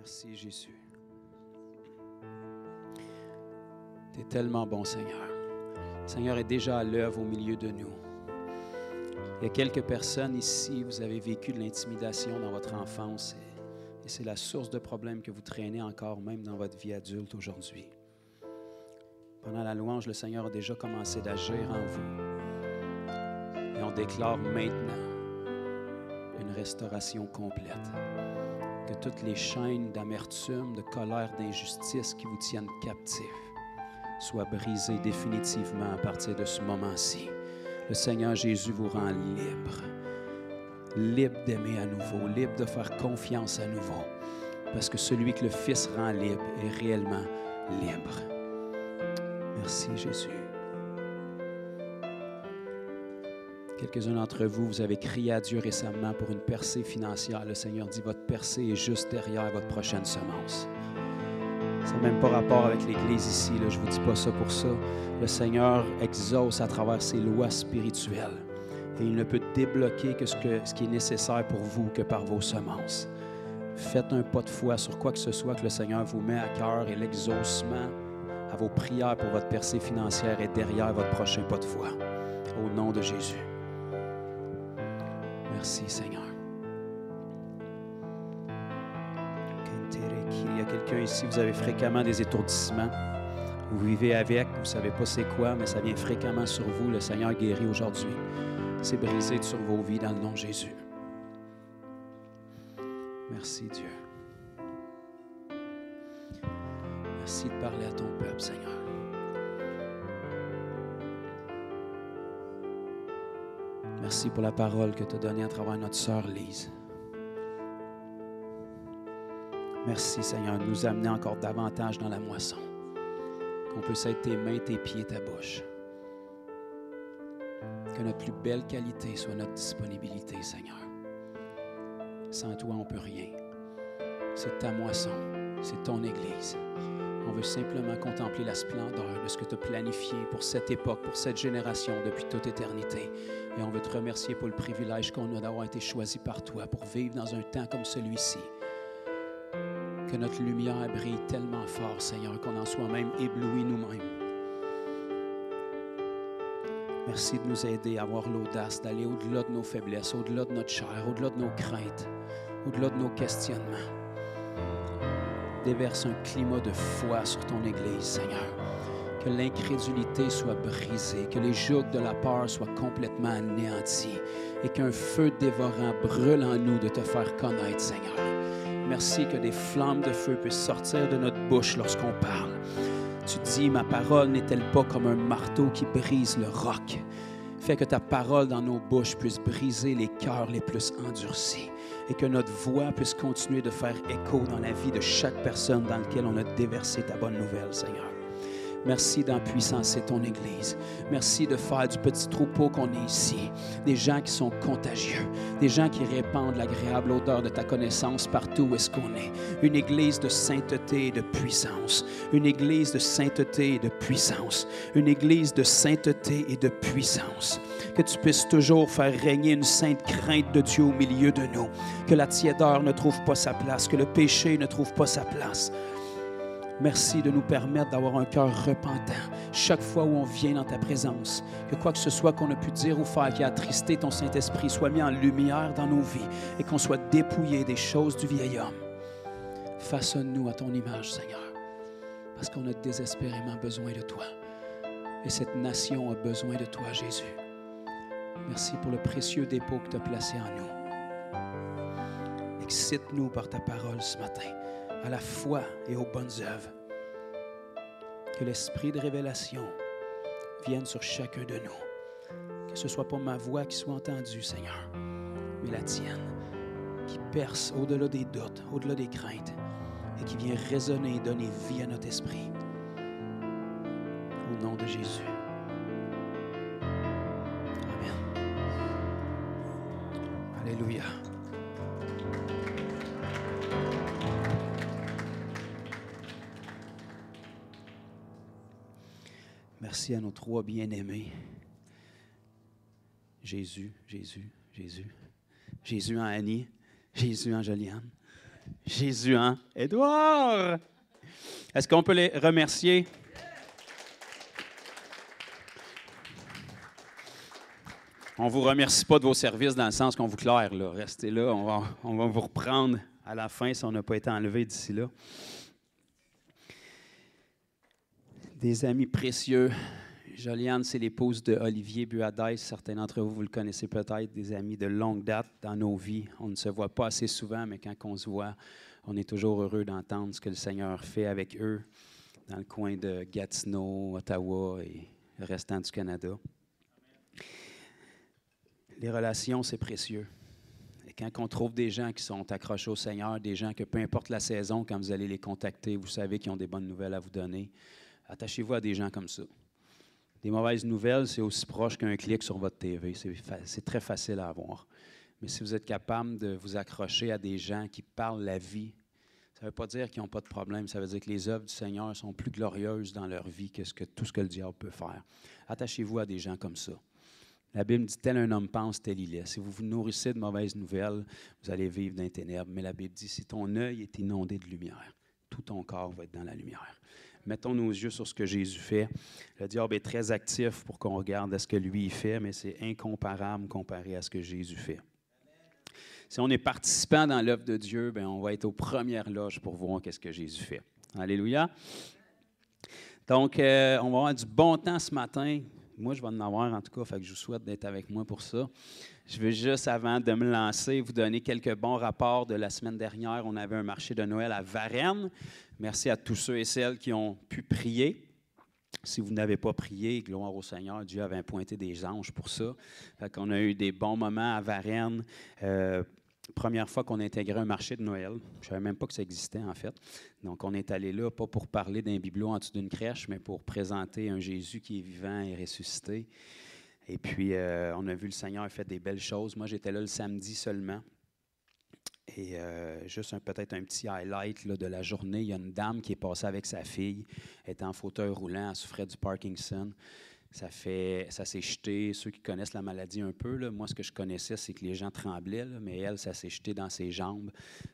Merci, Jésus. Tu es tellement bon, Seigneur. Le Seigneur est déjà à l'œuvre au milieu de nous. Il y a quelques personnes ici, vous avez vécu de l'intimidation dans votre enfance et c'est la source de problèmes que vous traînez encore, même dans votre vie adulte aujourd'hui. Pendant la louange, le Seigneur a déjà commencé d'agir en vous. Et on déclare maintenant une restauration complète. Que toutes les chaînes d'amertume, de colère, d'injustice qui vous tiennent captifs soient brisées définitivement à partir de ce moment-ci. Le Seigneur Jésus vous rend libre. Libre d'aimer à nouveau, libre de faire confiance à nouveau. Parce que celui que le Fils rend libre est réellement libre. Merci Jésus. Quelques-uns d'entre vous, vous avez crié à Dieu récemment pour une percée financière. Le Seigneur dit, votre percée est juste derrière votre prochaine semence. Ça n'a même pas rapport avec l'Église ici, là. Je ne vous dis pas ça pour ça. Le Seigneur exauce à travers ses lois spirituelles. Et il ne peut débloquer que ce qui est nécessaire pour vous que par vos semences. Faites un pas de foi sur quoi que ce soit que le Seigneur vous met à cœur et l'exaucement à vos prières pour votre percée financière est derrière votre prochain pas de foi. Au nom de Jésus. Merci Seigneur. Il y a quelqu'un ici, vous avez fréquemment des étourdissements. Vous vivez avec, vous ne savez pas c'est quoi, mais ça vient fréquemment sur vous. Le Seigneur guérit aujourd'hui. C'est brisé sur vos vies dans le nom de Jésus. Merci Dieu. Merci de parler à ton peuple, Seigneur. Merci pour la parole que tu as donnée à travers notre sœur Lise. Merci, Seigneur, de nous amener encore davantage dans la moisson. Qu'on puisse être tes mains, tes pieds, ta bouche. Que notre plus belle qualité soit notre disponibilité, Seigneur. Sans toi, on ne peut rien. C'est ta moisson, c'est ton Église. On veut simplement contempler la splendeur de ce que tu as planifié pour cette époque, pour cette génération, depuis toute éternité. Et on veut te remercier pour le privilège qu'on a d'avoir été choisi par toi pour vivre dans un temps comme celui-ci. Que notre lumière brille tellement fort, Seigneur, qu'on en soit même ébloui nous-mêmes. Merci de nous aider à avoir l'audace d'aller au-delà de nos faiblesses, au-delà de notre chair, au-delà de nos craintes, au-delà de nos questionnements. Déverse un climat de foi sur ton Église, Seigneur. Que l'incrédulité soit brisée, que les jougs de la peur soient complètement anéantis et qu'un feu dévorant brûle en nous de te faire connaître, Seigneur. Merci que des flammes de feu puissent sortir de notre bouche lorsqu'on parle. Tu dis, ma parole n'est-elle pas comme un marteau qui brise le roc? Fais que ta parole dans nos bouches puisse briser les cœurs les plus endurcis et que notre voix puisse continuer de faire écho dans la vie de chaque personne dans laquelle on a déversé ta bonne nouvelle, Seigneur. Merci d'empuissancer ton Église. Merci de faire du petit troupeau qu'on est ici, des gens qui sont contagieux, des gens qui répandent l'agréable odeur de ta connaissance partout où est-ce qu'on est. Une Église de sainteté et de puissance. Une Église de sainteté et de puissance. Une Église de sainteté et de puissance. Que tu puisses toujours faire régner une sainte crainte de Dieu au milieu de nous. Que la tiédeur ne trouve pas sa place, que le péché ne trouve pas sa place. Merci de nous permettre d'avoir un cœur repentant chaque fois où on vient dans ta présence. Que quoi que ce soit qu'on a pu dire ou faire qui a attristé ton Saint-Esprit soit mis en lumière dans nos vies et qu'on soit dépouillé des choses du vieil homme. Façonne-nous à ton image, Seigneur, parce qu'on a désespérément besoin de toi. Et cette nation a besoin de toi, Jésus. Merci pour le précieux dépôt que tu as placé en nous. Excite-nous par ta parole ce matin, à la foi et aux bonnes œuvres. Que l'esprit de révélation vienne sur chacun de nous. Que ce ne soit pas ma voix qui soit entendue, Seigneur, mais la tienne, qui perce au-delà des doutes, au-delà des craintes, et qui vient résonner et donner vie à notre esprit. Au nom de Jésus. Amen. Alléluia. Merci à nos trois bien-aimés. Jésus, Jésus, Jésus. Jésus en Annie, Jésus en Joliane, Jésus, hein? Édouard! Est-ce qu'on peut les remercier? On ne vous remercie pas de vos services dans le sens qu'on vous claire, là. Restez là, on va vous reprendre à la fin si on n'a pas été enlevé d'ici là. Des amis précieux. Joliane, c'est l'épouse de Olivier Buadès. Certains d'entre vous, vous le connaissez peut-être, des amis de longue date dans nos vies. On ne se voit pas assez souvent, mais quand on se voit, on est toujours heureux d'entendre ce que le Seigneur fait avec eux dans le coin de Gatineau, Ottawa et le restant du Canada. Les relations, c'est précieux. Et quand on trouve des gens qui sont accrochés au Seigneur, des gens que peu importe la saison, quand vous allez les contacter, vous savez qu'ils ont des bonnes nouvelles à vous donner, attachez-vous à des gens comme ça. Des mauvaises nouvelles, c'est aussi proche qu'un clic sur votre TV. C'est très facile à avoir. Mais si vous êtes capable de vous accrocher à des gens qui parlent la vie, ça ne veut pas dire qu'ils n'ont pas de problème. Ça veut dire que les œuvres du Seigneur sont plus glorieuses dans leur vie que tout ce que le diable peut faire. Attachez-vous à des gens comme ça. La Bible dit, tel un homme pense, tel il est. Si vous vous nourrissez de mauvaises nouvelles, vous allez vivre dans les ténèbres. Mais la Bible dit, si ton œil est inondé de lumière, tout ton corps va être dans la lumière. Mettons nos yeux sur ce que Jésus fait. Le diable est très actif pour qu'on regarde à ce que lui fait, mais c'est incomparable comparé à ce que Jésus fait. Si on est participant dans l'œuvre de Dieu, bien, on va être aux premières loges pour voir ce que Jésus fait. Alléluia. Donc, on va avoir du bon temps ce matin. Moi, je vais en avoir en tout cas, fait que je vous souhaite d'être avec moi pour ça. Je veux juste, avant de me lancer, vous donner quelques bons rapports de la semaine dernière. On avait un marché de Noël à Varennes. Merci à tous ceux et celles qui ont pu prier. Si vous n'avez pas prié, gloire au Seigneur, Dieu avait pointé des anges pour ça. Fait qu'on a eu des bons moments à Varennes. Première fois qu'on a intégré un marché de Noël. Je ne savais même pas que ça existait, en fait. Donc, on est allé là, pas pour parler d'un bibelot en dessous d'une crèche, mais pour présenter un Jésus qui est vivant et ressuscité. Et puis, on a vu le Seigneur faire des belles choses. Moi, j'étais là le samedi seulement. Et juste peut-être un petit highlight là, de la journée. Il y a une dame qui est passée avec sa fille. Elle était en fauteuil roulant. Elle souffrait du Parkinson. Ça s'est jeté. Ceux qui connaissent la maladie un peu, là, moi, ce que je connaissais, c'est que les gens tremblaient, là, mais elle, ça s'est jeté dans ses jambes.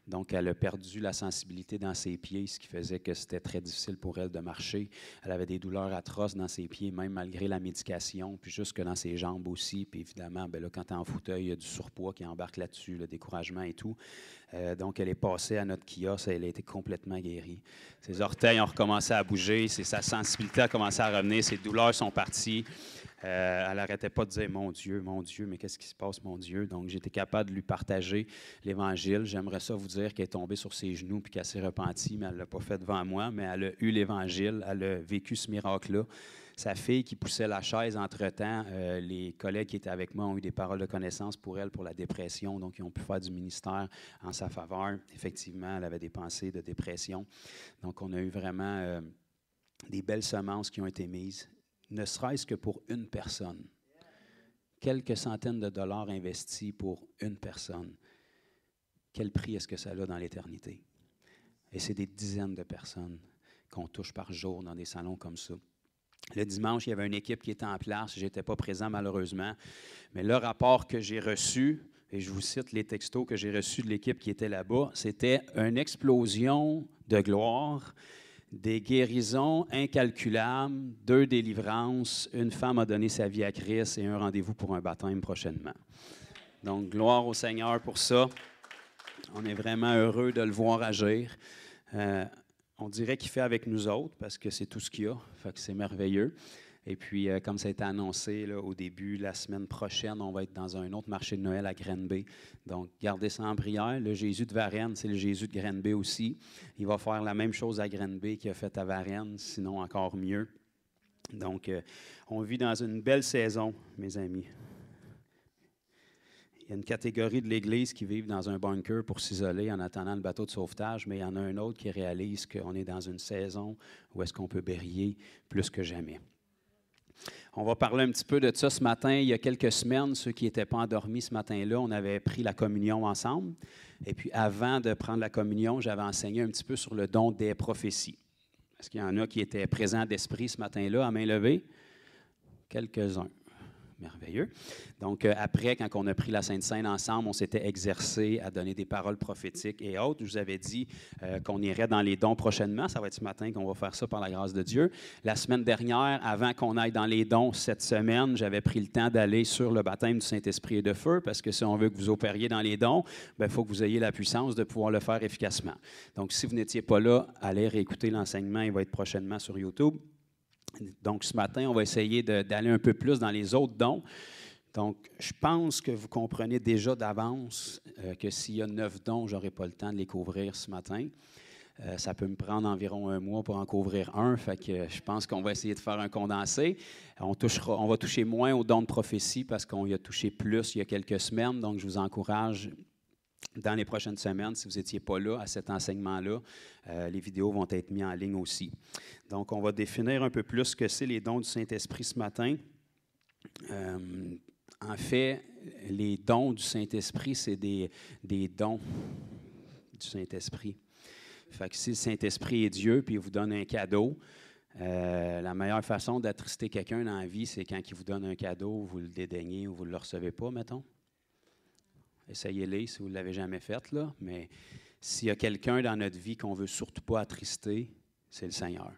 Donc, elle a perdu la sensibilité dans ses pieds, ce qui faisait que c'était très difficile pour elle de marcher. Elle avait des douleurs atroces dans ses pieds, même malgré la médication, puis jusque dans ses jambes aussi. Puis évidemment, bien là, quand tu es en fauteuil, il y a du surpoids qui embarque là-dessus, le découragement et tout. Donc, elle est passée à notre kiosque et elle a été complètement guérie. Ses orteils ont recommencé à bouger, sa sensibilité a commencé à revenir, ses douleurs sont parties. Elle n'arrêtait pas de dire « Mon Dieu, mais qu'est-ce qui se passe, mon Dieu? » Donc, j'étais capable de lui partager l'Évangile. J'aimerais ça vous dire qu'elle est tombée sur ses genoux puis qu'elle s'est repentie, mais elle ne l'a pas fait devant moi, mais elle a eu l'Évangile, elle a vécu ce miracle-là. Sa fille qui poussait la chaise entre-temps, les collègues qui étaient avec moi ont eu des paroles de connaissance pour elle, pour la dépression, donc ils ont pu faire du ministère en sa faveur. Effectivement, elle avait des pensées de dépression. Donc, on a eu vraiment des belles semences qui ont été mises, ne serait-ce que pour une personne. Quelques centaines de dollars investis pour une personne. Quel prix est-ce que ça a dans l'éternité? Et c'est des dizaines de personnes qu'on touche par jour dans des salons comme ça. Le dimanche, il y avait une équipe qui était en place. Je n'étais pas présent malheureusement. Mais le rapport que j'ai reçu, et je vous cite les textos que j'ai reçus de l'équipe qui était là-bas, c'était une explosion de gloire, des guérisons incalculables, 2 délivrances, une femme a donné sa vie à Christ et un rendez-vous pour un baptême prochainement. Donc, gloire au Seigneur pour ça. On est vraiment heureux de le voir agir. On dirait qu'il fait avec nous autres parce que c'est tout ce qu'il y a. Fait que c'est merveilleux. Et puis, comme ça a été annoncé là, au début, la semaine prochaine, on va être dans un autre marché de Noël à Granby. Donc, gardez ça en prière. Le Jésus de Varennes, c'est le Jésus de Granby aussi. Il va faire la même chose à Granby qu'il a fait à Varennes, sinon encore mieux. Donc, on vit dans une belle saison, mes amis. Il y a une catégorie de l'Église qui vivent dans un bunker pour s'isoler en attendant le bateau de sauvetage, mais il y en a un autre qui réalise qu'on est dans une saison où est-ce qu'on peut briller plus que jamais. On va parler un petit peu de ça ce matin. Il y a quelques semaines, ceux qui n'étaient pas endormis ce matin-là, on avait pris la communion ensemble. Et puis avant de prendre la communion, j'avais enseigné un petit peu sur le don des prophéties. Est-ce qu'il y en a qui étaient présents d'esprit ce matin-là, à main levée? Quelques-uns. Merveilleux. Donc, après, quand on a pris la Sainte Seine ensemble, on s'était exercé à donner des paroles prophétiques et autres. Je vous avais dit qu'on irait dans les dons prochainement. Ça va être ce matin qu'on va faire ça par la grâce de Dieu. La semaine dernière, avant qu'on aille dans les dons cette semaine, j'avais pris le temps d'aller sur le baptême du Saint-Esprit et de feu, parce que si on veut que vous opériez dans les dons, il faut que vous ayez la puissance de pouvoir le faire efficacement. Donc, si vous n'étiez pas là, allez réécouter l'enseignement. Il va être prochainement sur YouTube. Donc, ce matin, on va essayer d'aller un peu plus dans les autres dons. Donc, je pense que vous comprenez déjà d'avance que s'il y a 9 dons, je n'aurai pas le temps de les couvrir ce matin. Ça peut me prendre environ 1 mois pour en couvrir un, fait que je pense qu'on va essayer de faire un condensé. On va toucher moins aux dons de prophétie parce qu'on y a touché plus il y a quelques semaines. Donc, je vous encourage dans les prochaines semaines, si vous n'étiez pas là à cet enseignement-là, les vidéos vont être mises en ligne aussi. Donc, on va définir un peu plus ce que c'est les dons du Saint-Esprit ce matin. En fait, les dons du Saint-Esprit, c'est des dons du Saint-Esprit. Fait que si le Saint-Esprit est Dieu puis il vous donne un cadeau, la meilleure façon d'attrister quelqu'un dans la vie, c'est quand il vous donne un cadeau, vous le dédaignez ou vous ne le recevez pas, mettons. Essayez-les si vous ne l'avez jamais fait, là. Mais s'il y a quelqu'un dans notre vie qu'on ne veut surtout pas attrister, c'est le Seigneur.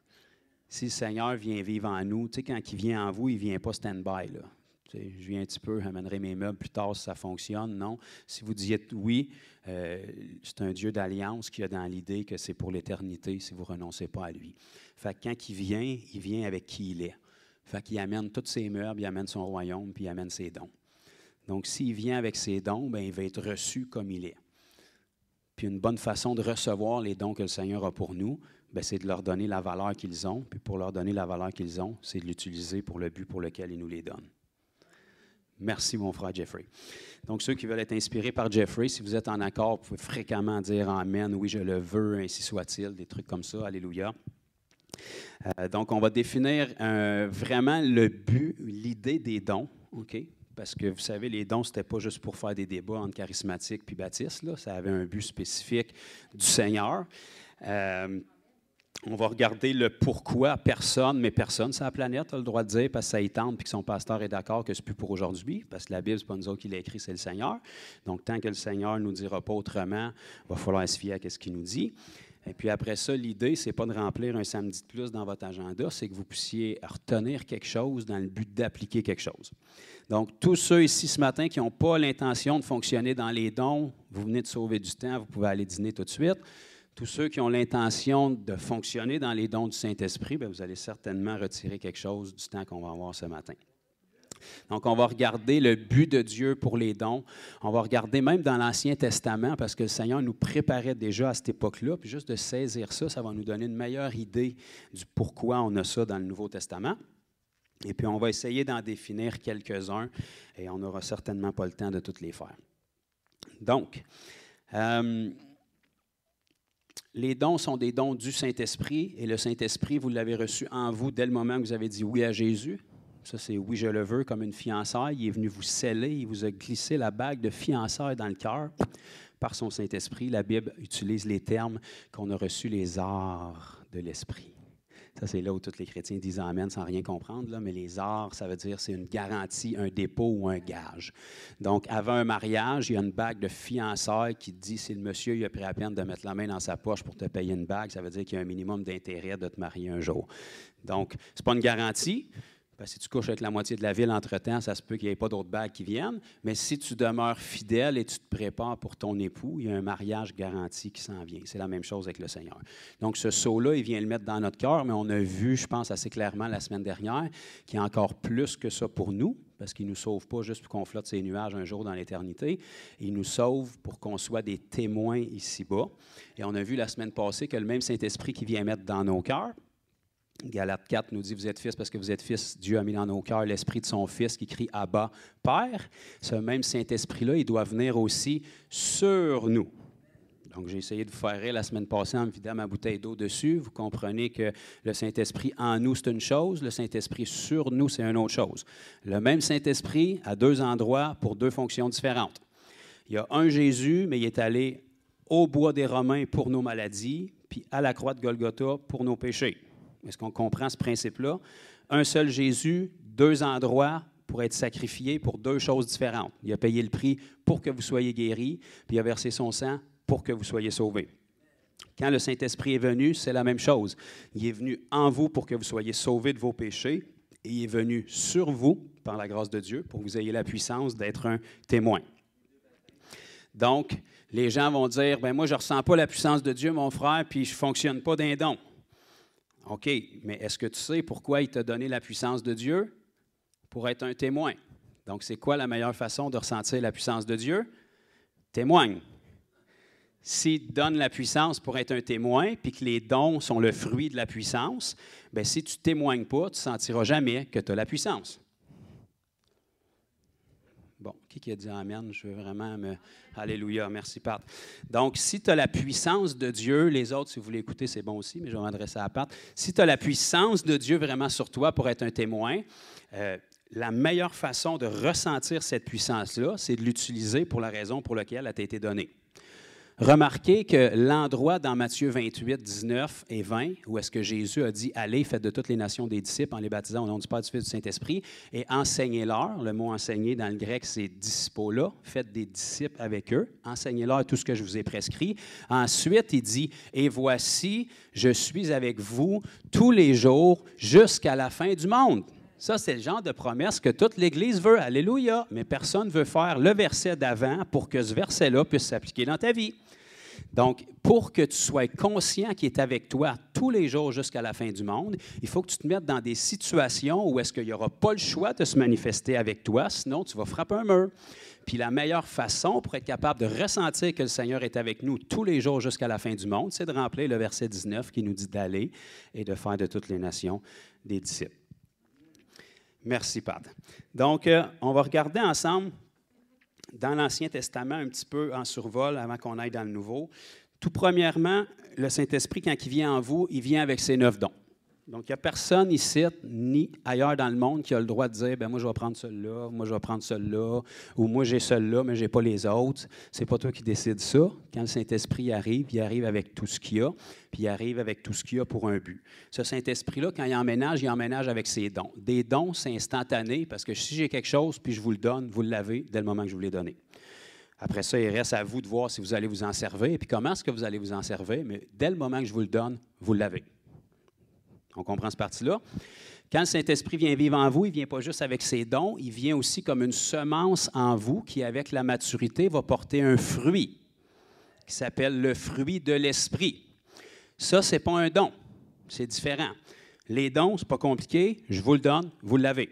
Si le Seigneur vient vivre en nous, tu sais, quand il vient en vous, il ne vient pas stand-by, là. Tu sais, je viens un petit peu, j'amènerai mes meubles plus tard si ça fonctionne. Non. Si vous dites oui, c'est un Dieu d'alliance qui a dans l'idée que c'est pour l'éternité si vous ne renoncez pas à lui. Fait que quand il vient avec qui il est. Fait qu'il amène tous ses meubles, il amène son royaume, puis il amène ses dons. Donc, s'il vient avec ses dons, bien, il va être reçu comme il est. Puis une bonne façon de recevoir les dons que le Seigneur a pour nous, bien, c'est de leur donner la valeur qu'ils ont. Puis pour leur donner la valeur qu'ils ont, c'est de l'utiliser pour le but pour lequel il nous les donne. Merci, mon frère Jeffrey. Donc, ceux qui veulent être inspirés par Jeffrey, si vous êtes en accord, vous pouvez fréquemment dire « Amen »,« Oui, je le veux », ainsi soit-il, des trucs comme ça. Alléluia. Donc, on va définir vraiment le but, l'idée des dons, OK? Parce que, vous savez, les dons, ce n'était pas juste pour faire des débats entre charismatiques puis baptistes. Là. Ça avait un but spécifique du Seigneur. On va regarder le pourquoi personne, mais personne sur la planète a le droit de dire, parce que ça y tente puis que son pasteur est d'accord que ce n'est plus pour aujourd'hui, parce que la Bible, ce n'est pas nous autres qui l'a écrit, c'est le Seigneur. Donc, tant que le Seigneur ne nous dira pas autrement, il va falloir se fier à ce qu'il nous dit. Et puis après ça, l'idée, ce n'est pas de remplir un samedi de plus dans votre agenda, c'est que vous puissiez retenir quelque chose dans le but d'appliquer quelque chose. Donc, tous ceux ici ce matin qui n'ont pas l'intention de fonctionner dans les dons, vous venez de sauver du temps, vous pouvez aller dîner tout de suite. Tous ceux qui ont l'intention de fonctionner dans les dons du Saint-Esprit, bien, vous allez certainement retirer quelque chose du temps qu'on va avoir ce matin. Donc, on va regarder le but de Dieu pour les dons. On va regarder même dans l'Ancien Testament, parce que le Seigneur nous préparait déjà à cette époque-là. Puis juste de saisir ça, ça va nous donner une meilleure idée du pourquoi on a ça dans le Nouveau Testament. Et puis, on va essayer d'en définir quelques-uns, et on n'aura certainement pas le temps de tous les faire. Donc, les dons sont des dons du Saint-Esprit, et le Saint-Esprit, vous l'avez reçu en vous dès le moment que vous avez dit oui à Jésus. Ça, c'est « oui, je le veux » comme une fiançaille. Il est venu vous sceller, il vous a glissé la bague de fiançailles dans le cœur par son Saint-Esprit. La Bible utilise les termes qu'on a reçus les arts de l'Esprit. Ça, c'est là où tous les chrétiens disent « Amen » sans rien comprendre. Là, mais les arts, ça veut dire c'est une garantie, un dépôt ou un gage. Donc, avant un mariage, il y a une bague de fiançailles qui dit si le monsieur il a pris la peine de mettre la main dans sa poche pour te payer une bague, ça veut dire qu'il y a un minimum d'intérêt de te marier un jour. Donc, ce n'est pas une garantie. Parce que si tu couches avec la moitié de la ville entre-temps, ça se peut qu'il n'y ait pas d'autres bagues qui viennent. Mais si tu demeures fidèle et tu te prépares pour ton époux, il y a un mariage garanti qui s'en vient. C'est la même chose avec le Seigneur. Donc, ce sceau-là, il vient le mettre dans notre cœur, mais on a vu, je pense, assez clairement la semaine dernière, qu'il y a encore plus que ça pour nous, parce qu'il ne nous sauve pas juste pour qu'on flotte ces nuages un jour dans l'éternité. Il nous sauve pour qu'on soit des témoins ici-bas. Et on a vu la semaine passée que le même Saint-Esprit qui vient mettre dans nos cœurs, Galates 4 nous dit, vous êtes fils parce que vous êtes fils. Dieu a mis dans nos cœurs l'esprit de son Fils qui crie « Abba, Père ». Ce même Saint-Esprit-là, il doit venir aussi sur nous. Donc, j'ai essayé de vous faire rire la semaine passée en me vidant ma bouteille d'eau dessus. Vous comprenez que le Saint-Esprit en nous, c'est une chose. Le Saint-Esprit sur nous, c'est une autre chose. Le même Saint-Esprit à 2 endroits pour 2 fonctions différentes. Il y a un Jésus, mais il est allé au bois des Romains pour nos maladies, puis à la croix de Golgotha pour nos péchés. Est-ce qu'on comprend ce principe-là? Un seul Jésus, 2 endroits pour être sacrifié pour deux choses différentes. Il a payé le prix pour que vous soyez guéris, puis il a versé son sang pour que vous soyez sauvés. Quand le Saint-Esprit est venu, c'est la même chose. Il est venu en vous pour que vous soyez sauvés de vos péchés, et il est venu sur vous, par la grâce de Dieu, pour que vous ayez la puissance d'être un témoin. Donc, les gens vont dire, « Bien, moi, je ne ressens pas la puissance de Dieu, mon frère, puis je ne fonctionne pas d'un don. » OK, mais est-ce que tu sais pourquoi il t'a donné la puissance de Dieu? Pour être un témoin. Donc, c'est quoi la meilleure façon de ressentir la puissance de Dieu? Témoigne. S'il te donne la puissance pour être un témoin, puis que les dons sont le fruit de la puissance, bien, si tu ne témoignes pas, tu ne sentiras jamais que tu as la puissance. Bon, qui a dit Amen? Je veux vraiment me... Alléluia, merci, Pat. Donc, si tu as la puissance de Dieu, les autres, si vous voulez écouter, c'est bon aussi, mais je vais m'adresser à Pat. Si tu as la puissance de Dieu vraiment sur toi pour être un témoin, la meilleure façon de ressentir cette puissance-là, c'est de l'utiliser pour la raison pour laquelle elle t'a été donnée. Remarquez que l'endroit dans Matthieu 28, 19 et 20, où est-ce que Jésus a dit « Allez, faites de toutes les nations des disciples en les baptisant au nom du Père, du Fils et du Saint-Esprit et enseignez-leur », le mot « enseigner » dans le grec, c'est « discipola », faites des disciples avec eux, enseignez-leur tout ce que je vous ai prescrit. Ensuite, il dit « Et voici, je suis avec vous tous les jours jusqu'à la fin du monde ». Ça, c'est le genre de promesse que toute l'Église veut. Alléluia! Mais personne ne veut faire le verset d'avant pour que ce verset-là puisse s'appliquer dans ta vie. Donc, pour que tu sois conscient qu'il est avec toi tous les jours jusqu'à la fin du monde, il faut que tu te mettes dans des situations où est-ce qu'il n'y aura pas le choix de se manifester avec toi, sinon tu vas frapper un mur. Puis la meilleure façon pour être capable de ressentir que le Seigneur est avec nous tous les jours jusqu'à la fin du monde, c'est de remplir le verset 19 qui nous dit d'aller et de faire de toutes les nations des disciples. Merci, Pat. Donc, on va regarder ensemble dans l'Ancien Testament un petit peu en survol avant qu'on aille dans le Nouveau. Tout premièrement, le Saint-Esprit, quand il vient en vous, il vient avec ses 9 dons. Donc, il n'y a personne ici, ni ailleurs dans le monde, qui a le droit de dire « Bien, moi, je vais prendre celui-là, moi, je vais prendre celui-là, ou moi, j'ai celui-là, mais je n'ai pas les autres. » Ce n'est pas toi qui décides ça. Quand le Saint-Esprit arrive, il arrive avec tout ce qu'il y a, puis il arrive avec tout ce qu'il y a pour un but. Ce Saint-Esprit-là, quand il emménage avec ses dons. Des dons, c'est instantané, parce que si j'ai quelque chose, puis je vous le donne, vous l'avez dès le moment que je vous l'ai donné. Après ça, il reste à vous de voir si vous allez vous en servir, et puis comment est-ce que vous allez vous en servir, mais dès le moment que je vous le donne, vous l'avez. On comprend cette partie-là. Quand le Saint-Esprit vient vivre en vous, il ne vient pas juste avec ses dons, il vient aussi comme une semence en vous qui, avec la maturité, va porter un fruit qui s'appelle le fruit de l'Esprit. Ça, ce n'est pas un don, c'est différent. Les dons, ce n'est pas compliqué, je vous le donne, vous l'avez.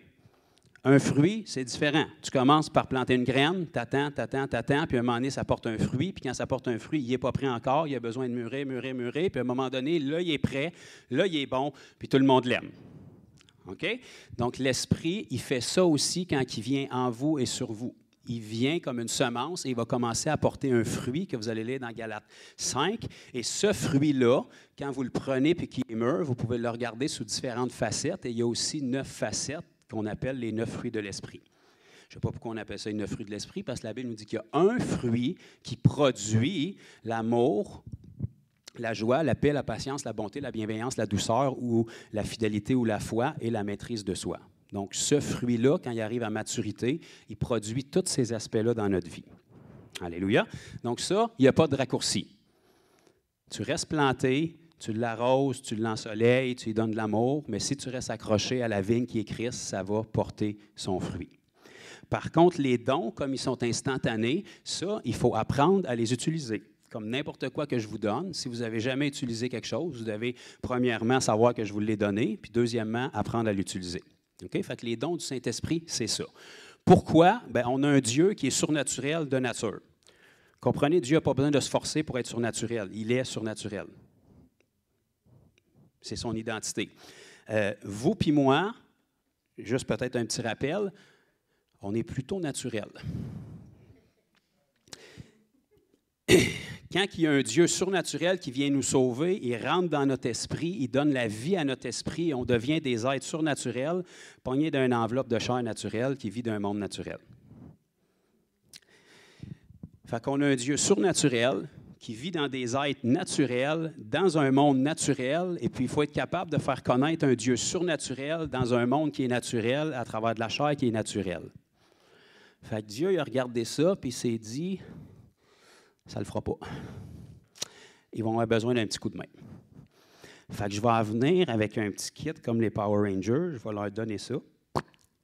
Un fruit, c'est différent. Tu commences par planter une graine, t'attends, puis à un moment donné, ça porte un fruit, puis quand ça porte un fruit, il n'est pas prêt encore, il a besoin de mûrir, puis à un moment donné, là, il est prêt, là, il est bon, puis tout le monde l'aime. OK? Donc, l'Esprit, il fait ça aussi quand il vient en vous et sur vous. Il vient comme une semence et il va commencer à porter un fruit que vous allez lire dans Galates 5. Et ce fruit-là, quand vous le prenez et qu'il est mûr, vous pouvez le regarder sous différentes facettes. Et il y a aussi 9 facettes qu'on appelle les 9 fruits de l'Esprit. Je ne sais pas pourquoi on appelle ça les 9 fruits de l'Esprit, parce que la Bible nous dit qu'il y a un fruit qui produit l'amour, la joie, la paix, la patience, la bonté, la bienveillance, la douceur ou la fidélité ou la foi et la maîtrise de soi. Donc, ce fruit-là, quand il arrive à maturité, il produit tous ces aspects-là dans notre vie. Alléluia. Donc ça, il n'y a pas de raccourci. Tu restes planté, tu l'arroses, tu l'ensoleilles, tu lui donnes de l'amour, mais si tu restes accroché à la vigne qui est Christ, ça va porter son fruit. Par contre, les dons, comme ils sont instantanés, ça, il faut apprendre à les utiliser. Comme n'importe quoi que je vous donne, si vous n'avez jamais utilisé quelque chose, vous devez premièrement savoir que je vous l'ai donné, puis deuxièmement, apprendre à l'utiliser. Okay? Fait que les dons du Saint-Esprit, c'est ça. Pourquoi? Bien, on a un Dieu qui est surnaturel de nature. Comprenez, Dieu n'a pas besoin de se forcer pour être surnaturel. Il est surnaturel. C'est son identité. Vous puis moi, juste peut-être un petit rappel, on est plutôt naturel. Quand il y a un Dieu surnaturel qui vient nous sauver, il rentre dans notre esprit, il donne la vie à notre esprit, et on devient des êtres surnaturels, pognés d'une enveloppe de chair naturelle qui vit d'un monde naturel. Fait qu'on a un Dieu surnaturel qui vit dans des êtres naturels, dans un monde naturel, et puis il faut être capable de faire connaître un Dieu surnaturel dans un monde qui est naturel, à travers de la chair qui est naturelle. Fait que Dieu il a regardé ça, puis il s'est dit, ça ne le fera pas. Ils vont avoir besoin d'un petit coup de main. Fait que je vais venir avec un petit kit comme les Power Rangers, je vais leur donner ça.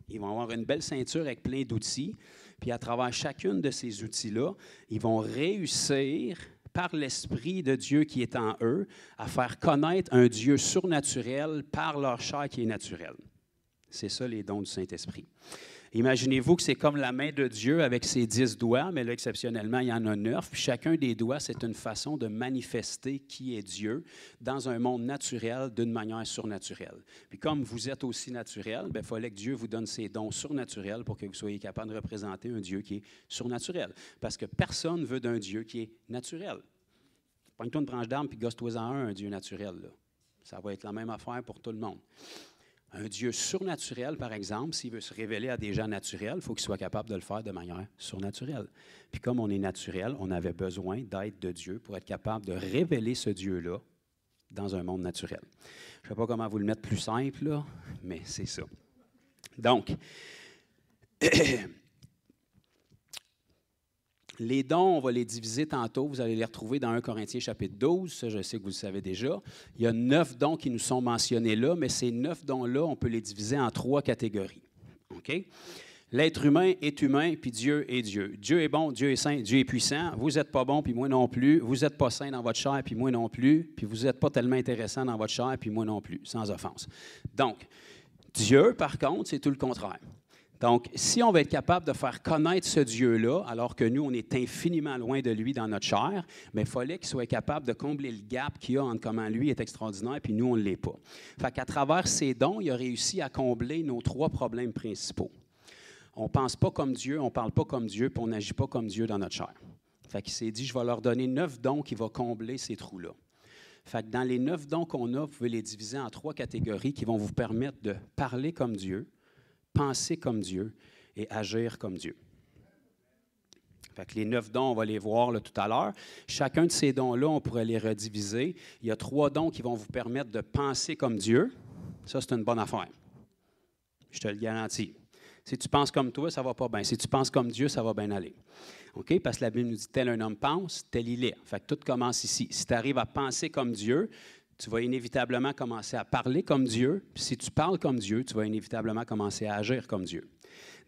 Ils vont avoir une belle ceinture avec plein d'outils, puis à travers chacune de ces outils-là, ils vont réussir, par l'Esprit de Dieu qui est en eux, à faire connaître un Dieu surnaturel par leur chair qui est naturelle. C'est ça les dons du Saint-Esprit. Imaginez-vous que c'est comme la main de Dieu avec ses 10 doigts, mais là, exceptionnellement, il y en a 9. Puis chacun des doigts, c'est une façon de manifester qui est Dieu dans un monde naturel d'une manière surnaturelle. Puis comme vous êtes aussi naturel, il fallait que Dieu vous donne ses dons surnaturels pour que vous soyez capable de représenter un Dieu qui est surnaturel. Parce que personne ne veut d'un Dieu qui est naturel. Pogne-toi une branche d'arbre puis gosse-toi-en un Dieu naturel. Là. Ça va être la même affaire pour tout le monde. Un Dieu surnaturel, par exemple, s'il veut se révéler à des gens naturels, il faut qu'il soit capable de le faire de manière surnaturelle. Puis comme on est naturel, on avait besoin d'aide de Dieu pour être capable de révéler ce Dieu-là dans un monde naturel. Je ne sais pas comment vous le mettre plus simple, là, mais c'est ça. Donc, les dons, on va les diviser tantôt. Vous allez les retrouver dans 1 Corinthiens chapitre 12. Ça, je sais que vous le savez déjà. Il y a 9 dons qui nous sont mentionnés là, mais ces 9 dons-là, on peut les diviser en 3 catégories. OK? L'être humain est humain, puis Dieu est Dieu. Dieu est bon, Dieu est saint, Dieu est puissant. Vous n'êtes pas bon, puis moi non plus. Vous n'êtes pas saint dans votre chair, puis moi non plus. Puis vous n'êtes pas tellement intéressant dans votre chair, puis moi non plus, sans offense. Donc, Dieu, par contre, c'est tout le contraire. Donc, si on va être capable de faire connaître ce Dieu-là, alors que nous, on est infiniment loin de lui dans notre chair, mais il fallait qu'il soit capable de combler le gap qu'il y a entre comment lui est extraordinaire puis nous, on ne l'est pas. Fait qu'à travers ses dons, il a réussi à combler nos 3 problèmes principaux. On ne pense pas comme Dieu, on ne parle pas comme Dieu, puis on n'agit pas comme Dieu dans notre chair. Fait qu'il s'est dit, je vais leur donner 9 dons qui vont combler ces trous-là. Fait que dans les 9 dons qu'on a, vous pouvez les diviser en 3 catégories qui vont vous permettre de parler comme Dieu, penser comme Dieu et agir comme Dieu. Fait que les 9 dons, on va les voir là, tout à l'heure. Chacun de ces dons-là, on pourrait les rediviser. Il y a 3 dons qui vont vous permettre de penser comme Dieu. Ça, c'est une bonne affaire. Je te le garantis. Si tu penses comme toi, ça ne va pas bien. Si tu penses comme Dieu, ça va bien aller. OK? Parce que la Bible nous dit, tel un homme pense, tel il est. Fait que tout commence ici. Si tu arrives à penser comme Dieu, tu vas inévitablement commencer à parler comme Dieu. Puis si tu parles comme Dieu, tu vas inévitablement commencer à agir comme Dieu.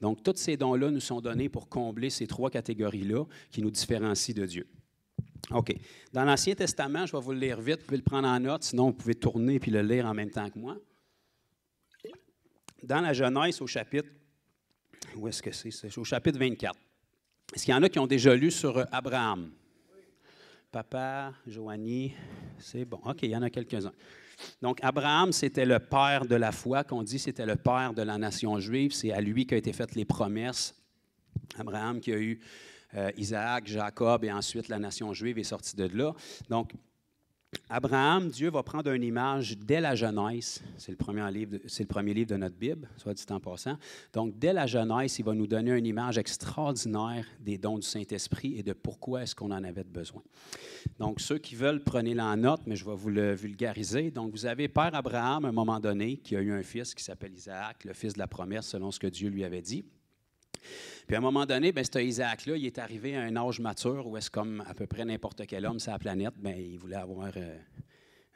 Donc, tous ces dons-là nous sont donnés pour combler ces 3 catégories-là qui nous différencient de Dieu. OK. Dans l'Ancien Testament, je vais vous le lire vite, vous pouvez le prendre en note, sinon vous pouvez tourner et le lire en même temps que moi. Dans la Genèse, au chapitre, où est-ce que c'est? C'est au chapitre 24. Est-ce qu'il y en a qui ont déjà lu sur Abraham? Papa, Joanie, c'est bon. OK, il y en a quelques-uns. Donc, Abraham, c'était le père de la foi, qu'on dit c'était le père de la nation juive. C'est à lui qu'a été faites les promesses. Abraham qui a eu Isaac, Jacob et ensuite la nation juive est sortie de là. Donc, Abraham, Dieu va prendre une image dès la Genèse. C'est le premier livre de notre Bible, soit dit en passant. Donc, dès la Genèse, il va nous donner une image extraordinaire des dons du Saint-Esprit et de pourquoi est-ce qu'on en avait besoin. Donc, ceux qui veulent, prenez-le en note, mais je vais vous le vulgariser. Donc, vous avez Père Abraham, à un moment donné, qui a eu un fils qui s'appelle Isaac, le fils de la promesse, selon ce que Dieu lui avait dit. Puis à un moment donné, cet Isaac-là, il est arrivé à un âge mature où est-ce comme à peu près n'importe quel homme sur la planète, il voulait avoir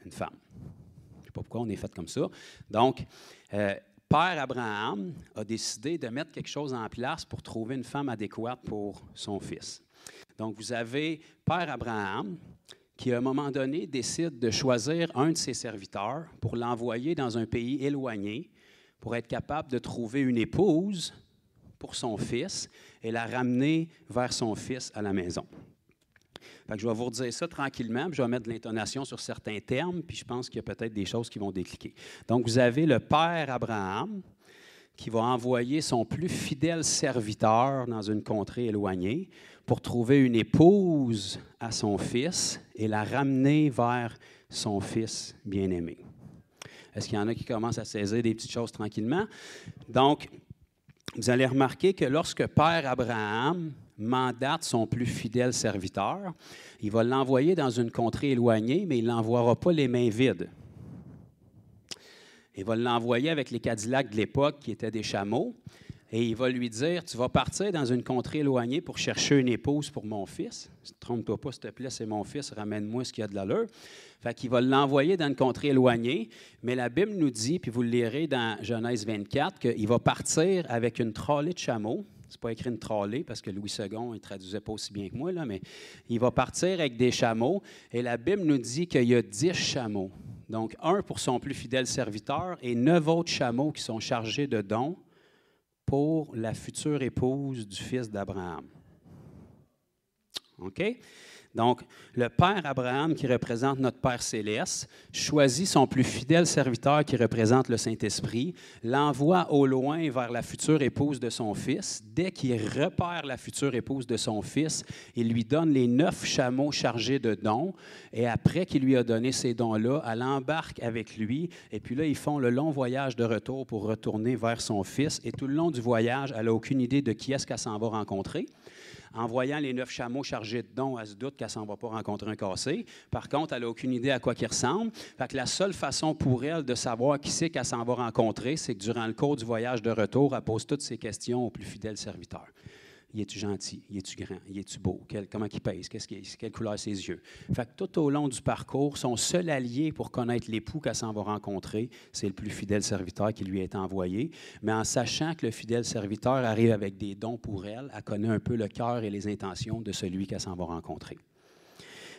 une femme. Je ne sais pas pourquoi on est fait comme ça. Donc, Père Abraham a décidé de mettre quelque chose en place pour trouver une femme adéquate pour son fils. Donc, vous avez Père Abraham qui, à un moment donné, décide de choisir un de ses serviteurs pour l'envoyer dans un pays éloigné pour être capable de trouver une épouse pour son fils et la ramener vers son fils à la maison. Fait que je vais vous redire ça tranquillement, puis je vais mettre de l'intonation sur certains termes, puis je pense qu'il y a peut-être des choses qui vont décliquer. Donc, vous avez le père Abraham qui va envoyer son plus fidèle serviteur dans une contrée éloignée pour trouver une épouse à son fils et la ramener vers son fils bien-aimé. Est-ce qu'il y en a qui commencent à saisir des petites choses tranquillement? Donc, vous allez remarquer que lorsque Père Abraham mandate son plus fidèle serviteur. Il va l'envoyer dans une contrée éloignée, mais il ne l'envoiera pas les mains vides. Il va l'envoyer avec les Cadillacs de l'époque, qui étaient des chameaux, et il va lui dire, tu vas partir dans une contrée éloignée pour chercher une épouse pour mon fils. Trompe-toi pas, s'il te plaît, c'est mon fils, ramène-moi ce qu'il y a de l'allure. Fait qu'il va l'envoyer dans une contrée éloignée, mais la Bible nous dit, puis vous le lirez dans Genèse 24, qu'il va partir avec une trollée de chameaux. C'est pas écrit une trollée, parce que Louis II, il ne traduisait pas aussi bien que moi, là, mais il va partir avec des chameaux, et la Bible nous dit qu'il y a 10 chameaux. Donc, un pour son plus fidèle serviteur et 9 autres chameaux qui sont chargés de dons pour la future épouse du fils d'Abraham. OK? Donc, le Père Abraham, qui représente notre Père céleste, choisit son plus fidèle serviteur qui représente le Saint-Esprit, l'envoie au loin vers la future épouse de son fils. Dès qu'il repère la future épouse de son fils, il lui donne les 9 chameaux chargés de dons. Et après qu'il lui a donné ces dons-là, elle embarque avec lui. Et puis là, ils font le long voyage de retour pour retourner vers son fils. Et tout le long du voyage, elle n'a aucune idée de qui est-ce qu'elle s'en va rencontrer. En voyant les 9 chameaux chargés de dons, elle se doute qu'elle ne s'en va pas rencontrer un cassé. Par contre, elle n'a aucune idée à quoi il ressemble. Fait que la seule façon pour elle de savoir qui c'est qu'elle s'en va rencontrer, c'est que durant le cours du voyage de retour, elle pose toutes ces questions au plus fidèle serviteur. Y es-tu gentil? Y es-tu grand? Y es-tu beau? Comment il pèse? Quelle couleur ses yeux? Fait que tout au long du parcours, son seul allié pour connaître l'époux qu'elle s'en va rencontrer, c'est le plus fidèle serviteur qui lui est envoyé. Mais en sachant que le fidèle serviteur arrive avec des dons pour elle, elle connaît un peu le cœur et les intentions de celui qu'elle s'en va rencontrer.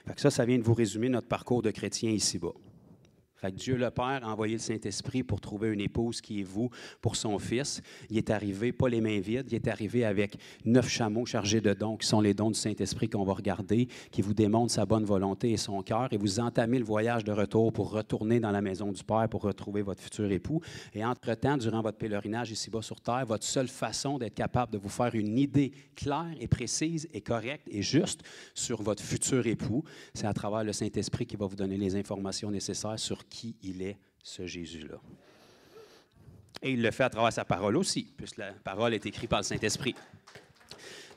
Fait que ça vient de vous résumer notre parcours de chrétien ici-bas. Fait que Dieu le Père a envoyé le Saint-Esprit pour trouver une épouse qui est vous pour son fils. Il est arrivé, pas les mains vides, il est arrivé avec 9 chameaux chargés de dons, qui sont les dons du Saint-Esprit qu'on va regarder, qui vous démontrent sa bonne volonté et son cœur, et vous entamez le voyage de retour pour retourner dans la maison du Père, pour retrouver votre futur époux. Et entre-temps, durant votre pèlerinage ici-bas sur terre, votre seule façon d'être capable de vous faire une idée claire et précise et correcte et juste sur votre futur époux, c'est à travers le Saint-Esprit qui va vous donner les informations nécessaires sur qui il est, ce Jésus-là. Et il le fait à travers sa parole aussi, puisque la parole est écrite par le Saint-Esprit.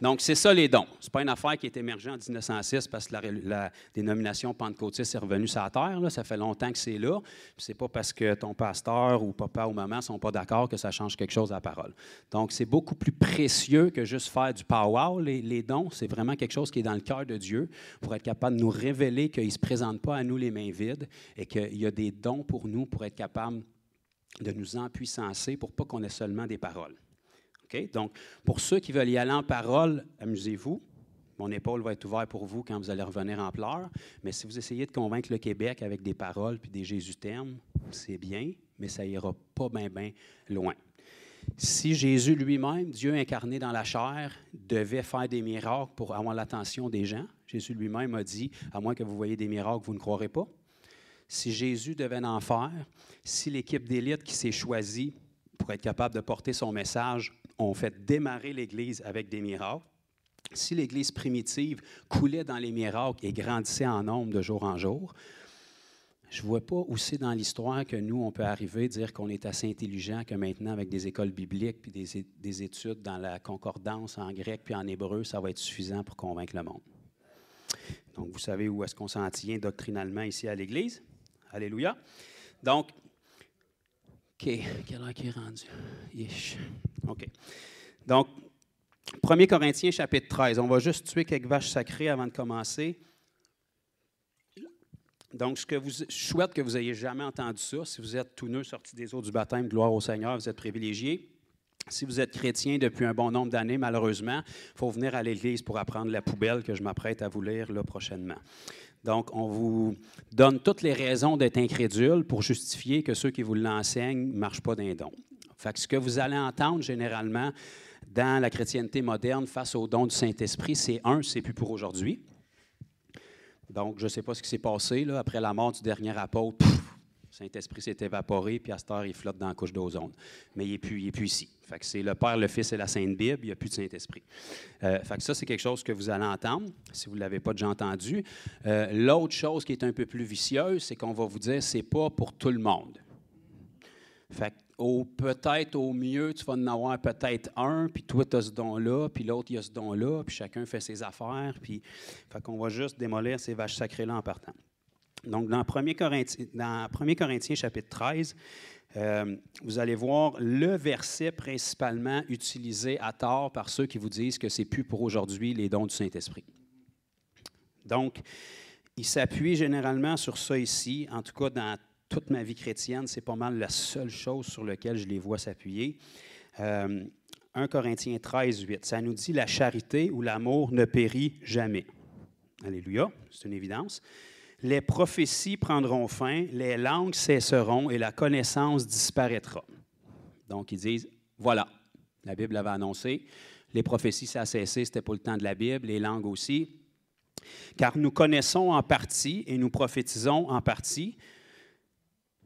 Donc, c'est ça les dons. Ce n'est pas une affaire qui est émergée en 1906 parce que la dénomination pentecôtiste est revenue sur la terre. Là. Ça fait longtemps que c'est là. Ce n'est pas parce que ton pasteur ou papa ou maman ne sont pas d'accord que ça change quelque chose à la parole. Donc, c'est beaucoup plus précieux que juste faire du pow-wow. Les dons, c'est vraiment quelque chose qui est dans le cœur de Dieu pour être capable de nous révéler qu'il ne se présente pas à nous les mains vides et qu'il y a des dons pour nous pour être capable de nous empuissancer pour pas qu'on ait seulement des paroles. Okay? Donc, pour ceux qui veulent y aller en parole, amusez-vous. Mon épaule va être ouverte pour vous quand vous allez revenir en pleurs. Mais si vous essayez de convaincre le Québec avec des paroles puis des Jésus-termes, c'est bien, mais ça ira pas bien loin. Si Jésus lui-même, Dieu incarné dans la chair, devait faire des miracles pour avoir l'attention des gens, Jésus lui-même a dit, à moins que vous voyez des miracles, vous ne croirez pas. Si Jésus devait en faire, si l'équipe d'élite qui s'est choisie pour être capable de porter son message ont fait démarrer l'Église avec des miracles, si l'Église primitive coulait dans les miracles et grandissait en nombre de jour en jour, je ne vois pas où c'est dans l'histoire que nous, on peut arriver à dire qu'on est assez intelligent que maintenant, avec des écoles bibliques puis des études dans la concordance en grec puis en hébreu, ça va être suffisant pour convaincre le monde. Donc, vous savez où est-ce qu'on s'en tient doctrinalement ici à l'Église? Alléluia. Donc, OK, quelle heure qui est rendu? Yesh. OK. Donc, 1 Corinthiens, chapitre 13. On va juste tuer quelques vaches sacrées avant de commencer. Donc, je souhaite que vous n'ayez jamais entendu ça. Si vous êtes tout neuf sortis des eaux du baptême, gloire au Seigneur, vous êtes privilégiés. Si vous êtes chrétien depuis un bon nombre d'années, malheureusement, il faut venir à l'Église pour apprendre la poubelle que je m'apprête à vous lire là, prochainement. Donc, on vous donne toutes les raisons d'être incrédule pour justifier que ceux qui vous l'enseignent ne marchent pas d'un don. Fait que ce que vous allez entendre généralement dans la chrétienté moderne face au don du Saint-Esprit, c'est c'est plus pour aujourd'hui. Donc, je ne sais pas ce qui s'est passé là, après la mort du dernier apôtre. Le Saint-Esprit s'est évaporé, puis à cette heure, il flotte dans la couche d'ozone. Mais il n'est plus ici. Fait que c'est le Père, le Fils et la Sainte Bible, il n'y a plus de Saint-Esprit. Fait que ça, c'est quelque chose que vous allez entendre, si vous ne l'avez pas déjà entendu. L'autre chose qui est un peu plus vicieuse, c'est qu'on va vous dire que ce n'est pas pour tout le monde. Fait peut-être au mieux, tu vas en avoir peut-être un, puis toi, tu as ce don-là, puis l'autre, il a ce don-là, puis chacun fait ses affaires, puis fait qu'on va juste démolir ces vaches sacrées-là en partant. Donc, dans 1 Corinthiens chapitre 13, vous allez voir le verset principalement utilisé à tort par ceux qui vous disent que c'est plus pour aujourd'hui les dons du Saint-Esprit. Donc, il s'appuie généralement sur ça ici, en tout cas dans toute ma vie chrétienne, c'est pas mal la seule chose sur laquelle je les vois s'appuyer. 1 Corinthiens 13, 8, ça nous dit « La charité ou l'amour ne périt jamais. » Alléluia, c'est une évidence. « Les prophéties prendront fin, les langues cesseront et la connaissance disparaîtra. » Donc, ils disent, voilà, la Bible l'avait annoncé, les prophéties, ça a cessé, ce n'était pas le temps de la Bible, les langues aussi. « Car nous connaissons en partie et nous prophétisons en partie. »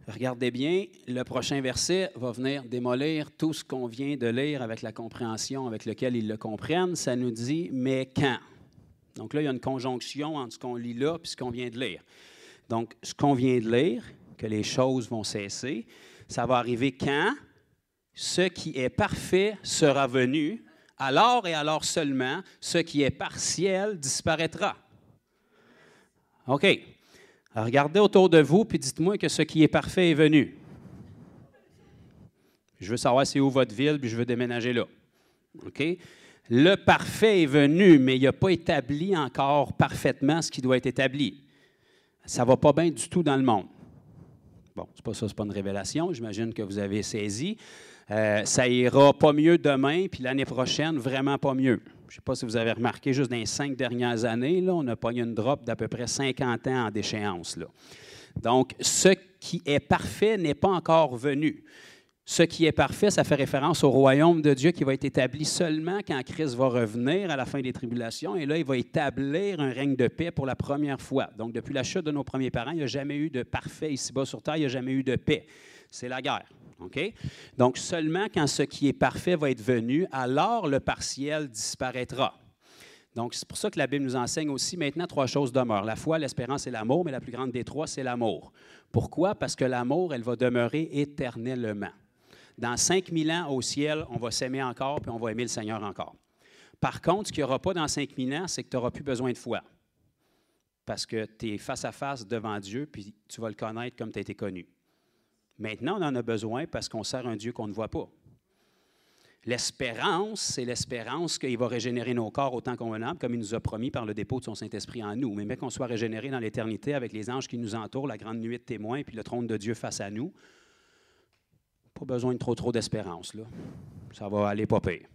Regardez bien, le prochain verset va venir démolir tout ce qu'on vient de lire avec la compréhension avec laquelle ils le comprennent. Ça nous dit « mais quand ». Donc là, il y a une conjonction entre ce qu'on lit là et ce qu'on vient de lire. Donc, ce qu'on vient de lire, que les choses vont cesser, ça va arriver quand ce qui est parfait sera venu, alors et alors seulement, ce qui est partiel disparaîtra. OK. Alors, regardez autour de vous, puis dites-moi que ce qui est parfait est venu. Je veux savoir c'est où votre ville, puis je veux déménager là. OK? Le parfait est venu, mais il n'a pas établi encore parfaitement ce qui doit être établi. Ça ne va pas bien du tout dans le monde. Bon, c'est pas ça, c'est pas une révélation, j'imagine que vous avez saisi. Ça ira pas mieux demain, puis l'année prochaine, vraiment pas mieux. Je ne sais pas si vous avez remarqué, juste dans les 5 dernières années, là, on a pogné une drop d'à peu près 50 ans en déchéance. Là. Donc, ce qui est parfait n'est pas encore venu. Ce qui est parfait, ça fait référence au royaume de Dieu qui va être établi seulement quand Christ va revenir à la fin des tribulations. Et là, il va établir un règne de paix pour la première fois. Donc, depuis la chute de nos premiers parents, il n'y a jamais eu de parfait ici-bas sur terre, il n'y a jamais eu de paix. C'est la guerre. Okay? Donc, seulement quand ce qui est parfait va être venu, alors le partiel disparaîtra. Donc, c'est pour ça que la Bible nous enseigne aussi maintenant 3 choses demeurent. La foi, l'espérance et l'amour, mais la plus grande des 3, c'est l'amour. Pourquoi? Parce que l'amour, elle va demeurer éternellement. Dans 5000 ans au ciel, on va s'aimer encore, puis on va aimer le Seigneur encore. Par contre, ce qu'il n'y aura pas dans 5000 ans, c'est que tu n'auras plus besoin de foi. Parce que tu es face à face devant Dieu, puis tu vas le connaître comme tu as été connu. Maintenant, on en a besoin parce qu'on sert un Dieu qu'on ne voit pas. L'espérance, c'est l'espérance qu'il va régénérer nos corps autant convenable, comme il nous a promis par le dépôt de son Saint-Esprit en nous. Mais bien qu'on soit régénéré dans l'éternité avec les anges qui nous entourent, la grande nuée de témoins, puis le trône de Dieu face à nous, pas besoin de trop d'espérance, là. Ça va aller pas pire.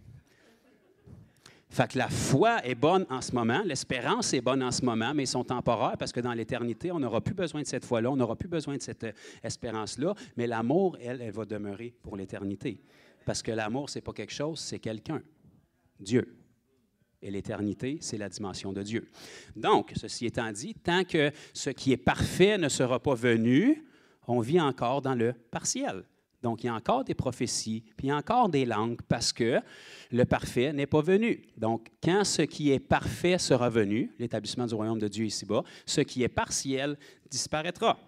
Fait que la foi est bonne en ce moment, l'espérance est bonne en ce moment, mais ils sont temporaires parce que dans l'éternité, on n'aura plus besoin de cette foi-là, on n'aura plus besoin de cette espérance-là, mais l'amour, elle va demeurer pour l'éternité. Parce que l'amour, ce n'est pas quelque chose, c'est quelqu'un, Dieu. Et l'éternité, c'est la dimension de Dieu. Donc, ceci étant dit, tant que ce qui est parfait ne sera pas venu, on vit encore dans le partiel. Donc, il y a encore des prophéties, puis il y a encore des langues, parce que le parfait n'est pas venu. Donc, quand ce qui est parfait sera venu, l'établissement du royaume de Dieu ici-bas, ce qui est partiel disparaîtra.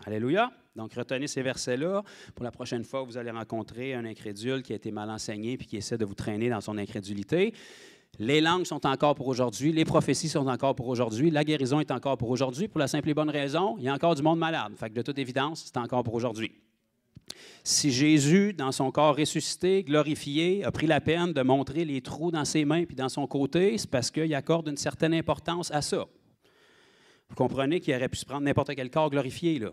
Alléluia. Donc, retenez ces versets-là. Pour la prochaine fois, vous allez rencontrer un incrédule qui a été mal enseigné puis qui essaie de vous traîner dans son incrédulité. Les langues sont encore pour aujourd'hui, les prophéties sont encore pour aujourd'hui, la guérison est encore pour aujourd'hui, pour la simple et bonne raison, il y a encore du monde malade. Fait que de toute évidence, c'est encore pour aujourd'hui. Si Jésus, dans son corps ressuscité, glorifié, a pris la peine de montrer les trous dans ses mains puis dans son côté, c'est parce qu'il accorde une certaine importance à ça. Vous comprenez qu'il aurait pu se prendre n'importe quel corps glorifié, là.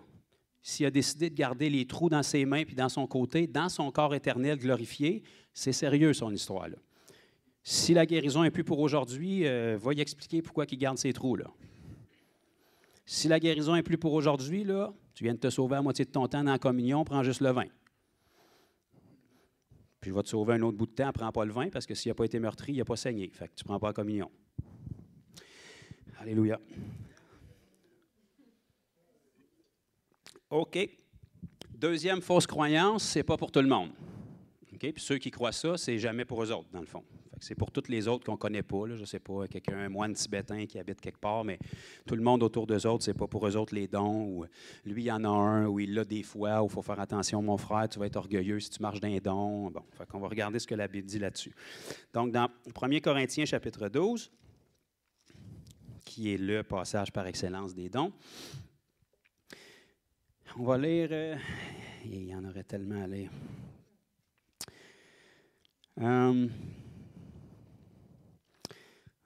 S'il a décidé de garder les trous dans ses mains puis dans son côté, dans son corps éternel glorifié, c'est sérieux, son histoire, là. Si la guérison n'est plus pour aujourd'hui, va y expliquer pourquoi il garde ces trous, là. Si la guérison n'est plus pour aujourd'hui, là, tu viens de te sauver à moitié de ton temps dans la communion, prends juste le vin. Puis je vais te sauver un autre bout de temps, prends pas le vin, parce que s'il n'a pas été meurtri, il n'a pas saigné. Fait que tu ne prends pas la communion. Alléluia. OK. Deuxième fausse croyance, ce n'est pas pour tout le monde. OK? Puis ceux qui croient ça, c'est jamais pour eux autres, dans le fond. C'est pour toutes les autres qu'on ne connaît pas. Là, je ne sais pas, quelqu'un, un moine tibétain qui habite quelque part, mais tout le monde autour d'eux autres, ce n'est pas pour eux autres les dons. Ou lui, il y en a un, ou il l'a des fois, où il faut faire attention, mon frère, tu vas être orgueilleux si tu marches d'un don. Bon, fait qu'on va regarder ce que la Bible dit là-dessus. Donc, dans 1 Corinthiens, chapitre 12, qui est le passage par excellence des dons, on va lire, il y en aurait tellement à lire.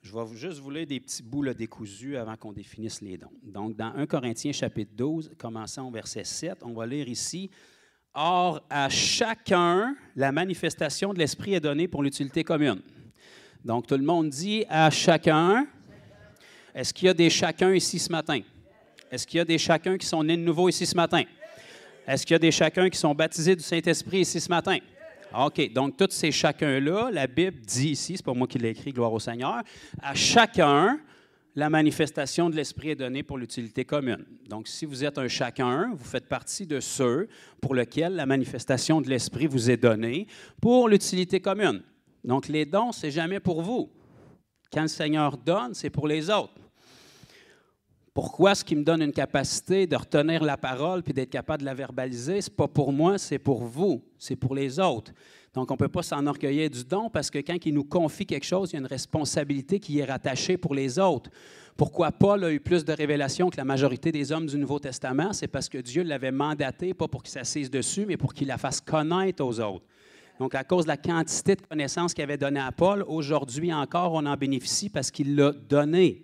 Je vais juste vous lire des petits bouts là, décousus avant qu'on définisse les dons. Donc, dans 1 Corinthiens chapitre 12, commençant au verset 7, on va lire ici « Or, à chacun, la manifestation de l'Esprit est donnée pour l'utilité commune. » Donc, tout le monde dit « à chacun ». Est-ce qu'il y a des chacun ici ce matin? Est-ce qu'il y a des chacun qui sont nés de nouveau ici ce matin? Est-ce qu'il y a des chacun qui sont baptisés du Saint-Esprit ici ce matin? OK, donc tous ces chacun-là, la Bible dit ici, c'est pas moi qui l'ai écrit, gloire au Seigneur, à chacun, la manifestation de l'Esprit est donnée pour l'utilité commune. Donc, si vous êtes un chacun, vous faites partie de ceux pour lesquels la manifestation de l'Esprit vous est donnée pour l'utilité commune. Donc, les dons, ce n'est jamais pour vous. Quand le Seigneur donne, c'est pour les autres. Pourquoi est-ce qu'il me donne une capacité de retenir la parole puis d'être capable de la verbaliser? Ce n'est pas pour moi, c'est pour vous, c'est pour les autres. Donc, on ne peut pas s'enorgueillir du don parce que quand il nous confie quelque chose, il y a une responsabilité qui est rattachée pour les autres. Pourquoi Paul a eu plus de révélations que la majorité des hommes du Nouveau Testament? C'est parce que Dieu l'avait mandaté, pas pour qu'il s'assise dessus, mais pour qu'il la fasse connaître aux autres. Donc, à cause de la quantité de connaissances qu'il avait donnée à Paul, aujourd'hui encore, on en bénéficie parce qu'il l'a donné.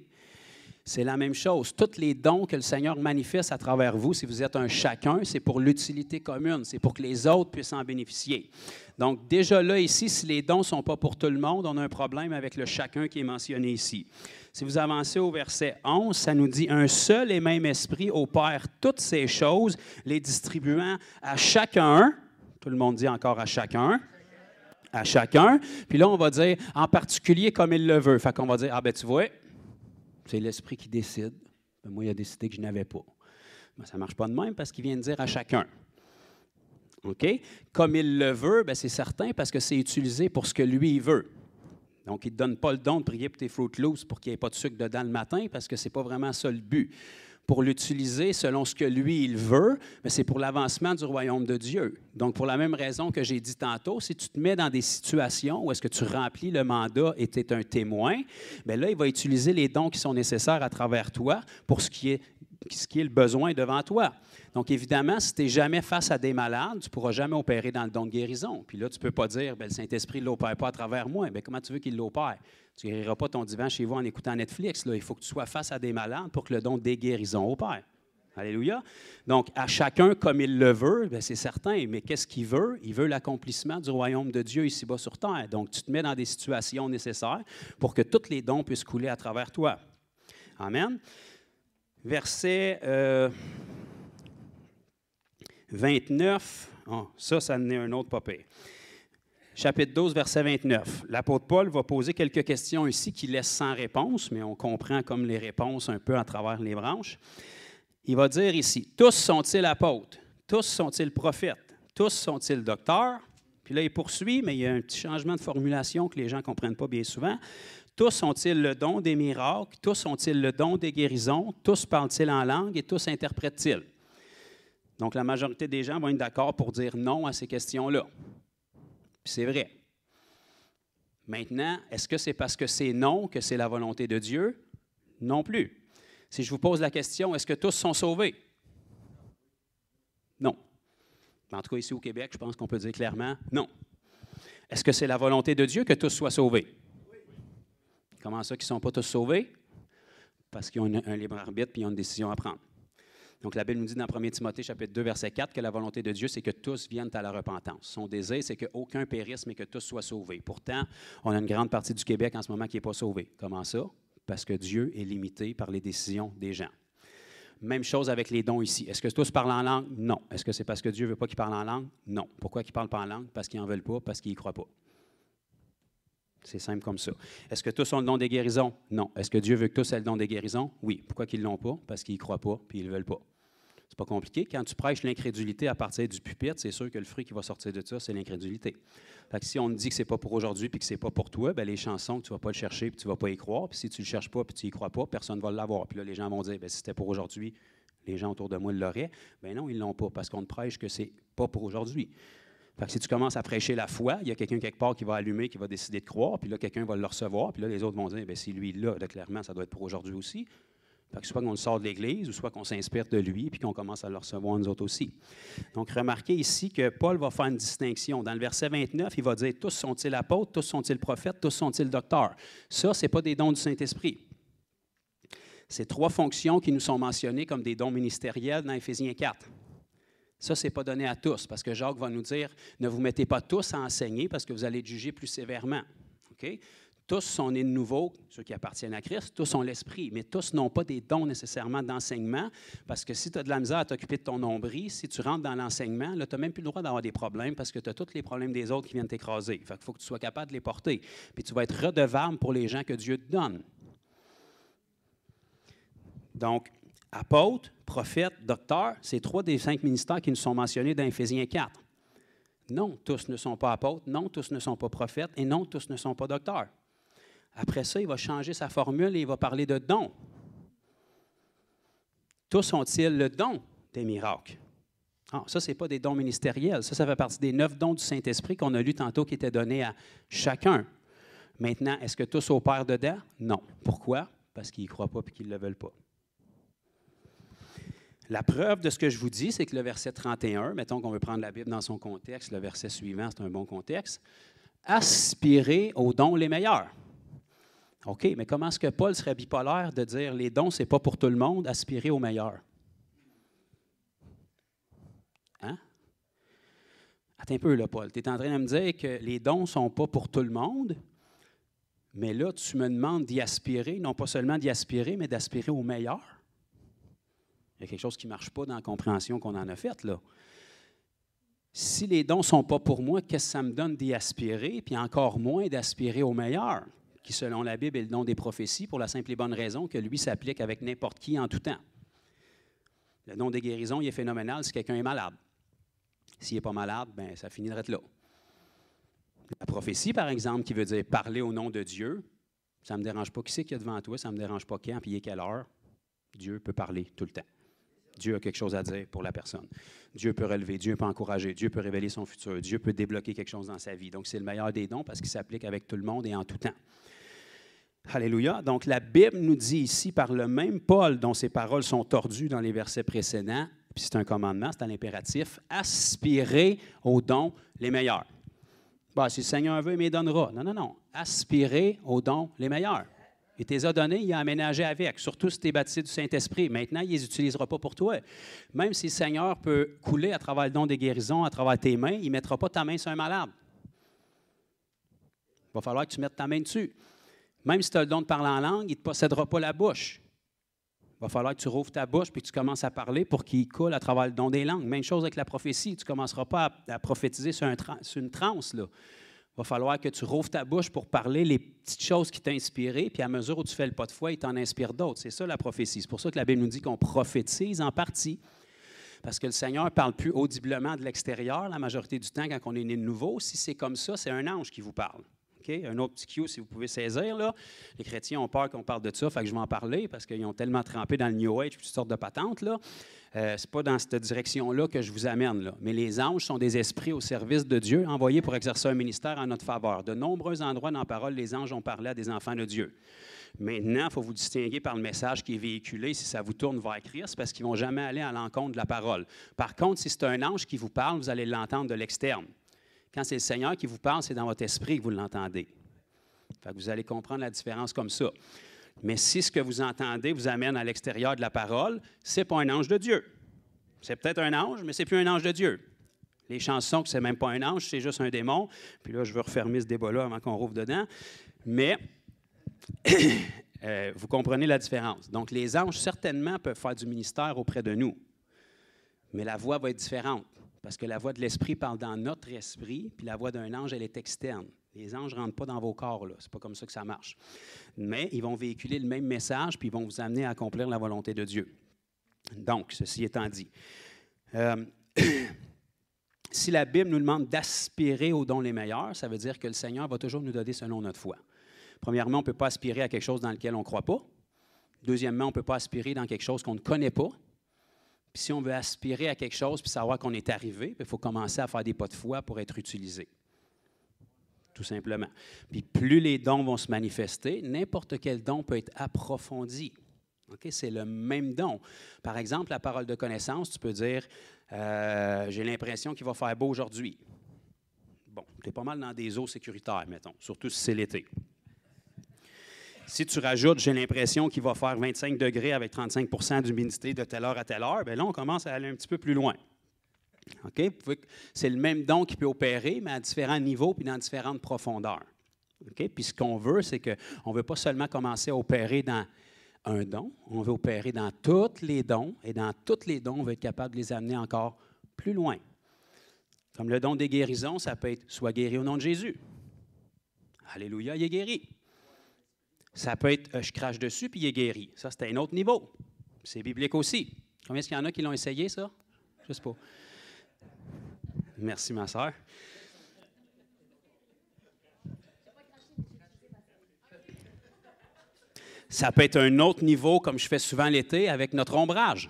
C'est la même chose. Tous les dons que le Seigneur manifeste à travers vous, si vous êtes un chacun, c'est pour l'utilité commune, c'est pour que les autres puissent en bénéficier. Donc, déjà là, ici, si les dons ne sont pas pour tout le monde, on a un problème avec le chacun qui est mentionné ici. Si vous avancez au verset 11, ça nous dit « Un seul et même esprit opère toutes ces choses, les distribuant à chacun. » Tout le monde dit encore « à chacun. » À chacun. Puis là, on va dire « en particulier comme il le veut ». Fait qu'on va dire « Ah ben tu vois, c'est l'Esprit qui décide. Ben, moi, il a décidé que je n'avais pas. » Ben, ça ne marche pas de même parce qu'il vient de dire à chacun. OK? Comme il le veut, ben, c'est certain parce que c'est utilisé pour ce que lui il veut. Donc, il ne te donne pas le don de prier pour tes Fruit Loops pour qu'il n'y ait pas de sucre dedans le matin parce que ce n'est pas vraiment ça le but. Pour l'utiliser selon ce que lui, il veut, mais c'est pour l'avancement du royaume de Dieu. Donc, pour la même raison que j'ai dit tantôt, si tu te mets dans des situations où est-ce que tu remplis le mandat et tu es un témoin, bien là, il va utiliser les dons qui sont nécessaires à travers toi pour ce qui est le besoin devant toi. Donc, évidemment, si tu n'es jamais face à des malades, tu ne pourras jamais opérer dans le don de guérison. Puis là, tu ne peux pas dire, bien, le Saint-Esprit ne l'opère pas à travers moi. Bien, comment tu veux qu'il l'opère? Tu ne guériras pas ton divan chez vous en écoutant Netflix. Là. Il faut que tu sois face à des malades pour que le don des guérisons opère. Alléluia. Donc, à chacun comme il le veut, bien, c'est certain. Mais qu'est-ce qu'il veut? Il veut l'accomplissement du royaume de Dieu ici-bas sur terre. Donc, tu te mets dans des situations nécessaires pour que tous les dons puissent couler à travers toi. Amen. Verset 29. Oh, ça en est un autre papier. Chapitre 12, verset 29. L'apôtre Paul va poser quelques questions ici qui laissent sans réponse, mais on comprend comme les réponses un peu à travers les branches. Il va dire ici, « Tous sont-ils apôtres? Tous sont-ils prophètes? Tous sont-ils docteurs? » Puis là, il poursuit, mais il y a un petit changement de formulation que les gens ne comprennent pas bien souvent. « Tous ont-ils le don des miracles? Tous ont-ils le don des guérisons? Tous parlent-ils en langue et tous interprètent-ils? » Donc, la majorité des gens vont être d'accord pour dire non à ces questions-là. Puis c'est vrai. Maintenant, est-ce que c'est parce que c'est non que c'est la volonté de Dieu? Non plus. Si je vous pose la question, est-ce que tous sont sauvés? Non. En tout cas, ici au Québec, je pense qu'on peut dire clairement non. Est-ce que c'est la volonté de Dieu que tous soient sauvés? Comment ça qu'ils ne sont pas tous sauvés? Parce qu'ils ont un libre arbitre et ils ont une décision à prendre. Donc, la Bible nous dit dans 1 Timothée, chapitre 2, verset 4, que la volonté de Dieu, c'est que tous viennent à la repentance. Son désir, c'est qu'aucun périsse, mais que tous soient sauvés. Pourtant, on a une grande partie du Québec en ce moment qui n'est pas sauvée. Comment ça? Parce que Dieu est limité par les décisions des gens. Même chose avec les dons ici. Est-ce que tous parlent en langue? Non. Est-ce que c'est parce que Dieu ne veut pas qu'ils parlent en langue? Non. Pourquoi ils ne parlent pas en langue? Parce qu'ils n'en veulent pas, parce qu'ils n'y croient pas. C'est simple comme ça. Est-ce que tous ont le don des guérisons? Non. Est-ce que Dieu veut que tous aient le don des guérisons? Oui. Pourquoi qu'ils ne l'ont pas? Parce qu'ils n'y croient pas, puis ils ne le veulent pas. C'est pas compliqué. Quand tu prêches l'incrédulité à partir du pupitre, c'est sûr que le fruit qui va sortir de ça, c'est l'incrédulité. Fait que si on te dit que c'est pas pour aujourd'hui puis que c'est pas pour toi, bien, les chansons, que tu vas pas le chercher puis tu vas pas y croire. Puis si tu le cherches pas puis tu y crois pas, personne ne va l'avoir. Puis là, les gens vont dire, bien, si c'était pour aujourd'hui, les gens autour de moi l'auraient. Bien non, ils l'ont pas parce qu'on te prêche que c'est pas pour aujourd'hui. Fait que si tu commences à prêcher la foi, il y a quelqu'un quelque part qui va allumer, qui va décider de croire, puis là, quelqu'un va le recevoir, puis là, les autres vont dire, bien, si lui, là, clairement, ça doit être pour aujourd'hui aussi. Fait que soit qu'on le sort de l'Église, ou soit qu'on s'inspire de lui, puis qu'on commence à le recevoir nous autres aussi. Donc, remarquez ici que Paul va faire une distinction. Dans le verset 29, il va dire, tous sont-ils apôtres, tous sont-ils prophètes, tous sont-ils docteurs. Ça, ce n'est pas des dons du Saint-Esprit. C'est 3 fonctions qui nous sont mentionnées comme des dons ministériels dans Éphésiens 4. Ça, ce n'est pas donné à tous, parce que Jacques va nous dire, ne vous mettez pas tous à enseigner parce que vous allez être jugés plus sévèrement. OK? Tous sont nés de nouveau, ceux qui appartiennent à Christ, tous ont l'Esprit, mais tous n'ont pas des dons nécessairement d'enseignement, parce que si tu as de la misère à t'occuper de ton nombril, si tu rentres dans l'enseignement, là, tu n'as même plus le droit d'avoir des problèmes, parce que tu as tous les problèmes des autres qui viennent t'écraser. Fait qu'il faut que tu sois capable de les porter. Puis tu vas être redevable pour les gens que Dieu te donne. Donc, apôtre, prophète, docteur, c'est 3 des 5 ministères qui nous sont mentionnés dans Éphésiens 4. Non, tous ne sont pas apôtres, non, tous ne sont pas prophètes, et non, tous ne sont pas docteurs. Après ça, il va changer sa formule et il va parler de dons. Tous ont-ils le don des miracles? Ah, ça, ce n'est pas des dons ministériels. Ça fait partie des 9 dons du Saint-Esprit qu'on a lu tantôt qui étaient donnés à chacun. Maintenant, est-ce que tous opèrent dedans? Non. Pourquoi? Parce qu'ils n'y croient pas et qu'ils ne le veulent pas. La preuve de ce que je vous dis, c'est que le verset 31, mettons qu'on veut prendre la Bible dans son contexte, le verset suivant, c'est un bon contexte, aspirez aux dons les meilleurs. OK, mais comment est-ce que Paul serait bipolaire de dire les dons, ce n'est pas pour tout le monde, aspirer au meilleur? Hein? Attends un peu, là, Paul. Tu es en train de me dire que les dons ne sont pas pour tout le monde, mais là, tu me demandes d'y aspirer, non pas seulement d'y aspirer, mais d'aspirer au meilleur. Il y a quelque chose qui ne marche pas dans la compréhension qu'on en a faite, là. Si les dons ne sont pas pour moi, qu'est-ce que ça me donne d'y aspirer, puis encore moins d'aspirer au meilleur, qui, selon la Bible, est le don des prophéties, pour la simple et bonne raison que lui s'applique avec n'importe qui en tout temps. Le don des guérisons, il est phénoménal si quelqu'un est malade. S'il n'est pas malade, bien, ça finirait là. La prophétie, par exemple, qui veut dire parler au nom de Dieu, ça ne me dérange pas qui c'est qu'il y a devant toi, ça ne me dérange pas quand, puis il est quelle heure. Dieu peut parler tout le temps. Dieu a quelque chose à dire pour la personne. Dieu peut relever, Dieu peut encourager, Dieu peut révéler son futur, Dieu peut débloquer quelque chose dans sa vie. Donc, c'est le meilleur des dons parce qu'il s'applique avec tout le monde et en tout temps. Alléluia. Donc, la Bible nous dit ici, par le même Paul, dont ces paroles sont tordues dans les versets précédents, puis c'est un commandement, c'est un impératif, aspirez aux dons les meilleurs. Bon, si le Seigneur veut, il me les donnera. Non, non, non. Aspirez aux dons les meilleurs. Il te les a donnés, il a aménagé avec, surtout si tu es baptisé du Saint-Esprit. Maintenant, il ne les utilisera pas pour toi. Même si le Seigneur peut couler à travers le don des guérisons, à travers tes mains, il ne mettra pas ta main sur un malade. Il va falloir que tu mettes ta main dessus. Même si tu as le don de parler en langue, il ne te possédera pas la bouche. Il va falloir que tu rouvres ta bouche puis que tu commences à parler pour qu'il coule à travers le don des langues. Même chose avec la prophétie. Tu ne commenceras pas à prophétiser sur une transe, là. Il va falloir que tu rouvres ta bouche pour parler les petites choses qui t'ont inspiré, puis à mesure où tu fais le pas de foi, il t'en inspire d'autres. C'est ça la prophétie. C'est pour ça que la Bible nous dit qu'on prophétise en partie, parce que le Seigneur ne parle plus audiblement de l'extérieur la majorité du temps quand on est né de nouveau. Si c'est comme ça, c'est un ange qui vous parle. Okay? Un autre petit cue, si vous pouvez saisir, là. Les chrétiens ont peur qu'on parle de ça, fait que je vais en parler, parce qu'ils ont tellement trempé dans le New Age, toutes sortes de patentes, là. Ce n'est pas dans cette direction-là que je vous amène, là. Mais les anges sont des esprits au service de Dieu, envoyés pour exercer un ministère en notre faveur. De nombreux endroits dans la parole, les anges ont parlé à des enfants de Dieu. Maintenant, il faut vous distinguer par le message qui est véhiculé si ça vous tourne vers Christ, parce qu'ils ne vont jamais aller à l'encontre de la parole. Par contre, si c'est un ange qui vous parle, vous allez l'entendre de l'externe. Quand c'est le Seigneur qui vous parle, c'est dans votre esprit que vous l'entendez. Fait que vous allez comprendre la différence comme ça. Mais si ce que vous entendez vous amène à l'extérieur de la parole, ce n'est pas un ange de Dieu. C'est peut-être un ange, mais ce n'est plus un ange de Dieu. Les chansons que ce n'est même pas un ange, c'est juste un démon. Puis là, je veux refermer ce débat-là avant qu'on rouvre dedans. Mais vous comprenez la différence. Donc, les anges, certainement, peuvent faire du ministère auprès de nous. Mais la voix va être différente. Parce que la voix de l'esprit parle dans notre esprit, puis la voix d'un ange, elle est externe. Les anges ne rentrent pas dans vos corps, là. C'est pas comme ça que ça marche. Mais ils vont véhiculer le même message, puis ils vont vous amener à accomplir la volonté de Dieu. Donc, ceci étant dit, si la Bible nous demande d'aspirer aux dons les meilleurs, ça veut dire que le Seigneur va toujours nous donner selon notre foi. Premièrement, on ne peut pas aspirer à quelque chose dans lequel on ne croit pas. Deuxièmement, on ne peut pas aspirer dans quelque chose qu'on ne connaît pas. Puis si on veut aspirer à quelque chose puis savoir qu'on est arrivé, il faut commencer à faire des pas de foi pour être utilisé. Tout simplement. Puis plus les dons vont se manifester, n'importe quel don peut être approfondi. Okay? C'est le même don. Par exemple, la parole de connaissance, tu peux dire j'ai l'impression qu'il va faire beau aujourd'hui. Bon, tu es pas mal dans des eaux sécuritaires, mettons, surtout si c'est l'été. Si tu rajoutes j'ai l'impression qu'il va faire 25 degrés avec 35 d'humidité de telle heure à telle heure, bien là, on commence à aller un petit peu plus loin. Okay? C'est le même don qui peut opérer, mais à différents niveaux puis dans différentes profondeurs. Okay? Puis ce qu'on veut, c'est qu'on ne veut pas seulement commencer à opérer dans un don, on veut opérer dans tous les dons, et dans tous les dons, on veut être capable de les amener encore plus loin. Comme le don des guérisons, ça peut être « Sois guéri au nom de Jésus ». Alléluia, il est guéri. Ça peut être « Je crache dessus, puis il est guéri ». Ça, c'est un autre niveau. C'est biblique aussi. Combien est-ce qu'il y en a qui l'ont essayé, ça? Je ne sais pas. Merci, ma sœur. Ça peut être un autre niveau, comme je fais souvent l'été, avec notre ombrage.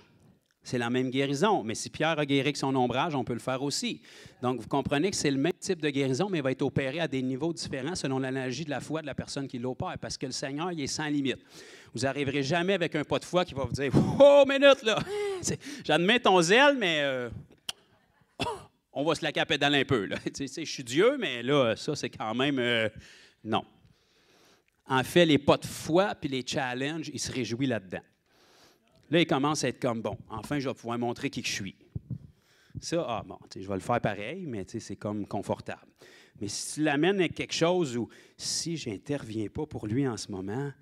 C'est la même guérison. Mais si Pierre a guéri avec son ombrage, on peut le faire aussi. Donc, vous comprenez que c'est le même type de guérison, mais il va être opéré à des niveaux différents selon l'analogie de la foi de la personne qui l'opère, parce que le Seigneur, il est sans limite. Vous n'arriverez jamais avec un pas de foi qui va vous dire « Oh, minute, là! J'admets ton zèle, mais on va se la pédale un peu. Là. Je suis Dieu, mais là, ça, c'est quand même... non. » En fait, les pas de foi puis les challenges, il se réjouit là-dedans. Là, il commence à être comme, bon, enfin, je vais pouvoir montrer qui que je suis. Ça, bon, je vais le faire pareil, mais c'est comme confortable. Mais si tu l'amènes avec quelque chose où, si je n'interviens pas pour lui en ce moment,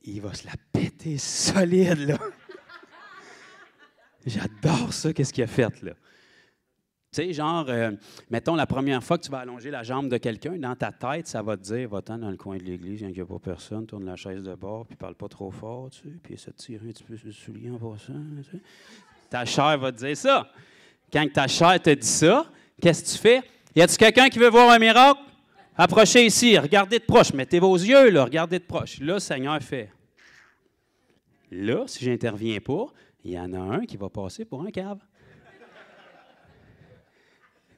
il va se la péter solide, là. J'adore ça, qu'est-ce qu'il a fait, là. Tu sais, genre, mettons, la première fois que tu vas allonger la jambe de quelqu'un, dans ta tête, ça va te dire, va-t'en dans le coin de l'église, il n'y a pas personne, tourne la chaise de bord, puis parle pas trop fort, tu sais, puis essaie de tirer un petit peu sur le soulier en passant. Tu sais. Ta chair va te dire ça. Quand ta chair te dit ça, qu'est-ce que tu fais? Y a-t-il quelqu'un qui veut voir un miracle? Approchez ici, regardez de proche, mettez vos yeux, là, regardez de proche. Là, le Seigneur fait. Là, si je n'interviens pas, il y en a un qui va passer pour un cave.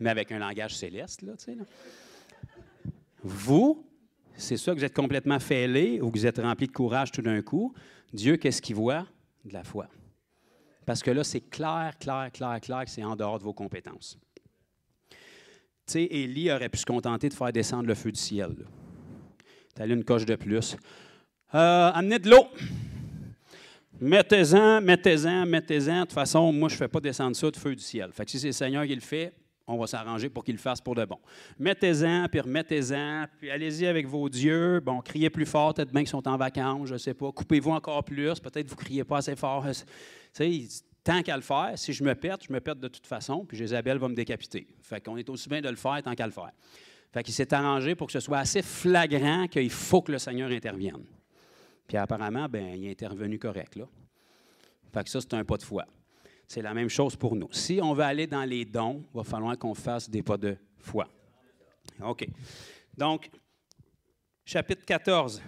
Mais avec un langage céleste, là, tu sais. Là. Vous, c'est ça que vous êtes complètement fêlés ou que vous êtes rempli de courage tout d'un coup. Dieu, qu'est-ce qu'il voit? De la foi. Parce que là, c'est clair que c'est en dehors de vos compétences. Tu sais, Élie aurait pu se contenter de faire descendre le feu du ciel. Tu as une coche de plus. Amenez de l'eau. Mettez-en. De toute façon, moi, je ne fais pas descendre ça de feu du ciel. Fait que si c'est le Seigneur qui le fait, on va s'arranger pour qu'il le fasse pour de bon. Mettez-en, puis remettez-en, puis allez-y avec vos dieux. Bon, criez plus fort, peut-être bien qu'ils sont en vacances, je ne sais pas. Coupez-vous encore plus, peut-être vous ne criez pas assez fort. Tu sais, tant qu'à le faire, si je me pète de toute façon, puis Jézabel va me décapiter. Fait qu'on est aussi bien de le faire tant qu'à le faire. Fait qu'il s'est arrangé pour que ce soit assez flagrant qu'il faut que le Seigneur intervienne. Puis apparemment, bien, il est intervenu correct, là. Fait que ça, c'est un pas de foi. C'est la même chose pour nous. Si on veut aller dans les dons, il va falloir qu'on fasse des pas de foi. OK. Donc, chapitre 14.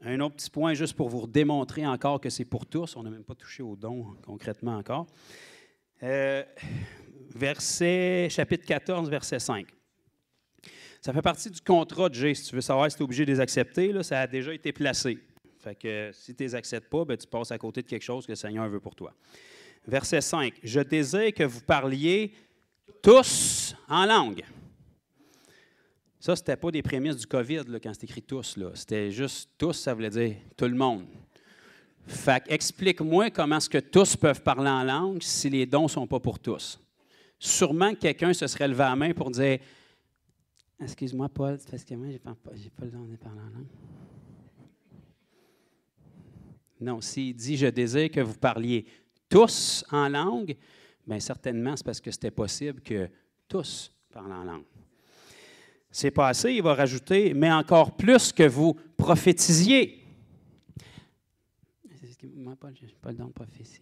Un autre petit point juste pour vous démontrer encore que c'est pour tous. On n'a même pas touché aux dons concrètement encore. Chapitre 14, verset 5. Ça fait partie du contrat de G. Si tu veux savoir si tu es obligé de les accepter, là, ça a déjà été placé. Fait que si tu ne les acceptes pas, bien, tu passes à côté de quelque chose que le Seigneur veut pour toi. Verset 5. « Je désire que vous parliez tous en langue. » Ça, ce n'était pas des prémices du COVID là, quand c'est écrit « tous ». C'était juste « tous », ça voulait dire « tout le monde ». Fait que explique-moi comment est-ce que tous peuvent parler en langue si les dons ne sont pas pour tous. Sûrement que quelqu'un se serait levé la main pour dire « Excuse-moi, Paul, parce que moi, je n'ai pas le don de parler en langue. » Non, s'il dit « Je désire que vous parliez tous en langue », bien certainement, c'est parce que c'était possible que tous parlent en langue. C'est pas assez, il va rajouter « mais encore plus que vous prophétisiez ». Moi, Paul, je n'ai pas le don de prophétie.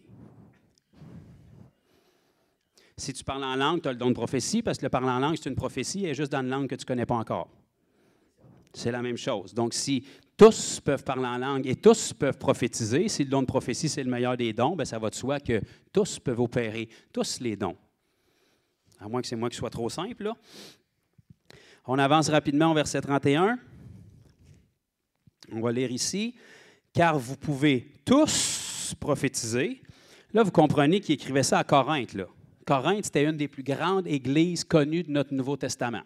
Si tu parles en langue, tu as le don de prophétie, parce que le parler en langue, c'est une prophétie, elle est juste dans une langue que tu ne connais pas encore. C'est la même chose. Donc, si tous peuvent parler en langue et tous peuvent prophétiser, si le don de prophétie, c'est le meilleur des dons, bien, ça va de soi que tous peuvent opérer, tous les dons. À moins que c'est moi qui sois trop simple, là. On avance rapidement au verset 31. On va lire ici. « Car vous pouvez tous prophétiser. » Là, vous comprenez qu'il écrivait ça à Corinthe, là. Corinthe, c'était une des plus grandes églises connues de notre Nouveau Testament.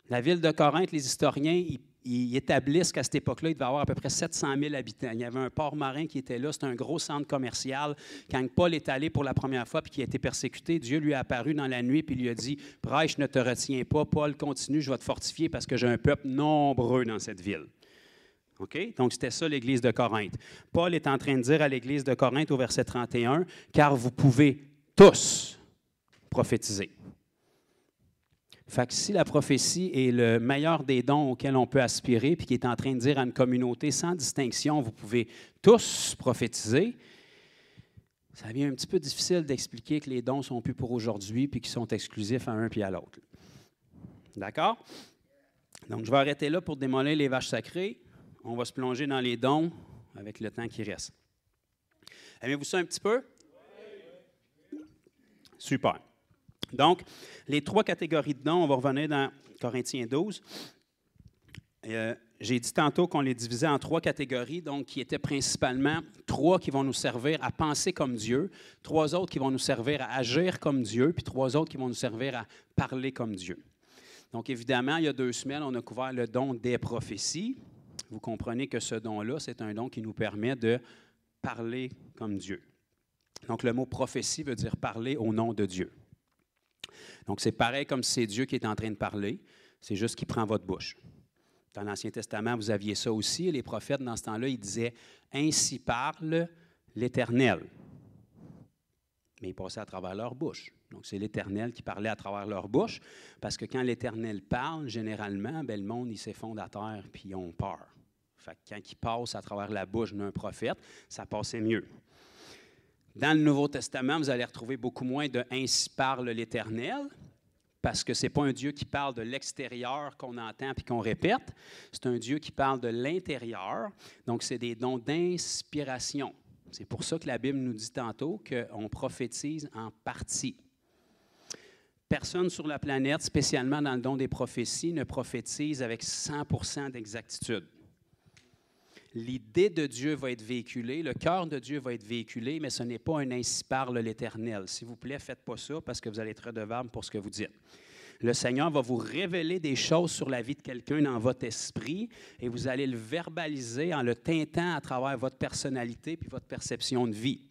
La ville de Corinthe, les historiens, ils établissent qu'à cette époque-là, il devait y avoir à peu près 700 000 habitants. Il y avait un port marin qui était là, c'était un gros centre commercial. Quand Paul est allé pour la première fois et qu'il a été persécuté, Dieu lui est apparu dans la nuit et lui a dit « Prêche, ne te retiens pas, Paul, continue, je vais te fortifier parce que j'ai un peuple nombreux dans cette ville. » OK? Donc, c'était ça l'Église de Corinthe. Paul est en train de dire à l'Église de Corinthe au verset 31 « Car vous pouvez tous prophétiser. » Fait que si la prophétie est le meilleur des dons auxquels on peut aspirer, puis qui est en train de dire à une communauté sans distinction, vous pouvez tous prophétiser, ça devient un petit peu difficile d'expliquer que les dons sont plus pour aujourd'hui, puis qu'ils sont exclusifs à un puis à l'autre. D'accord? Donc, je vais arrêter là pour démolir les vaches sacrées. On va se plonger dans les dons avec le temps qui reste. Aimez-vous ça un petit peu? Super. Donc, les 3 catégories de dons, on va revenir dans Corinthiens 12. J'ai dit tantôt qu'on les divisait en 3 catégories, donc qui étaient principalement 3 qui vont nous servir à penser comme Dieu, 3 autres qui vont nous servir à agir comme Dieu, puis 3 autres qui vont nous servir à parler comme Dieu. Donc, évidemment, il y a 2 semaines, on a couvert le don des prophéties. Vous comprenez que ce don-là, c'est un don qui nous permet de parler comme Dieu. Donc, le mot prophétie veut dire parler au nom de Dieu. Donc, c'est pareil comme si c'est Dieu qui est en train de parler, c'est juste qu'il prend votre bouche. Dans l'Ancien Testament, vous aviez ça aussi, et les prophètes, dans ce temps-là, ils disaient « Ainsi parle l'Éternel ». Mais ils passaient à travers leur bouche. Donc, c'est l'Éternel qui parlait à travers leur bouche, parce que quand l'Éternel parle, généralement, bien, le monde, il s'effondre à terre, puis ils ont peur. Fait que quand il passe à travers la bouche d'un prophète, ça passait mieux. Dans le Nouveau Testament, vous allez retrouver beaucoup moins de « Ainsi parle l'Éternel », parce que ce n'est pas un Dieu qui parle de l'extérieur qu'on entend puis qu'on répète, c'est un Dieu qui parle de l'intérieur. Donc, c'est des dons d'inspiration. C'est pour ça que la Bible nous dit tantôt qu'on prophétise en partie. Personne sur la planète, spécialement dans le don des prophéties, ne prophétise avec 100% d'exactitude. L'idée de Dieu va être véhiculée, le cœur de Dieu va être véhiculé, mais ce n'est pas un « ainsi parle l'Éternel ». S'il vous plaît, ne faites pas ça parce que vous allez être redevable pour ce que vous dites. Le Seigneur va vous révéler des choses sur la vie de quelqu'un dans votre esprit et vous allez le verbaliser en le teintant à travers votre personnalité puis votre perception de vie.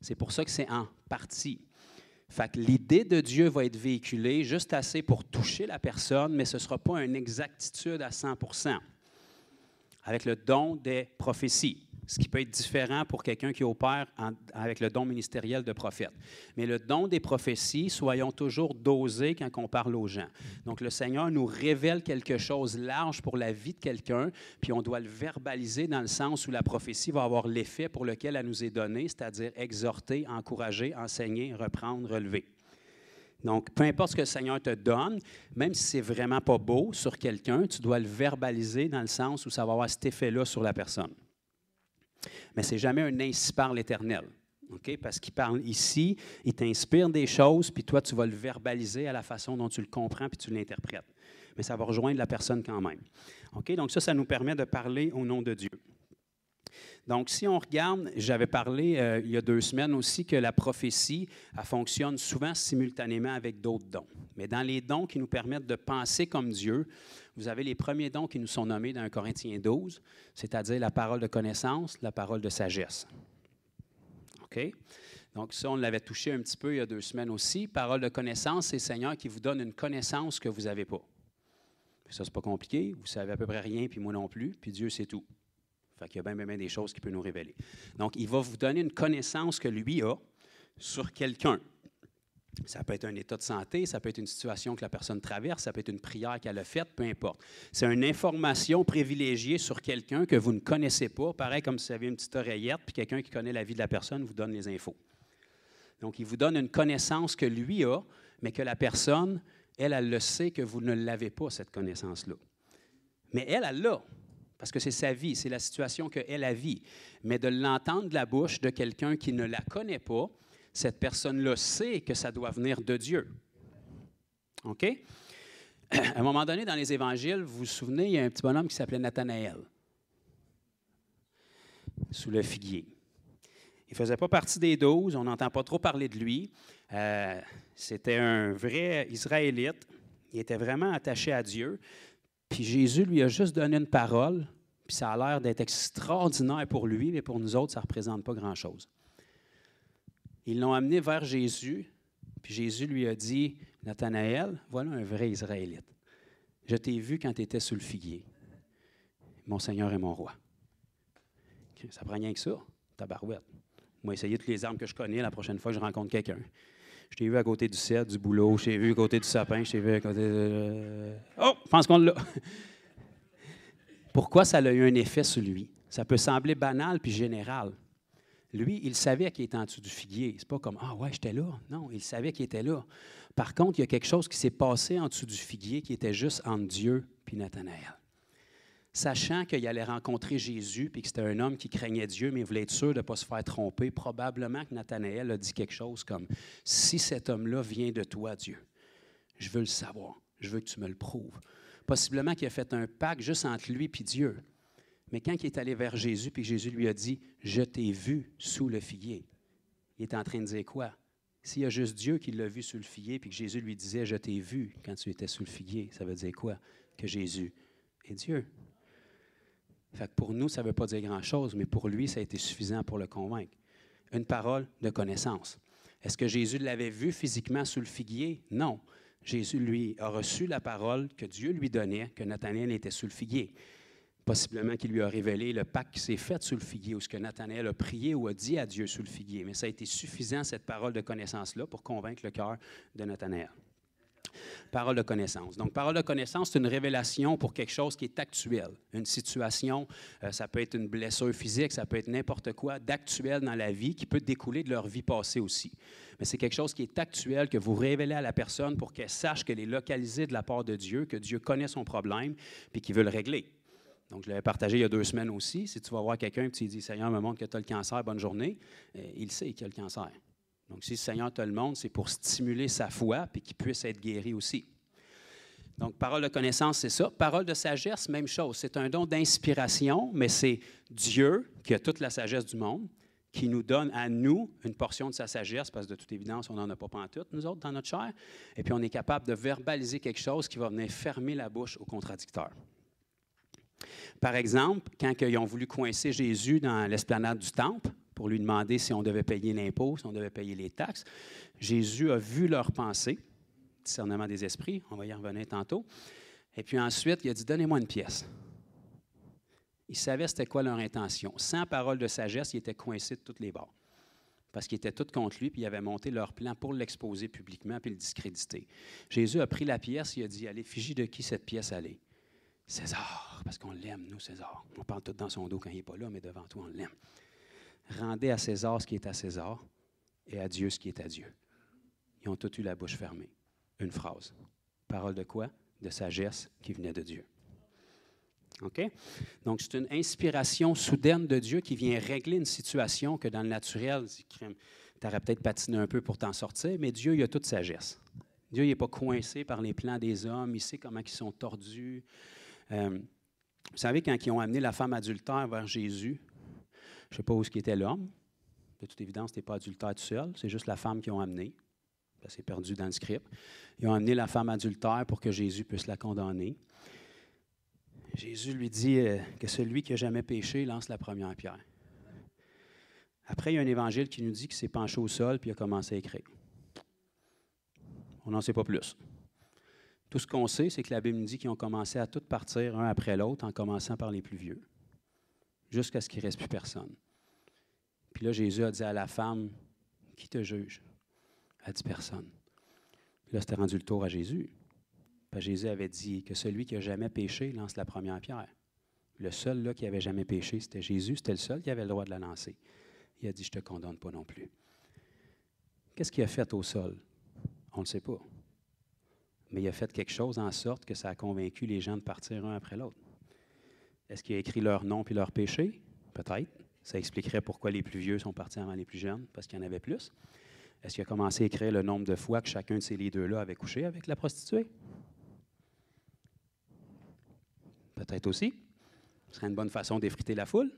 C'est pour ça que c'est en partie. Fait que l'idée de Dieu va être véhiculée juste assez pour toucher la personne, mais ce ne sera pas une exactitude à 100%. Avec le don des prophéties, ce qui peut être différent pour quelqu'un qui opère avec le don ministériel de prophète. Mais le don des prophéties, soyons toujours dosés quand on parle aux gens. Donc, le Seigneur nous révèle quelque chose large pour la vie de quelqu'un, puis on doit le verbaliser dans le sens où la prophétie va avoir l'effet pour lequel elle nous est donnée, c'est-à-dire exhorter, encourager, enseigner, reprendre, relever. Donc, peu importe ce que le Seigneur te donne, même si ce n'est vraiment pas beau sur quelqu'un, tu dois le verbaliser dans le sens où ça va avoir cet effet-là sur la personne. Mais ce n'est jamais un « ainsi parle l'Éternel ». Okay? Parce qu'il parle ici, il t'inspire des choses, puis toi, tu vas le verbaliser à la façon dont tu le comprends puis tu l'interprètes. Mais ça va rejoindre la personne quand même. Okay? Donc ça nous permet de parler au nom de Dieu. Donc, si on regarde, j'avais parlé il y a 2 semaines aussi que la prophétie, elle fonctionne souvent simultanément avec d'autres dons. Mais dans les dons qui nous permettent de penser comme Dieu, vous avez les premiers dons qui nous sont nommés dans 1 Corinthiens 12, c'est-à-dire la parole de connaissance, la parole de sagesse. OK? Donc, ça, on l'avait touché un petit peu il y a 2 semaines aussi. Parole de connaissance, c'est le Seigneur qui vous donne une connaissance que vous n'avez pas. Puis ça, c'est pas compliqué. Vous savez à peu près rien, puis moi non plus, puis Dieu sait tout. Fait qu'il y a bien des choses qu'il peut nous révéler. Donc, il va vous donner une connaissance que lui a sur quelqu'un. Ça peut être un état de santé, ça peut être une situation que la personne traverse, ça peut être une prière qu'elle a faite, peu importe. C'est une information privilégiée sur quelqu'un que vous ne connaissez pas, pareil comme si vous aviez une petite oreillette, puis quelqu'un qui connaît la vie de la personne vous donne les infos. Donc, il vous donne une connaissance que lui a, mais que la personne, elle le sait que vous ne l'avez pas, cette connaissance-là. Mais elle l'a, parce que c'est sa vie, c'est la situation qu'elle a vit. Mais de l'entendre de la bouche de quelqu'un qui ne la connaît pas, cette personne-là sait que ça doit venir de Dieu. OK? À un moment donné, dans les Évangiles, vous vous souvenez, il y a un petit bonhomme qui s'appelait Nathanaël, sous le figuier. Il ne faisait pas partie des 12, on n'entend pas trop parler de lui. C'était un vrai Israélite. Il était vraiment attaché à Dieu. Puis Jésus lui a juste donné une parole, puis ça a l'air d'être extraordinaire pour lui, mais pour nous autres, ça ne représente pas grand-chose. Ils l'ont amené vers Jésus, puis Jésus lui a dit, « Nathanaël, voilà un vrai Israélite. Je t'ai vu quand tu étais sous le figuier. Mon Seigneur et mon roi. » Ça prend rien que ça, tabarouette. Moi, essayer toutes les armes que je connais la prochaine fois que je rencontre quelqu'un. Je t'ai vu à côté du cèdre, du bouleau, je t'ai vu à côté du sapin, je t'ai vu à côté de... Oh, je pense qu'on l'a. Pourquoi ça a eu un effet sur lui? Ça peut sembler banal puis général. Lui, il savait qu'il était en dessous du figuier. C'est pas comme « Ah ouais, j'étais là ». Non, il savait qu'il était là. Par contre, il y a quelque chose qui s'est passé en dessous du figuier qui était juste entre Dieu et Nathanaël. Sachant qu'il allait rencontrer Jésus puis que c'était un homme qui craignait Dieu, mais il voulait être sûr de ne pas se faire tromper, probablement que Nathanaël a dit quelque chose comme « Si cet homme-là vient de toi, Dieu, je veux le savoir, je veux que tu me le prouves. » Possiblement qu'il a fait un pacte juste entre lui et Dieu. Mais quand il est allé vers Jésus, puis Jésus lui a dit « Je t'ai vu sous le figuier », il est en train de dire quoi? S'il y a juste Dieu qui l'a vu sous le figuier, puis que Jésus lui disait « Je t'ai vu quand tu étais sous le figuier », ça veut dire quoi? Que Jésus est Dieu. Fait que pour nous, ça ne veut pas dire grand-chose, mais pour lui, ça a été suffisant pour le convaincre. Une parole de connaissance. Est-ce que Jésus l'avait vu physiquement sous le figuier? Non. Jésus, lui, a reçu la parole que Dieu lui donnait, que Nathanaël était sous le figuier. Possiblement qu'il lui a révélé le pacte qui s'est fait sous le figuier, ou ce que Nathanaël a prié ou a dit à Dieu sous le figuier. Mais ça a été suffisant, cette parole de connaissance-là, pour convaincre le cœur de Nathanaël. Parole de connaissance. Donc, parole de connaissance, c'est une révélation pour quelque chose qui est actuel. Une situation, ça peut être une blessure physique, ça peut être n'importe quoi d'actuel dans la vie qui peut découler de leur vie passée aussi. Mais c'est quelque chose qui est actuel, que vous révélez à la personne pour qu'elle sache qu'elle est localisée de la part de Dieu, que Dieu connaît son problème puis qu'il veut le régler. Donc, je l'avais partagé il y a 2 semaines aussi. Si tu vas voir quelqu'un et tu lui dis « Seigneur, me montre que tu as le cancer, bonne journée », il sait qu'il a le cancer. Donc, si le Seigneur te le montre, c'est pour stimuler sa foi et qu'il puisse être guéri aussi. Donc, parole de connaissance, c'est ça. Parole de sagesse, même chose. C'est un don d'inspiration, mais c'est Dieu, qui a toute la sagesse du monde, qui nous donne à nous une portion de sa sagesse, parce que de toute évidence, on n'en a pas pantoute, nous autres, dans notre chair. Et puis, on est capable de verbaliser quelque chose qui va venir fermer la bouche aux contradicteurs. Par exemple, quand ils ont voulu coincer Jésus dans l'esplanade du temple, pour lui demander si on devait payer l'impôt, si on devait payer les taxes. Jésus a vu leurs pensées, discernement des esprits, on va y revenir tantôt. Et puis ensuite, il a dit, donnez-moi une pièce. Il savait c'était quoi leur intention. Sans parole de sagesse, il était coincé de toutes les bords. Parce qu'ils étaient tous contre lui, puis il avait monté leur plan pour l'exposer publiquement, puis le discréditer. Jésus a pris la pièce, il a dit, à l'effigie de qui cette pièce allait? César, parce qu'on l'aime, nous, César. On parle tout dans son dos quand il n'est pas là, mais devant toi, on l'aime. Rendez à César ce qui est à César et à Dieu ce qui est à Dieu. Ils ont tous eu la bouche fermée. Une phrase. Parole de quoi? De sagesse qui venait de Dieu. OK? Donc, c'est une inspiration soudaine de Dieu qui vient régler une situation que dans le naturel, tu aurais peut-être patiné un peu pour t'en sortir, mais Dieu, il a toute sagesse. Dieu, il n'est pas coincé par les plans des hommes. Il sait comment ils sont tordus. Vous savez, quand ils ont amené la femme adultère vers Jésus, je ne sais pas où était l'homme. De toute évidence, ce n'était pas adultère tout seul. C'est juste la femme qu'ils ont amenée. Ça s'est perdu dans le script. Ils ont amené la femme adultère pour que Jésus puisse la condamner. Jésus lui dit que celui qui n'a jamais péché lance la première pierre. Après, il y a un évangile qui nous dit qu'il s'est penché au sol puis il a commencé à écrire. On n'en sait pas plus. Tout ce qu'on sait, c'est que la Bible nous dit qu'ils ont commencé à tous partir un après l'autre, en commençant par les plus vieux, jusqu'à ce qu'il ne reste plus personne. Puis là, Jésus a dit à la femme, « Qui te juge? » Elle a dit « Personne. » Puis là, c'était rendu le tour à Jésus. Puis Jésus avait dit que celui qui n'a jamais péché lance la première pierre. Le seul là qui n'avait jamais péché, c'était Jésus. C'était le seul qui avait le droit de la lancer. Il a dit « Je ne te condamne pas non plus. » Qu'est-ce qu'il a fait au sol? On ne le sait pas. Mais il a fait quelque chose en sorte que ça a convaincu les gens de partir un après l'autre. Est-ce qu'il a écrit leur nom puis leur péché? Peut-être. Ça expliquerait pourquoi les plus vieux sont partis avant les plus jeunes, parce qu'il y en avait plus. Est-ce qu'il a commencé à écrire le nombre de fois que chacun de ces leaders-là avait couché avec la prostituée? Peut-être aussi. Ce serait une bonne façon d'effriter la foule.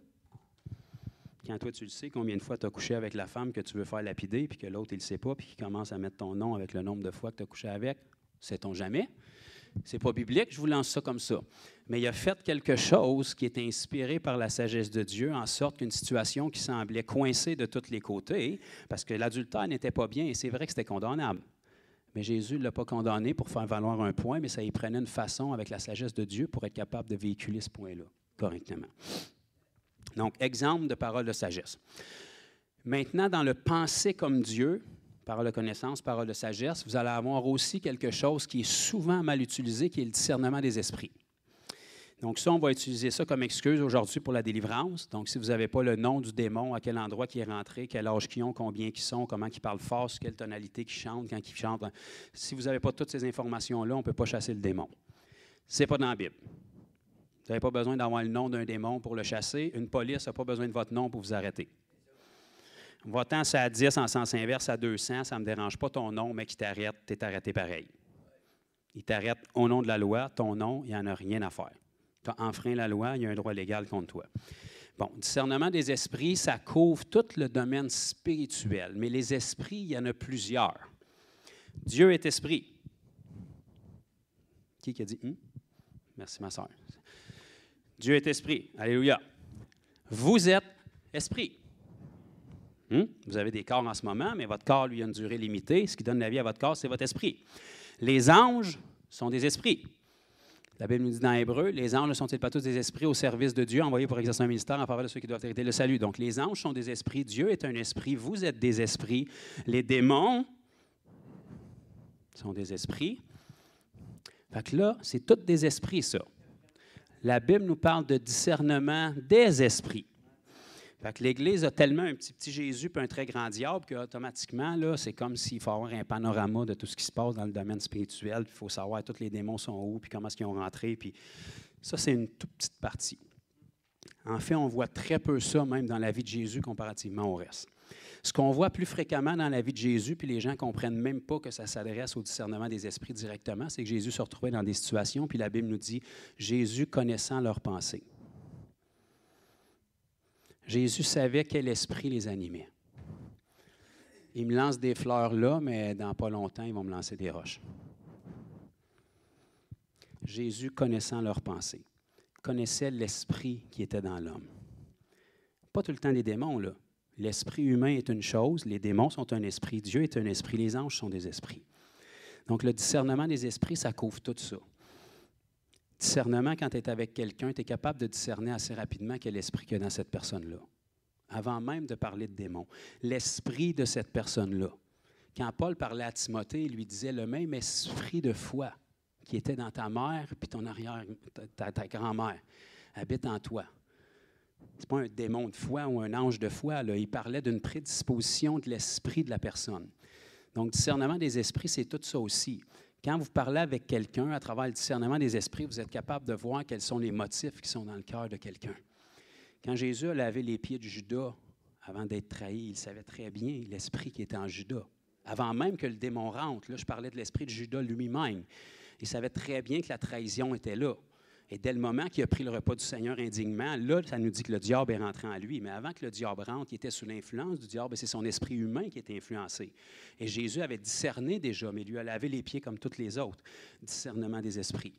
Quand toi, tu le sais, combien de fois tu as couché avec la femme que tu veux faire lapider, puis que l'autre, il ne le sait pas, puis qu'il commence à mettre ton nom avec le nombre de fois que tu as couché avec, sait-on jamais? C'est pas biblique, je vous lance ça comme ça. Mais il a fait quelque chose qui est inspiré par la sagesse de Dieu, en sorte qu'une situation qui semblait coincée de tous les côtés, parce que l'adultère n'était pas bien, et c'est vrai que c'était condamnable. Mais Jésus ne l'a pas condamné pour faire valoir un point, mais ça y prenait une façon avec la sagesse de Dieu pour être capable de véhiculer ce point-là correctement. Donc, exemple de parole de sagesse. Maintenant, dans le penser comme Dieu, parole de connaissance, parole de sagesse, vous allez avoir aussi quelque chose qui est souvent mal utilisé, qui est le discernement des esprits. Donc ça, on va utiliser ça comme excuse aujourd'hui pour la délivrance. Donc, si vous n'avez pas le nom du démon, à quel endroit il est rentré, quel âge qu'ils ont, combien ils sont, comment ils parlent fort, sur quelle tonalité qu'ils chantent, quand ils chantent, si vous n'avez pas toutes ces informations-là, on ne peut pas chasser le démon. Ce n'est pas dans la Bible. Vous n'avez pas besoin d'avoir le nom d'un démon pour le chasser. Une police n'a pas besoin de votre nom pour vous arrêter. Va-t'en, c'est à 10 en sens inverse, à 200, ça ne me dérange pas ton nom, mais qui t'arrête, tu es arrêté pareil. Il t'arrête au nom de la loi, ton nom, il n'y en a rien à faire. Tu as enfreint la loi, il y a un droit légal contre toi. Bon, discernement des esprits, ça couvre tout le domaine spirituel, mais les esprits, il y en a plusieurs. Dieu est esprit. Qui a dit « Merci, ma soeur. Dieu est esprit. Alléluia. Vous êtes esprit. Vous avez des corps en ce moment, mais votre corps, lui, a une durée limitée. Ce qui donne la vie à votre corps, c'est votre esprit. Les anges sont des esprits. La Bible nous dit dans Hébreu, les anges ne sont-ils pas tous des esprits au service de Dieu, envoyés pour exercer un ministère en faveur de ceux qui doivent hériter le salut? Donc, les anges sont des esprits. Dieu est un esprit. Vous êtes des esprits. Les démons sont des esprits. Fait que là, c'est tous des esprits, ça. La Bible nous parle de discernement des esprits. Fait que l'Église a tellement un petit Jésus puis un très grand diable qu'automatiquement, là, c'est comme s'il faut avoir un panorama de tout ce qui se passe dans le domaine spirituel. Il faut savoir tous les démons sont où, puis comment est-ce qu'ils ont rentré. Puis ça, c'est une toute petite partie. En fait, on voit très peu ça même dans la vie de Jésus comparativement au reste. Ce qu'on voit plus fréquemment dans la vie de Jésus, puis les gens ne comprennent même pas que ça s'adresse au discernement des esprits directement, c'est que Jésus se retrouvait dans des situations, puis la Bible nous dit « Jésus connaissant leurs pensées ». Jésus savait quel esprit les animait. Il me lance des fleurs là, mais dans pas longtemps, ils vont me lancer des roches. Jésus, connaissant leurs pensées, connaissait l'esprit qui était dans l'homme. Pas tout le temps les démons, là. L'esprit humain est une chose, les démons sont un esprit, Dieu est un esprit, les anges sont des esprits. Donc, le discernement des esprits, ça couvre tout ça. Discernement, quand tu es avec quelqu'un, tu es capable de discerner assez rapidement quel esprit qu'il y a dans cette personne-là. Avant même de parler de démons. L'esprit de cette personne-là. Quand Paul parlait à Timothée, il lui disait le même esprit de foi qui était dans ta mère puis ton arrière, ta grand-mère, habite en toi. Ce n'est pas un démon de foi ou un ange de foi. Là. Il parlait d'une prédisposition de l'esprit de la personne. Donc, discernement des esprits, c'est tout ça aussi. Quand vous parlez avec quelqu'un, à travers le discernement des esprits, vous êtes capable de voir quels sont les motifs qui sont dans le cœur de quelqu'un. Quand Jésus a lavé les pieds de Judas, avant d'être trahi, il savait très bien l'esprit qui était en Judas. Avant même que le démon rentre, là, je parlais de l'esprit de Judas lui-même. Il savait très bien que la trahison était là. Et dès le moment qu'il a pris le repas du Seigneur indignement, là, ça nous dit que le diable est rentré en lui. Mais avant que le diable rentre, il était sous l'influence du diable, et c'est son esprit humain qui était influencé. Et Jésus avait discerné déjà, mais lui a lavé les pieds comme tous les autres. Discernement des esprits.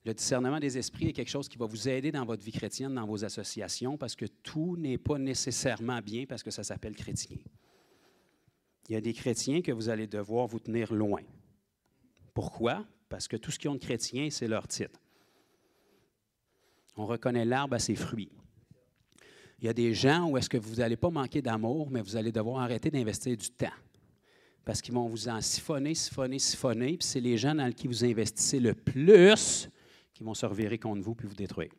Le discernement des esprits est quelque chose qui va vous aider dans votre vie chrétienne, dans vos associations, parce que tout n'est pas nécessairement bien parce que ça s'appelle chrétien. Il y a des chrétiens que vous allez devoir vous tenir loin. Pourquoi? Parce que tout ce qu'ils ont de chrétien, c'est leur titre. On reconnaît l'arbre à ses fruits. Il y a des gens où est-ce que vous n'allez pas manquer d'amour, mais vous allez devoir arrêter d'investir du temps. Parce qu'ils vont vous en siphonner, puis c'est les gens dans qui vous investissez le plus qui vont se revirer contre vous puis vous détruire.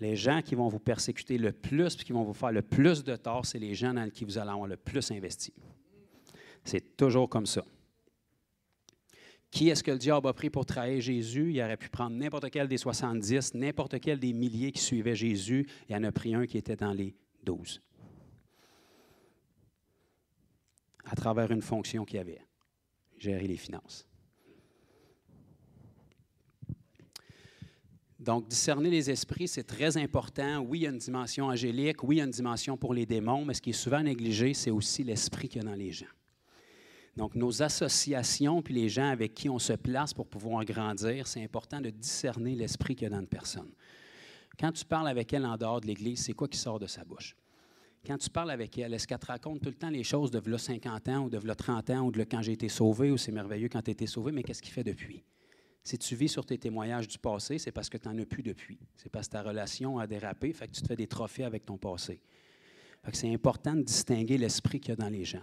Les gens qui vont vous persécuter le plus et qui vont vous faire le plus de tort, c'est les gens dans qui vous allez avoir le plus investi. C'est toujours comme ça. Qui est-ce que le diable a pris pour trahir Jésus? Il aurait pu prendre n'importe quel des 70, n'importe quel des milliers qui suivaient Jésus. Il en a pris un qui était dans les 12. À travers une fonction qu'il avait, gérer les finances. Donc, discerner les esprits, c'est très important. Oui, il y a une dimension angélique, oui, il y a une dimension pour les démons, mais ce qui est souvent négligé, c'est aussi l'esprit qu'il y a dans les gens. Donc, nos associations, puis les gens avec qui on se place pour pouvoir grandir, c'est important de discerner l'esprit qu'il y a dans une personne. Quand tu parles avec elle en dehors de l'Église, c'est quoi qui sort de sa bouche? Quand tu parles avec elle, est-ce qu'elle te raconte tout le temps les choses de v'là 50 ans ou de v'là 30 ans ou de quand j'ai été sauvé ou c'est merveilleux quand tu as été sauvé, mais qu'est-ce qu'il fait depuis? Si tu vis sur tes témoignages du passé, c'est parce que tu n'en as plus depuis. C'est parce que ta relation a dérapé, fait que tu te fais des trophées avec ton passé. Fait que c'est important de distinguer l'esprit qu'il y a dans les gens.